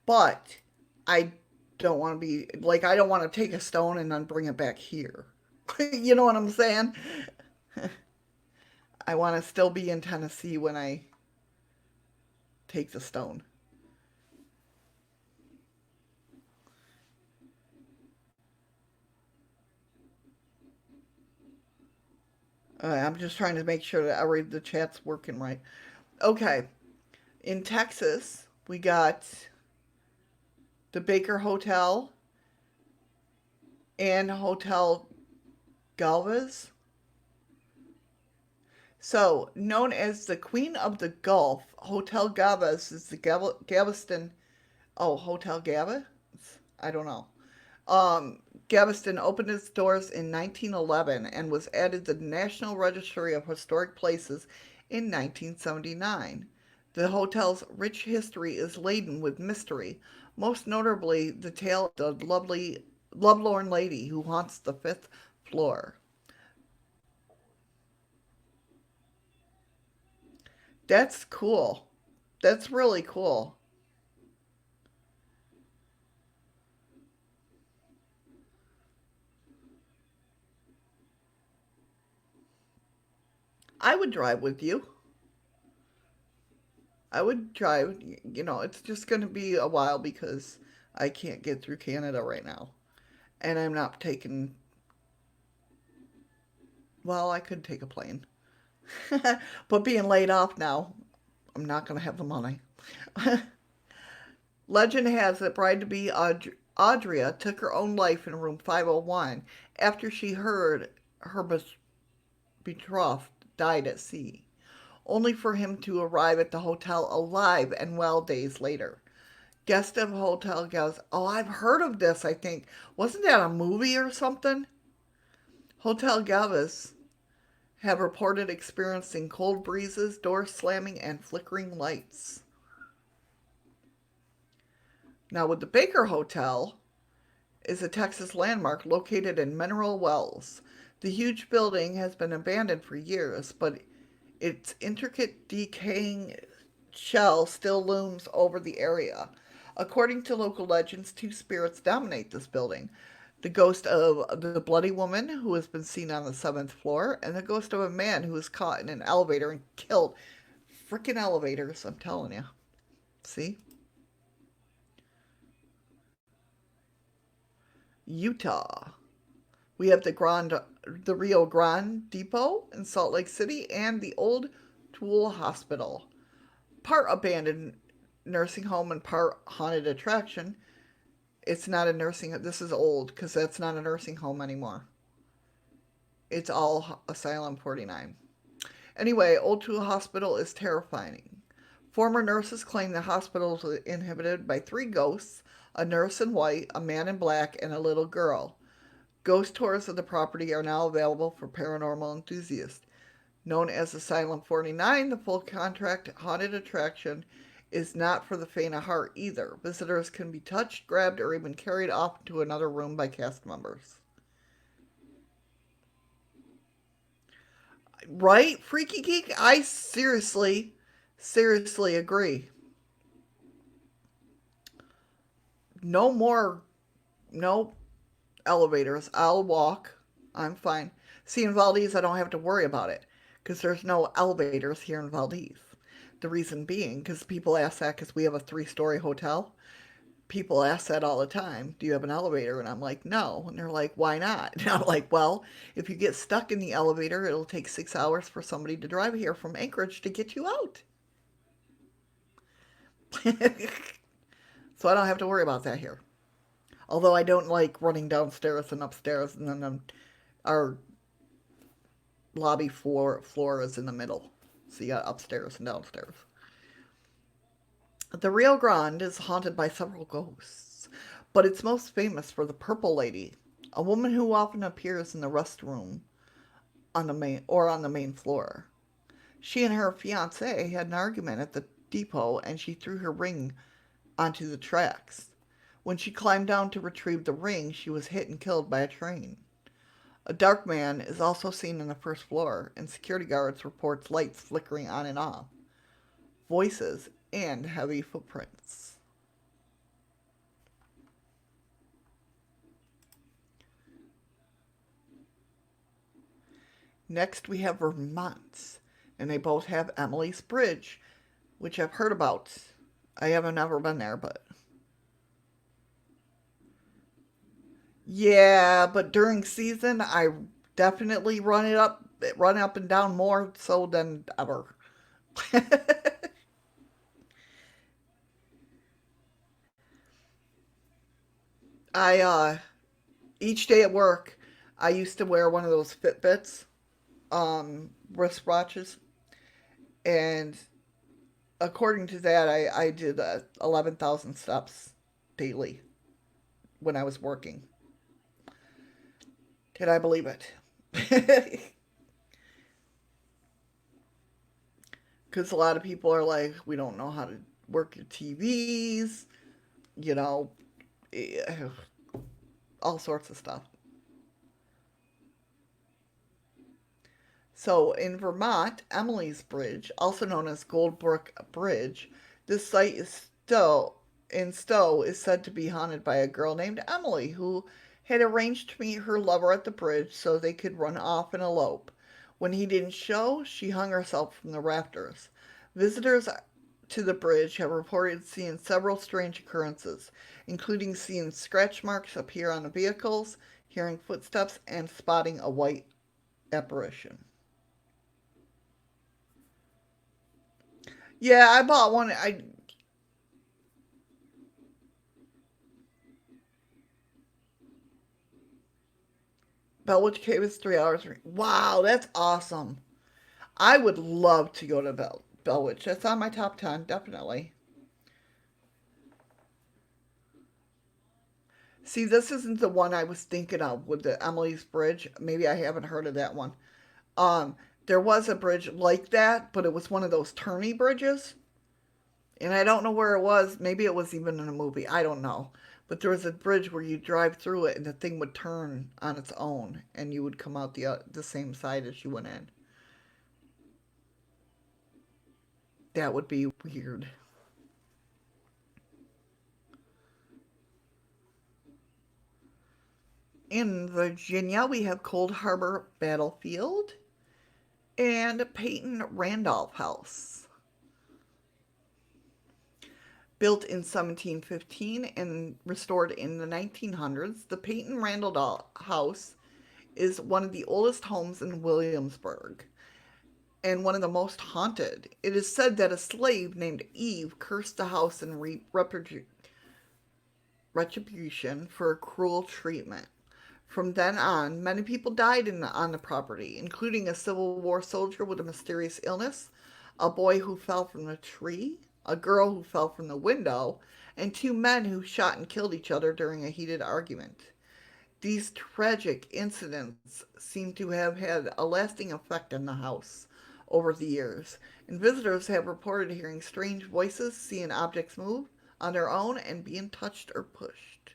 but I don't want to be like I don't want to take a stone and then bring it back here. You know what I'm saying? I want to still be in Tennessee when I take the stone. I'm just trying to make sure that the chat's working right. Okay, in Texas we got the Baker Hotel and Hotel Galvez. So, known as the Queen of the Gulf, Hotel Galvez is the Galveston. Oh, Hotel Galvez? I don't know. Galveston opened its doors in 1911 and was added to the National Registry of Historic Places in 1979. The hotel's rich history is laden with mystery, most notably the tale of the lovelorn lady who haunts the fifth floor. That's cool. That's really cool. I would drive with you. I would drive. It's just going to be a while because I can't get through Canada right now. And I'm not taking, well, I could take a plane. But being laid off now, I'm not going to have the money. Legend has it bride to be Audria took her own life in room 501 after she heard her betrothed died at sea, only for him to arrive at the hotel alive and well days later. Guest of Hotel goes, oh, I've heard of this, I think. Wasn't that a movie or something? Hotel Galvez have reported experiencing cold breezes, doors slamming, and flickering lights. Now, with the Baker Hotel, is a Texas landmark located in Mineral Wells. The huge building has been abandoned for years, but its intricate, decaying shell still looms over the area. According to local legends, two spirits dominate this building: the ghost of the bloody woman who has been seen on the seventh floor, and the ghost of a man who was caught in an elevator and killed. Freaking elevators, I'm telling you. See? Utah. We have the Rio Grande Depot in Salt Lake City and the Old Tool Hospital. Part abandoned nursing home and part haunted attraction. It's not a nursing. This is old because that's not a nursing home anymore. It's all Asylum 49. Anyway, Old Tool Hospital is terrifying. Former nurses claim the hospital is inhabited by three ghosts: a nurse in white, a man in black, and a little girl. Ghost tours of the property are now available for paranormal enthusiasts. Known as Asylum 49, the full contract haunted attraction is not for the faint of heart either. Visitors can be touched, grabbed, or even carried off to another room by cast members. Right, Freaky Geek? I seriously agree. No more, no elevators. I'll walk. I'm fine. See, in Valdez, I don't have to worry about it because there's no elevators here in Valdez. The reason being, because people ask that because we have a three-story hotel. People ask that all the time. Do you have an elevator? And I'm like, no. And they're like, why not? And I'm like, well, if you get stuck in the elevator, it'll take 6 hours for somebody to drive here from Anchorage to get you out. So I don't have to worry about that here. Although I don't like running downstairs and upstairs, and then our lobby floor is in the middle. So you got upstairs and downstairs. The Rio Grande is haunted by several ghosts, but it's most famous for the Purple Lady, a woman who often appears in the restroom on the main floor. She and her fiance had an argument at the depot, and she threw her ring onto the tracks. When she climbed down to retrieve the ring, she was hit and killed by a train. A dark man is also seen on the first floor, and security guards reports lights flickering on and off, voices, and heavy footprints. Next, we have Vermont, and they both have Emily's Bridge, which I've heard about. I haven't ever been there, but yeah, but during season, I definitely run up and down more so than ever. I each day at work, I used to wear one of those Fitbits, wristwatches, and according to that, I did 11,000 steps daily when I was working. Did I believe it? Because a lot of people are like, we don't know how to work your TVs, you know, eh, all sorts of stuff. So in Vermont, Emily's Bridge, also known as Goldbrook Bridge, this site Stowe is said to be haunted by a girl named Emily who had arranged to meet her lover at the bridge so they could run off and elope. When he didn't show, she hung herself from the rafters. Visitors to the bridge have reported seeing several strange occurrences, including seeing scratch marks appear on the vehicles, hearing footsteps, and spotting a white apparition. Yeah, I bought one. I Bellwitch Cave is 3 hours. Wow, that's awesome. I would love to go to Bellwitch. That's on my top 10, definitely. See, this isn't the one I was thinking of with the Emily's Bridge. Maybe I haven't heard of that one. Um, there was a bridge like that, but it was one of those turny bridges, and I don't know where it was. Maybe it was even in a movie. I don't know. But there was a bridge where you drive through it, and the thing would turn on its own, and you would come out the same side as you went in. That would be weird. In Virginia, we have Cold Harbor Battlefield and Peyton Randolph House. Built in 1715 and restored in the 1900s, the Peyton Randolph House is one of the oldest homes in Williamsburg and one of the most haunted. It is said that a slave named Eve cursed the house in retribution for cruel treatment. From then on, many people died on the property, including a Civil War soldier with a mysterious illness, a boy who fell from a tree, a girl who fell from the window, and two men who shot and killed each other during a heated argument. These tragic incidents seem to have had a lasting effect on the house over the years, and visitors have reported hearing strange voices, seeing objects move on their own, and being touched or pushed.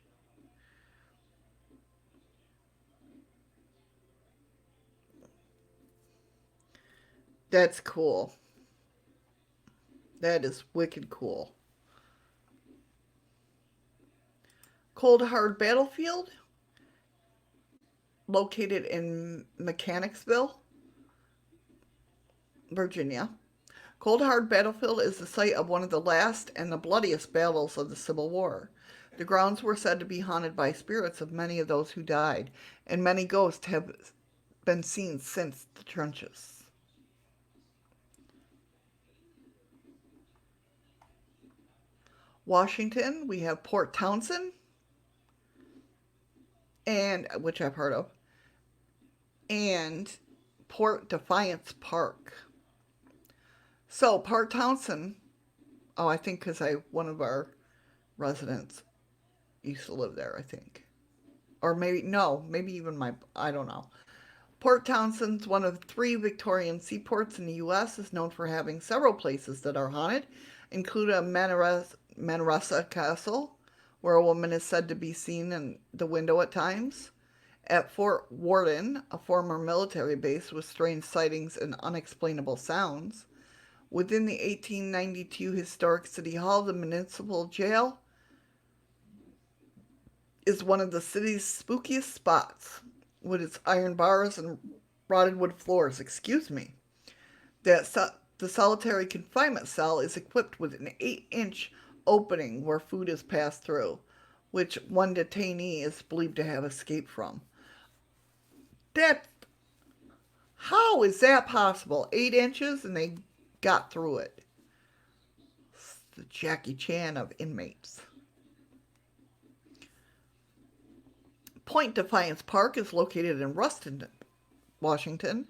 That's cool. That is wicked cool. Cold Hard Battlefield, located in Mechanicsville, Virginia. Cold Hard Battlefield is the site of one of the last and the bloodiest battles of the Civil War. The grounds were said to be haunted by spirits of many of those who died, and many ghosts have been seen since the trenches. Washington, we have Port Townsend, and which I've heard of, and Port Defiance Park. So Port Townsend, oh, I think because I one of our residents used to live there. I think, or maybe no, maybe even my I don't know. Port Townsend's one of three Victorian seaports in the U.S. is known for having several places that are haunted, including a Manresa Castle, where a woman is said to be seen in the window at times, At Fort Worden, a former military base with strange sightings and unexplainable sounds. Within the 1892 historic City Hall, the municipal jail is one of the city's spookiest spots, with its iron bars and rotted wood floors. Excuse me. The solitary confinement cell is equipped with an 8-inch opening where food is passed through, which one detainee is believed to have escaped from. That How is that possible? 8 inches and they got through it. It's the Jackie Chan of inmates. Point Defiance Park is located in Ruston, Washington.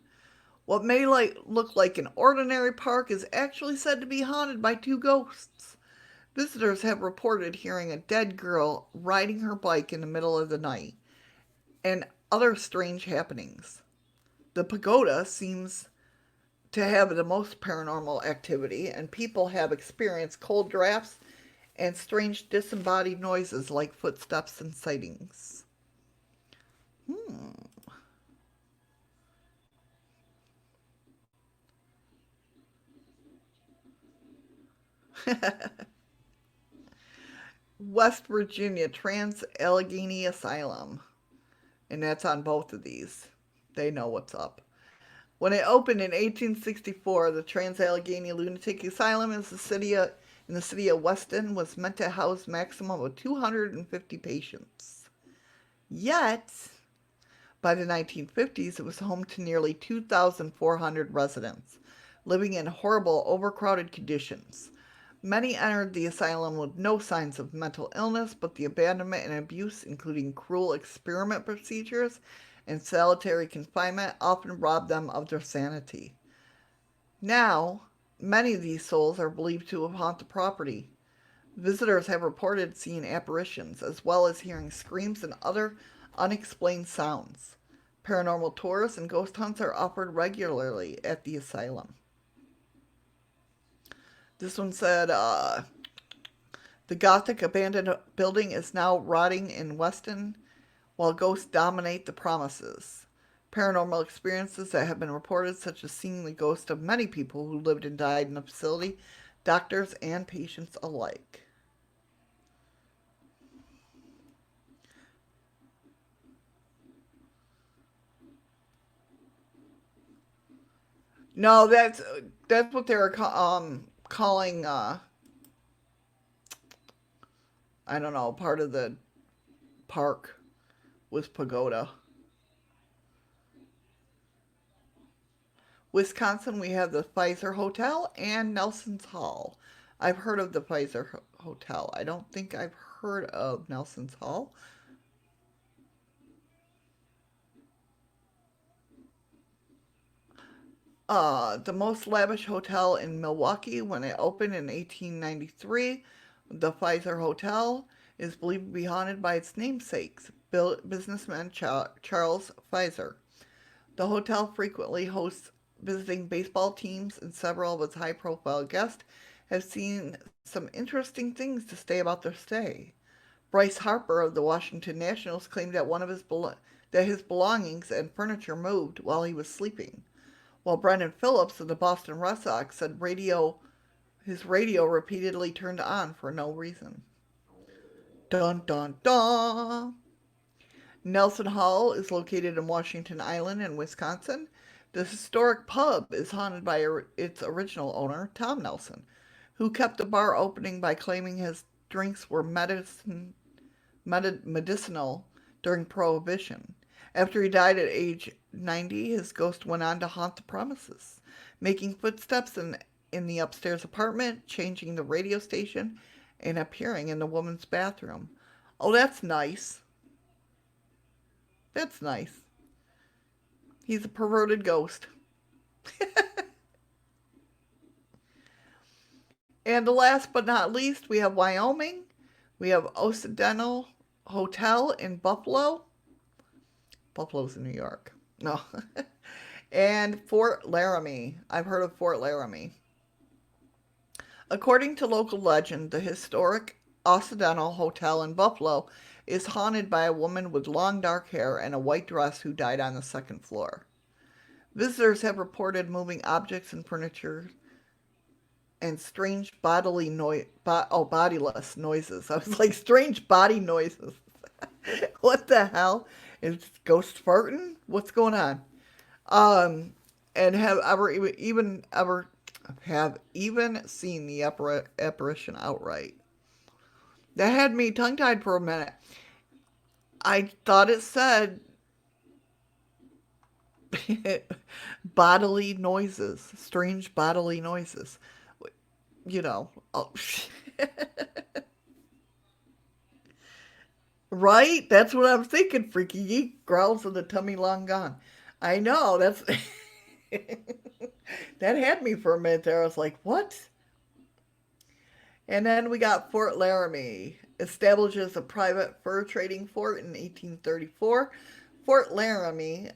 What may look like an ordinary park is actually said to be haunted by two ghosts. Visitors have reported hearing a dead girl riding her bike in the middle of the night and other strange happenings. The pagoda seems to have the most paranormal activity, and people have experienced cold drafts and strange disembodied noises like footsteps and sightings. Hmm. West Virginia Trans Allegheny Asylum, and that's on both of these. They know what's up. When it opened in 1864, the Trans Allegheny Lunatic Asylum in the city of Weston was meant to house a maximum of 250 patients. Yet, by the 1950s, it was home to nearly 2,400 residents, living in horrible, overcrowded conditions. Many entered the asylum with no signs of mental illness, but the abandonment and abuse, including cruel experiment procedures and solitary confinement, often robbed them of their sanity. Now, many of these souls are believed to haunt the property. Visitors have reported seeing apparitions, as well as hearing screams and other unexplained sounds. Paranormal tours and ghost hunts are offered regularly at the asylum. This one said, the Gothic abandoned building is now rotting in Weston, while ghosts dominate the promises. Paranormal experiences that have been reported, such as seeing the ghost of many people who lived and died in the facility, doctors and patients alike. No, that's what they were calling. I don't know. Part of the park was pagoda. Wisconsin, we have the Pfizer Hotel and Nelson's Hall. I've heard of the Pfizer Hotel. I don't think I've heard of Nelson's Hall. The most lavish hotel in Milwaukee when it opened in 1893, the Pfizer Hotel is believed to be haunted by its namesake, businessman Charles Pfizer. The hotel frequently hosts visiting baseball teams, and several of its high profile guests have seen some interesting things to say about their stay. Bryce Harper of the Washington Nationals claimed that that his belongings and furniture moved while he was sleeping, while Brendan Phillips of the Boston Red Sox said his radio repeatedly turned on for no reason. Dun dun dun! Nelson Hall is located in Washington Island in Wisconsin. The historic pub is haunted by its original owner, Tom Nelson, who kept the bar opening by claiming his drinks were medicinal during Prohibition. After he died at age 90, his ghost went on to haunt the premises, making footsteps in the upstairs apartment, changing the radio station, and appearing in the woman's bathroom. Oh, that's nice. That's nice. He's a perverted ghost. And the last but not least, we have Wyoming. We have Occidental Hotel in Buffalo. Buffalo's in New York. No. And Fort Laramie. I've heard of Fort Laramie. According to local legend, the historic Occidental Hotel in Buffalo is haunted by a woman with long dark hair and a white dress who died on the second floor. Visitors have reported moving objects and furniture and strange bodily bodiless noises. I was like, strange body noises. What the hell? Is ghost farting? What's going on? Um, and have even seen the apparition outright. That had me tongue tied for a minute. I thought it said bodily noises, strange bodily noises. You know, oh, right? That's what I'm thinking. Freaky geek growls of the tummy long gone. I know that's that had me for a minute there. I was like, what? And then we got Fort Laramie, establishes a private fur trading fort in 1834. Fort Laramie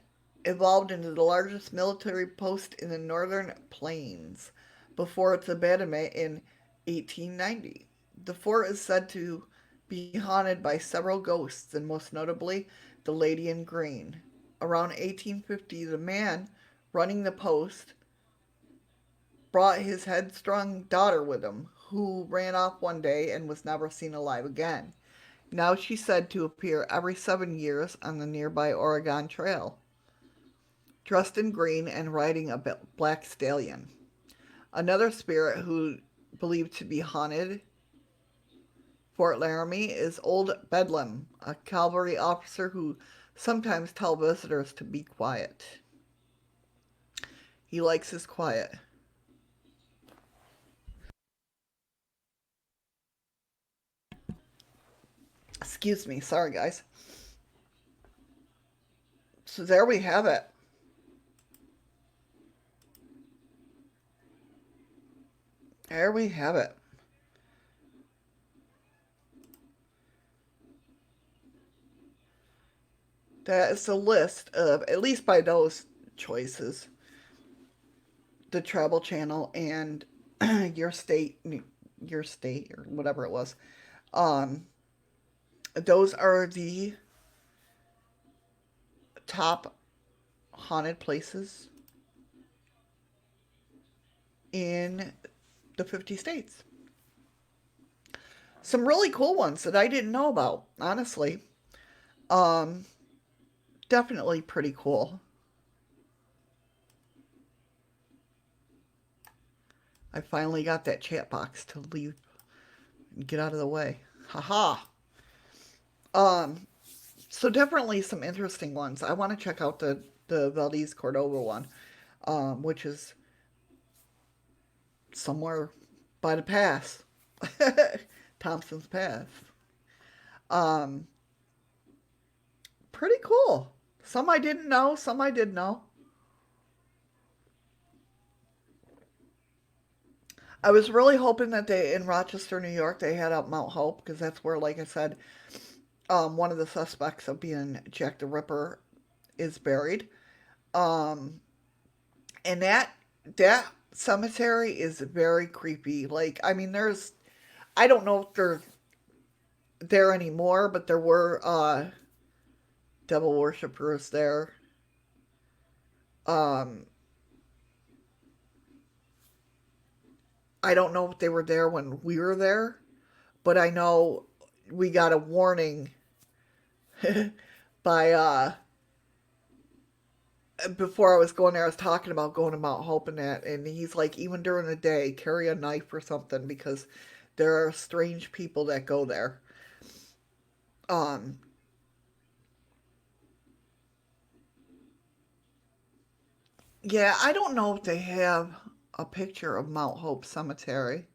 evolved into the largest military post in the northern plains before its abandonment in 1890. The fort is said to be haunted by several ghosts, and most notably, the Lady in Green. Around 1850, the man running the post brought his headstrong daughter with him, who ran off one day and was never seen alive again. Now she's said to appear every 7 years on the nearby Oregon Trail, dressed in green and riding a black stallion. Another spirit who believed to be haunted Fort Laramie is Old Bedlam, a cavalry officer who sometimes tells visitors to be quiet. He likes his quiet. Excuse me, sorry guys. So there we have it. There we have it. That is a list of, at least by those choices, the Travel Channel and your state, your state or whatever it was. Um, those are the top haunted places in the 50 states. Some really cool ones that I didn't know about, honestly. Um, Definitely pretty cool. I finally got that chat box to leave and get out of the way. Haha. Um, so definitely some interesting ones. I want to check out the Valdez Cordova one, which is somewhere by the pass, Thompson's Pass. Um, Pretty cool. Some I didn't know, some I did know. I was really hoping that they in Rochester, New York, they had up Mount Hope because that's where, like I said, one of the suspects of being Jack the Ripper is buried. Um, and that cemetery is very creepy. Like, I mean, there's I don't know if they're there anymore, but there were devil worshippers there. Um, I don't know if they were there when we were there, but I know we got a warning by before I was going there. I was talking about going to Mount Hope and that, and he's like, even during the day, carry a knife or something because there are strange people that go there. Um, yeah, I don't know if they have a picture of Mount Hope Cemetery.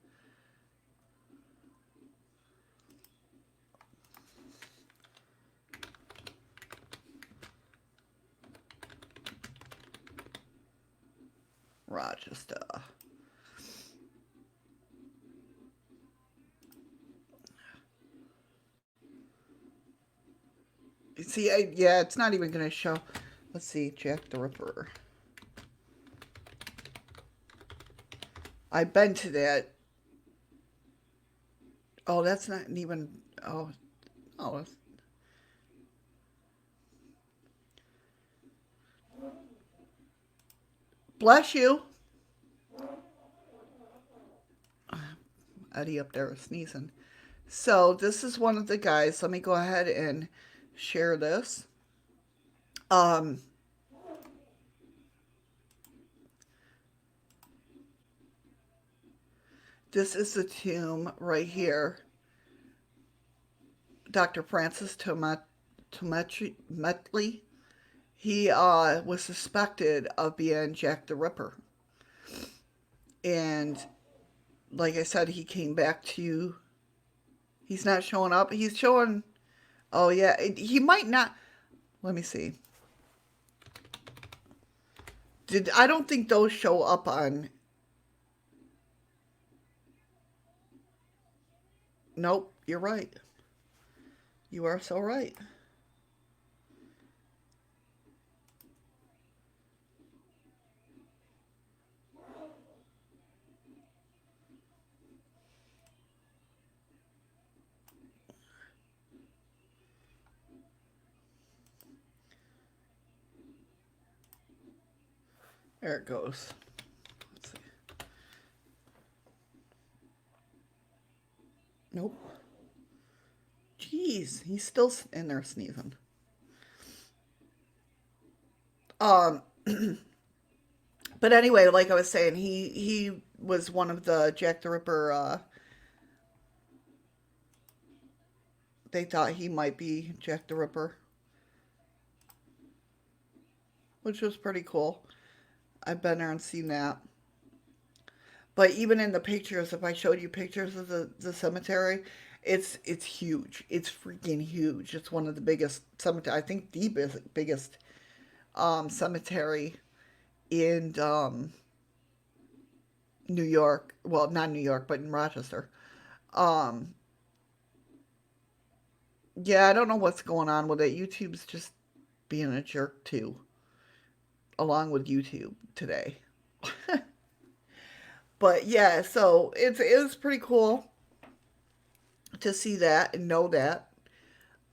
Rochester. See, yeah, it's not even going to show. Let's see, Jack the Ripper. I've been to that. Oh, that's not even. Oh, oh, bless you. Eddie up there sneezing. So this is one of the guys. Let me go ahead and share this. Um, this is the tomb right here. Dr. Francis Tometli. He was suspected of being Jack the Ripper, and like I said, he came back to. He's not showing up. He's showing. Oh yeah, he might not. Let me see. Did I don't think those show up on. Nope, you're right. You are so right. There it goes. Let's see. Nope. Jeez, he's still in there sneezing. Um, but anyway, like I was saying, he was one of the Jack the Ripper. They thought he might be Jack the Ripper, which was pretty cool. I've been there and seen that. But even in the pictures, if I showed you pictures of the cemetery, it's huge. It's freaking huge. It's one of the biggest cemetery. I think the biggest cemetery in New York. Well, not New York, but in Rochester. Um, yeah, I don't know what's going on with it. YouTube's just being a jerk too, along with YouTube today. But yeah, so it's pretty cool to see that and know that.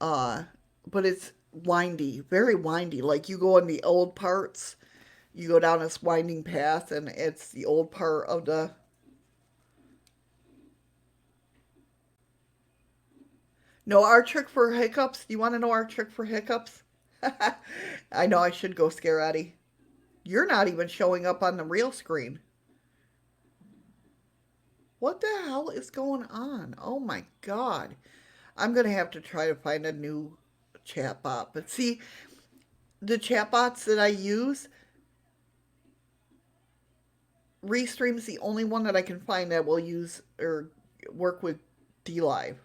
Uh, but it's windy, very windy. Like you go in the old parts, you go down this winding path, and it's the old part of the. No, our trick for hiccups. Do you want to know our trick for hiccups? I know I should go scare Eddie. You're not even showing up on the real screen. What the hell is going on? Oh my god. I'm going to have to try to find a new chatbot. But see, the chatbots that I use, Restream's the only one that I can find that will use or work with DLive.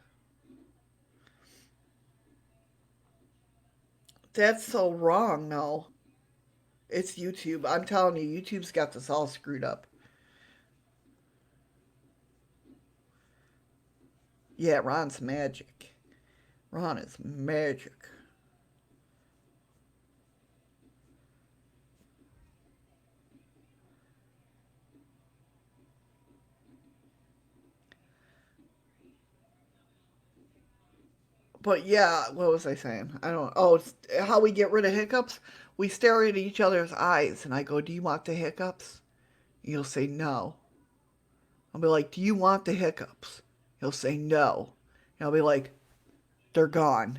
That's so wrong, no. It's YouTube. I'm telling you, YouTube's got this all screwed up. Yeah, Ron's magic. Ron is magic. But yeah, what was I saying? I don't. Oh, it's how we get rid of hiccups? We stare at each other's eyes, and I go, "Do you want the hiccups?" You'll say no. I'll be like, "Do you want the hiccups?" He'll say no. And I'll be like, "They're gone,"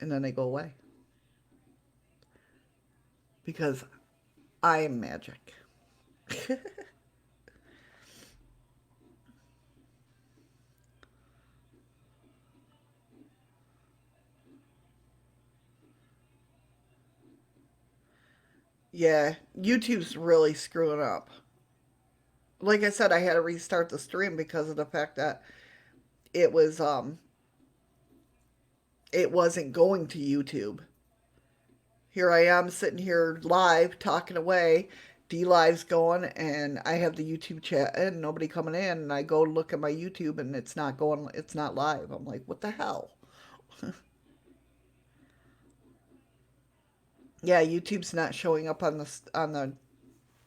and then they go away because I am magic. Yeah, YouTube's really screwing up. Like I said, I had to restart the stream because of the fact that it was it wasn't going to YouTube. Here I am sitting here live talking away. D Live's going, and I have the YouTube chat and nobody coming in. And I go look at my YouTube, and it's not going. It's not live. I'm like, what the hell? Yeah, YouTube's not showing up on the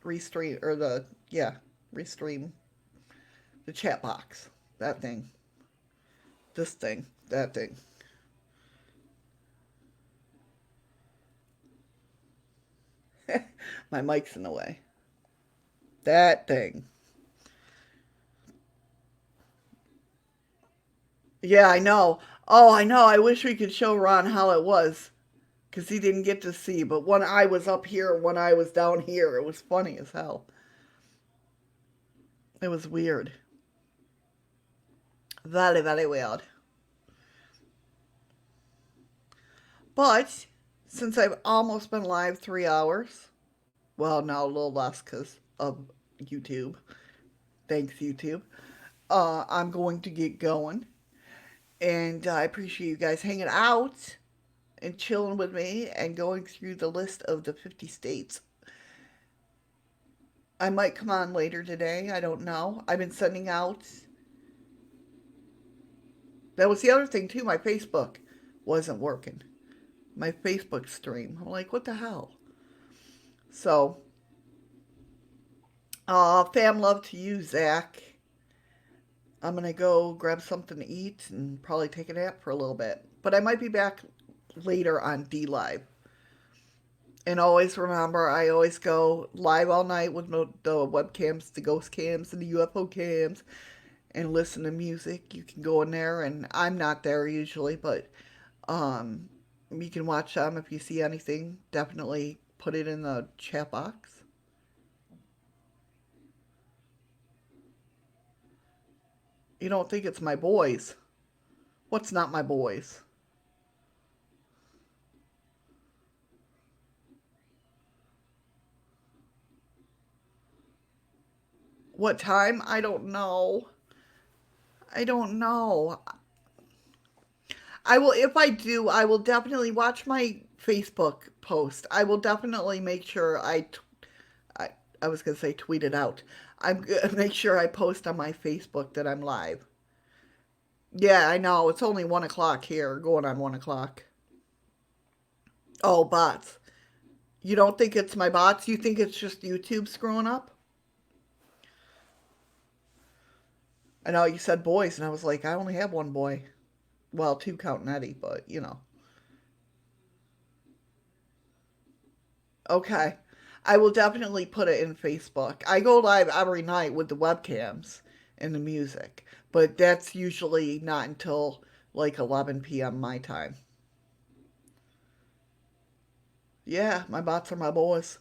restream or the yeah restream the chat box that thing. This thing, that thing. My mic's in the way. That thing. Yeah, I know. Oh, I know. I wish we could show Ron how it was because he didn't get to see. But one eye was up here, one eye was down here. It was funny as hell. It was weird. Very, very weird. But since I've almost been live 3 hours, well, now a little less because of YouTube. Thanks, YouTube. I'm going to get going. And I appreciate you guys hanging out and chilling with me and going through the list of the 50 states. I might come on later today. I don't know. I've been sending out. That was the other thing, too. My Facebook wasn't working. My Facebook stream. I'm like, what the hell? So, fam love to you, Zach. I'm going to go grab something to eat and probably take a nap for a little bit. But I might be back later on D Live. And always remember, I always go live all night with the webcams, the ghost cams, and the UFO cams, and listen to music. You can go in there, and I'm not there usually, but um, you can watch them if you see anything. Definitely put it in the chat box. You don't think it's my boys? What's not my boys? What time? I don't know. I don't know. I will, if I do, I will definitely watch my Facebook post. I will definitely make sure I, I was going to say tweet it out. I'm going to make sure I post on my Facebook that I'm live. Yeah, I know. It's only 1 o'clock here, going on 1 o'clock. Oh, bots. You don't think it's my bots? You think it's just YouTube screwing up? I know you said boys, and I was like, I only have one boy. Well, two counting Eddie, but you know. Okay. I will definitely put it in Facebook. I go live every night with the webcams and the music, but that's usually not until like 11 p.m. my time. Yeah, my bots are my boys.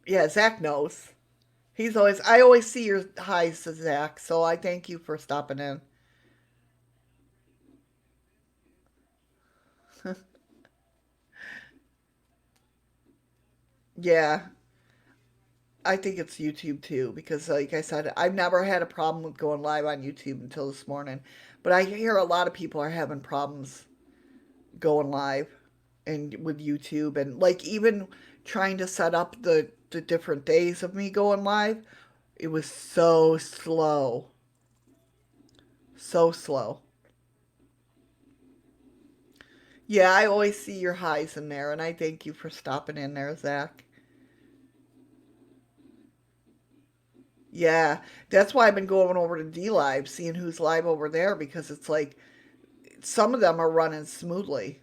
Yeah, Zach knows. I always see your highs to Zach, so I thank you for stopping in. Yeah, I think it's YouTube too, because like I said, I've never had a problem with going live on YouTube until this morning. But I hear a lot of people are having problems going live and with YouTube and like even trying to set up the different days of me going live. It was so slow. So slow. Yeah, I always see your highs in there, and I thank you for stopping in there, Zach. Yeah, that's why I've been going over to D Live, seeing who's live over there, because it's like some of them are running smoothly.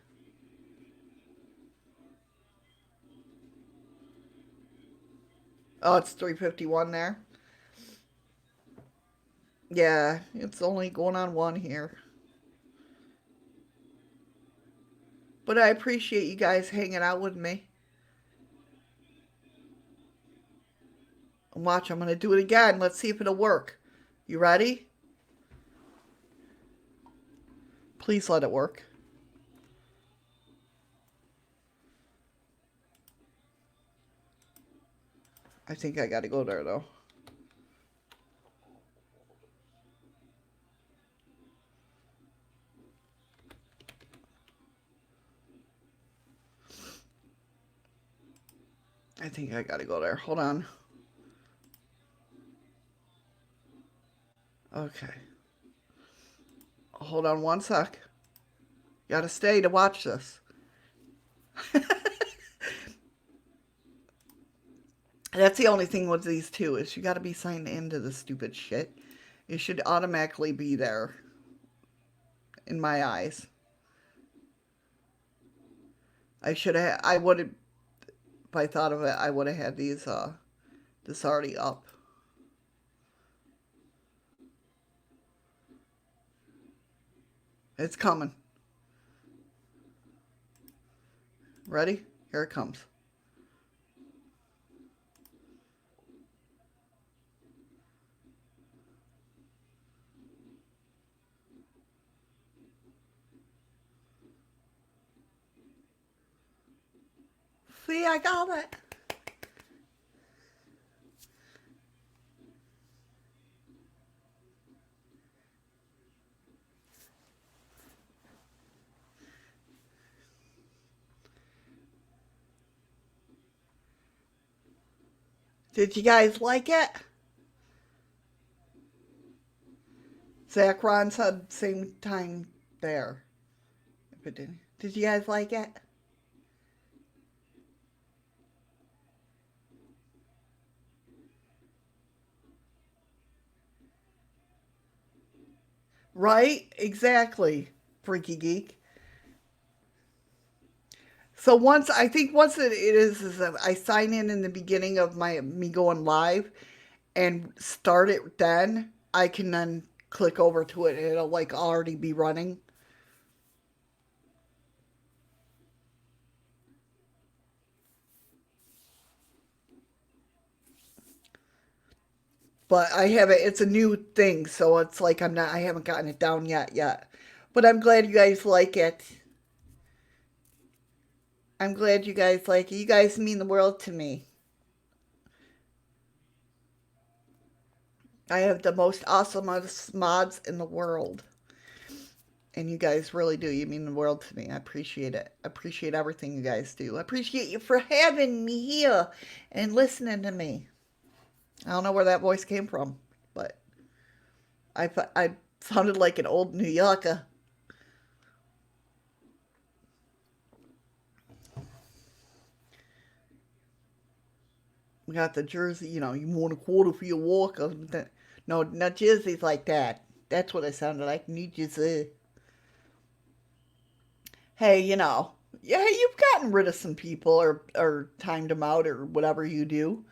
Oh, it's 3:51 there. Yeah, it's only going on one here. But I appreciate you guys hanging out with me. Watch, I'm going to do it again. Let's see if it'll work. You ready? Please let it work. I think I got to go there, though. I think I got to go there. Hold on. Okay. Hold on one sec. Got to stay to watch this. That's the only thing with these two is you got to be signed into the stupid shit. It should automatically be there in my eyes. I should have. I would have. If I thought of it, I would have had these. This already up. It's coming. Ready? Here it comes. See, I got it. Did you guys like it? Zach Ron said same time there. If it didn't. Did you guys like it? Right? Exactly. Freaky geek. So once it is that I sign in the beginning of my me going live and start it, then I can then click over to it and it'll like already be running. But I have it. It's a new thing, so it's like I'm not. I haven't gotten it down yet. But I'm glad you guys like it. I'm glad you guys like it. You guys mean the world to me. I have the most awesome mods in the world. And you guys really do. You mean the world to me. I appreciate it. I appreciate everything you guys do. I appreciate you for having me here and listening to me. I don't know where that voice came from, but I sounded like an old New Yorker. We got the Jersey, you want a quarter for your walk. No, not Jersey's like that. That's what I sounded like. New Jersey. Hey, yeah, you've gotten rid of some people or timed them out or whatever you do.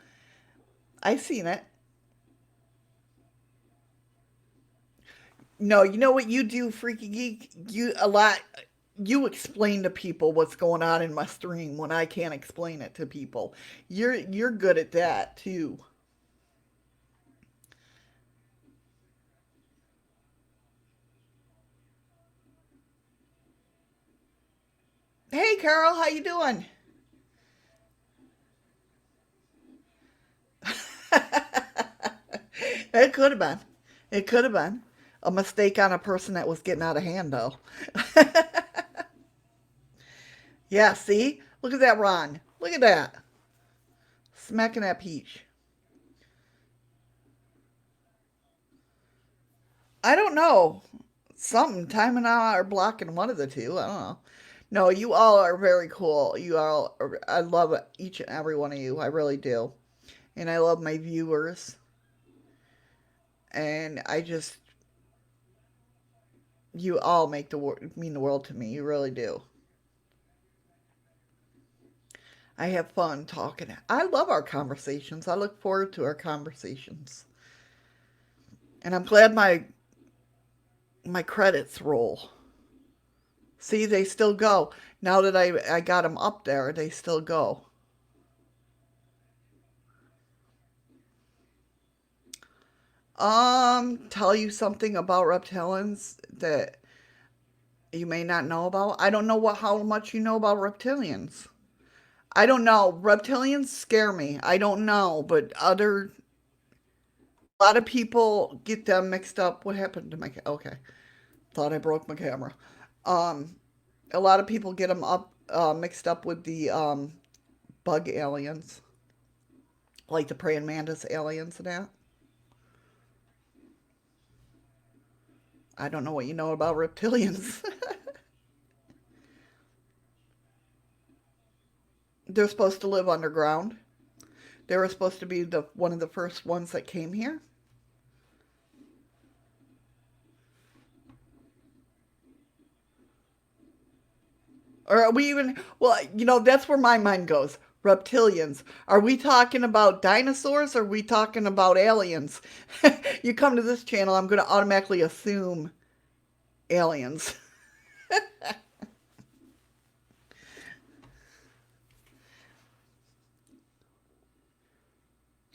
I've seen it. No, you know what you do, Freaky Geek? You explain to people what's going on in my stream when I can't explain it to people. You're good at that too. Hey Carol, how you doing? It could have been. It could have been a mistake on a person that was getting out of hand, though. Yeah, see? Look at that, Ron. Look at that. Smacking that peach. I don't know. Something. Time and I are blocking one of the two. I don't know. No, you all are very cool. I love each and every one of you. I really do. And I love my viewers. And you all mean the world to me. You really do. I have fun talking. I love our conversations. I look forward to our conversations. And I'm glad my credits roll. See, they still go. Now that I got them up there, they still go. Tell you something about reptilians that you may not know about. I don't know how much you know about reptilians. I don't know. Reptilians scare me. I don't know, but a lot of people get them mixed up. What happened to my? Okay, thought I broke my camera. Um, a lot of people get them mixed up with the bug aliens, like the praying mantis aliens and that. I don't know what you know about reptilians. They're supposed to live underground. They were supposed to be the one of the first ones that came here. Or are we even, well, that's where my mind goes. Reptilians. Are we talking about dinosaurs or are we talking about aliens? You come to this channel, I'm going to automatically assume aliens.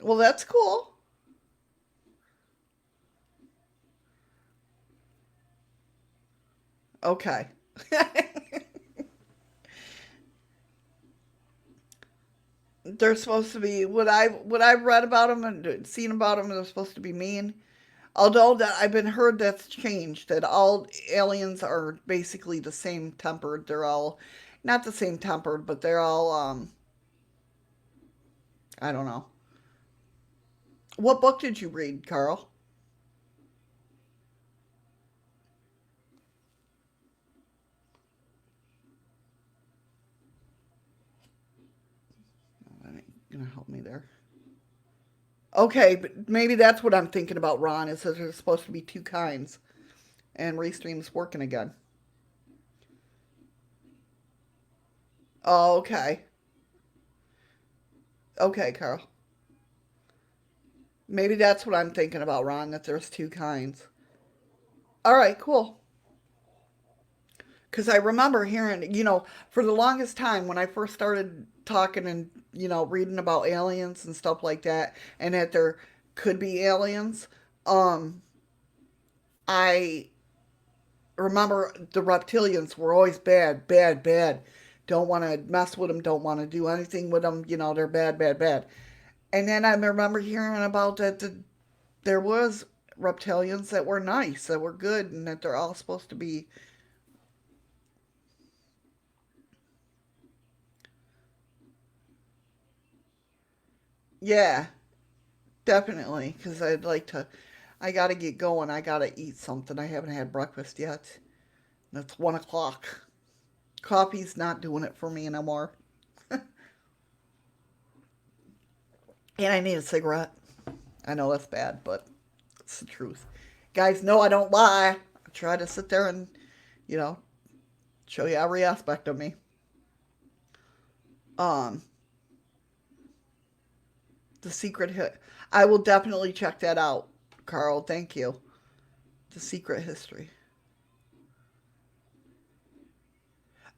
Well, that's cool. Okay. They're supposed to be what I've read about them and seen about them. They're supposed to be mean. Although that I've been heard that's changed. That all aliens are basically the same tempered. They're all not the same tempered, but they're all I don't know. What book did you read, Carl? That ain't gonna help me there. Okay, but maybe that's what I'm thinking about, Ron. Is that there's supposed to be two kinds, and Restream's working again. Oh, okay. Okay, Carl. Maybe that's what I'm thinking about, Ron, that there's two kinds. All right, cool. Because I remember hearing, for the longest time when I first started talking and, reading about aliens and stuff like that, and that there could be aliens, um, I remember the reptilians were always bad, bad, bad. Don't want to mess with them, don't want to do anything with them, they're bad, bad, bad. And then I remember hearing about that there was reptilians that were nice, that were good, and that they're all supposed to be, yeah, definitely, because I gotta get going. I gotta eat something. I haven't had breakfast yet. And it's 1 o'clock. Coffee's not doing it for me anymore. And I need a cigarette. I know that's bad, but it's the truth. Guys know I don't lie. I try to sit there and, you know, show you every aspect of me. Um, the secret hit. I will definitely check that out, Carl. Thank you. The secret history.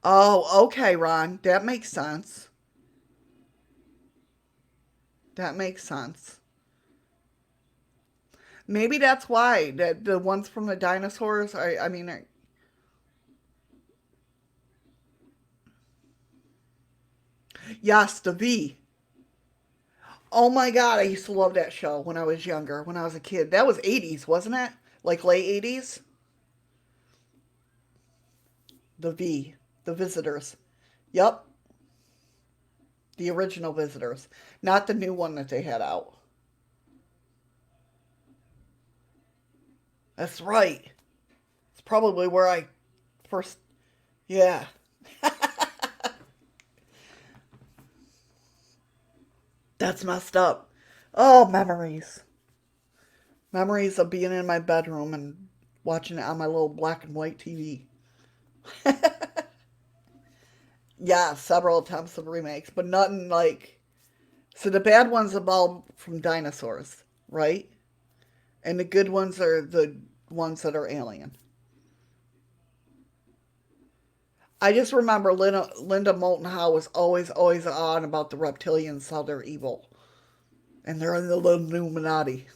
Oh, okay, Ron. That makes sense. That makes sense. Maybe that's why the ones from the dinosaurs. I mean, yes, the V. Oh my God, I used to love that show when I was younger, when I was a kid. That was 80s, wasn't it? Like late 80s? The V, the visitors. Yep, the original visitors, not the new one that they had out. That's right. It's probably where I first. Yeah, that's messed up. Oh, memories. Memories of being in my bedroom and watching it on my little black and white TV. Yeah, several attempts of remakes, but nothing like. So the bad ones evolved from dinosaurs, right? And the good ones are the ones that are alien. I just remember Linda Moulton Howe was always, always on about the reptilians, how they're evil. And they're in the Illuminati.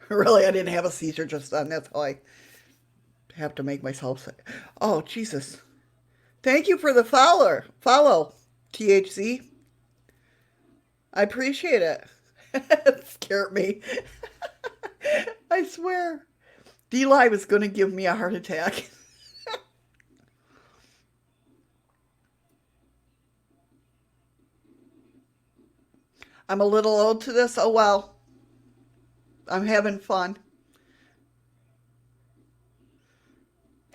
Really, I didn't have a seizure just then. That's how I have to make myself say, oh, Jesus. Thank you for the follower. Follow, THC. I appreciate it. It scared me. I swear. D-Live is going to give me a heart attack. I'm a little old to this. Oh, well. I'm having fun.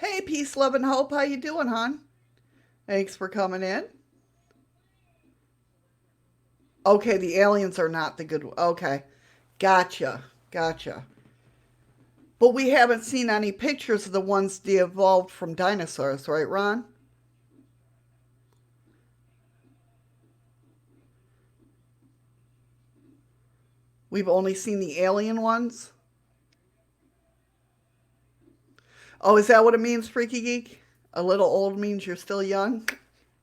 Hey, peace, love, and hope. How you doing, hon? Thanks for coming in. Okay, the aliens are not the good. Okay, gotcha, gotcha. But we haven't seen any pictures of the ones that evolved from dinosaurs, right, Ron? We've only seen the alien ones. Oh, is that what it means, Freaky Geek? A little old means you're still young?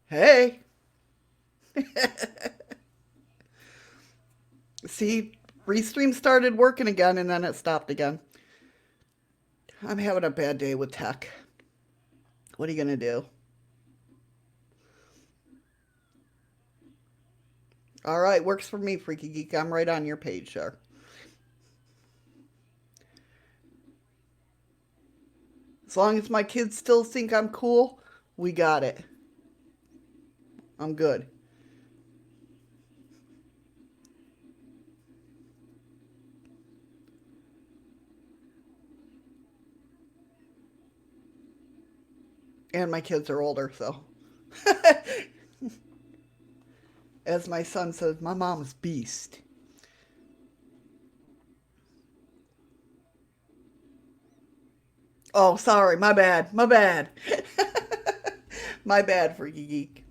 Hey. See, Restream started working again and then it stopped again. I'm having a bad day with tech. What are you going to do? All right, works for me, Freaky Geek. I'm right on your page there. As long as my kids still think I'm cool, we got it. I'm good. And my kids are older, so. As my son says, my mom's beast. Oh, sorry, my bad, my bad. My bad, Freaky Geek.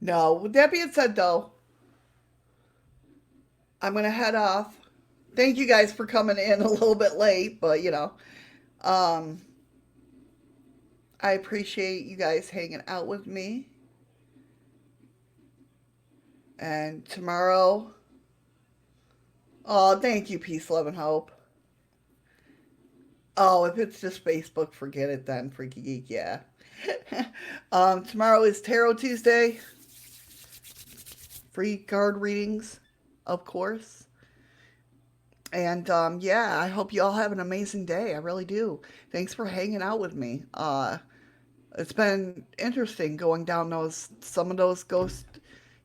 No, with that being said, though, I'm going to head off. Thank you guys for coming in a little bit late, but um, I appreciate you guys hanging out with me. And tomorrow, oh, thank you, peace, love, and hope. Oh, if it's just Facebook, forget it then, Freaky Geek, yeah. Tomorrow is Tarot Tuesday. Free card readings, of course. And yeah, I hope you all have an amazing day. I really do. Thanks for hanging out with me. It's been interesting going down those some of those ghost,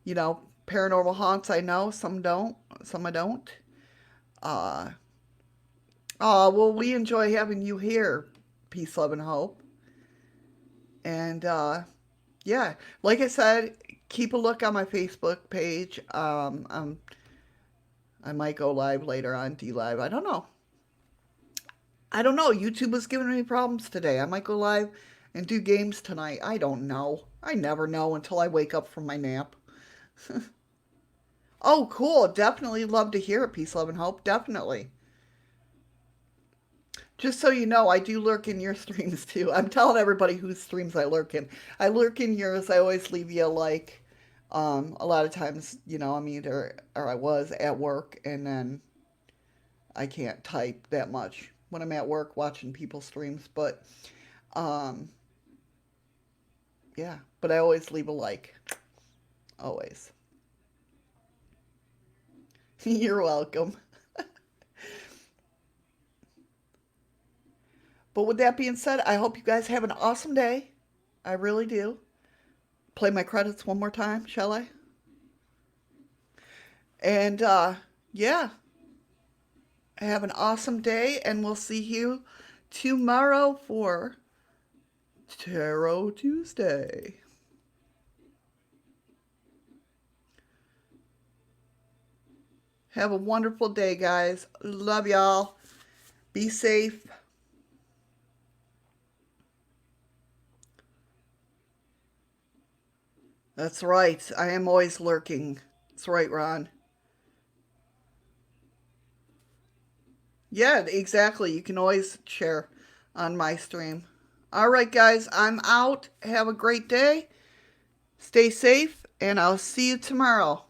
you know, paranormal haunts. I know some don't, some I don't. Uh, well, we enjoy having you here. Peace, love, and hope. And yeah, like I said, keep a look on my Facebook page. I might go live later on D Live. I don't know. I don't know. YouTube was giving me problems today. I might go live and do games tonight. I don't know. I never know until I wake up from my nap. Oh, cool. Definitely love to hear it. Peace, love, and hope. Definitely. Just so you know, I do lurk in your streams too. I'm telling everybody whose streams I lurk in. I lurk in yours. I always leave you a like. A lot of times, I'm either, or I was at work and then I can't type that much when I'm at work watching people's streams. But, um, yeah, but I always leave a like. Always. You're welcome. But with that being said, I hope you guys have an awesome day. I really do. Play my credits one more time, shall I? And yeah, have an awesome day, and we'll see you tomorrow for Tarot Tuesday. Have a wonderful day, guys. Love y'all. Be safe. That's right. I am always lurking. That's right, Ron. Yeah, exactly. You can always share on my stream. All right, guys, I'm out. Have a great day. Stay safe, and I'll see you tomorrow.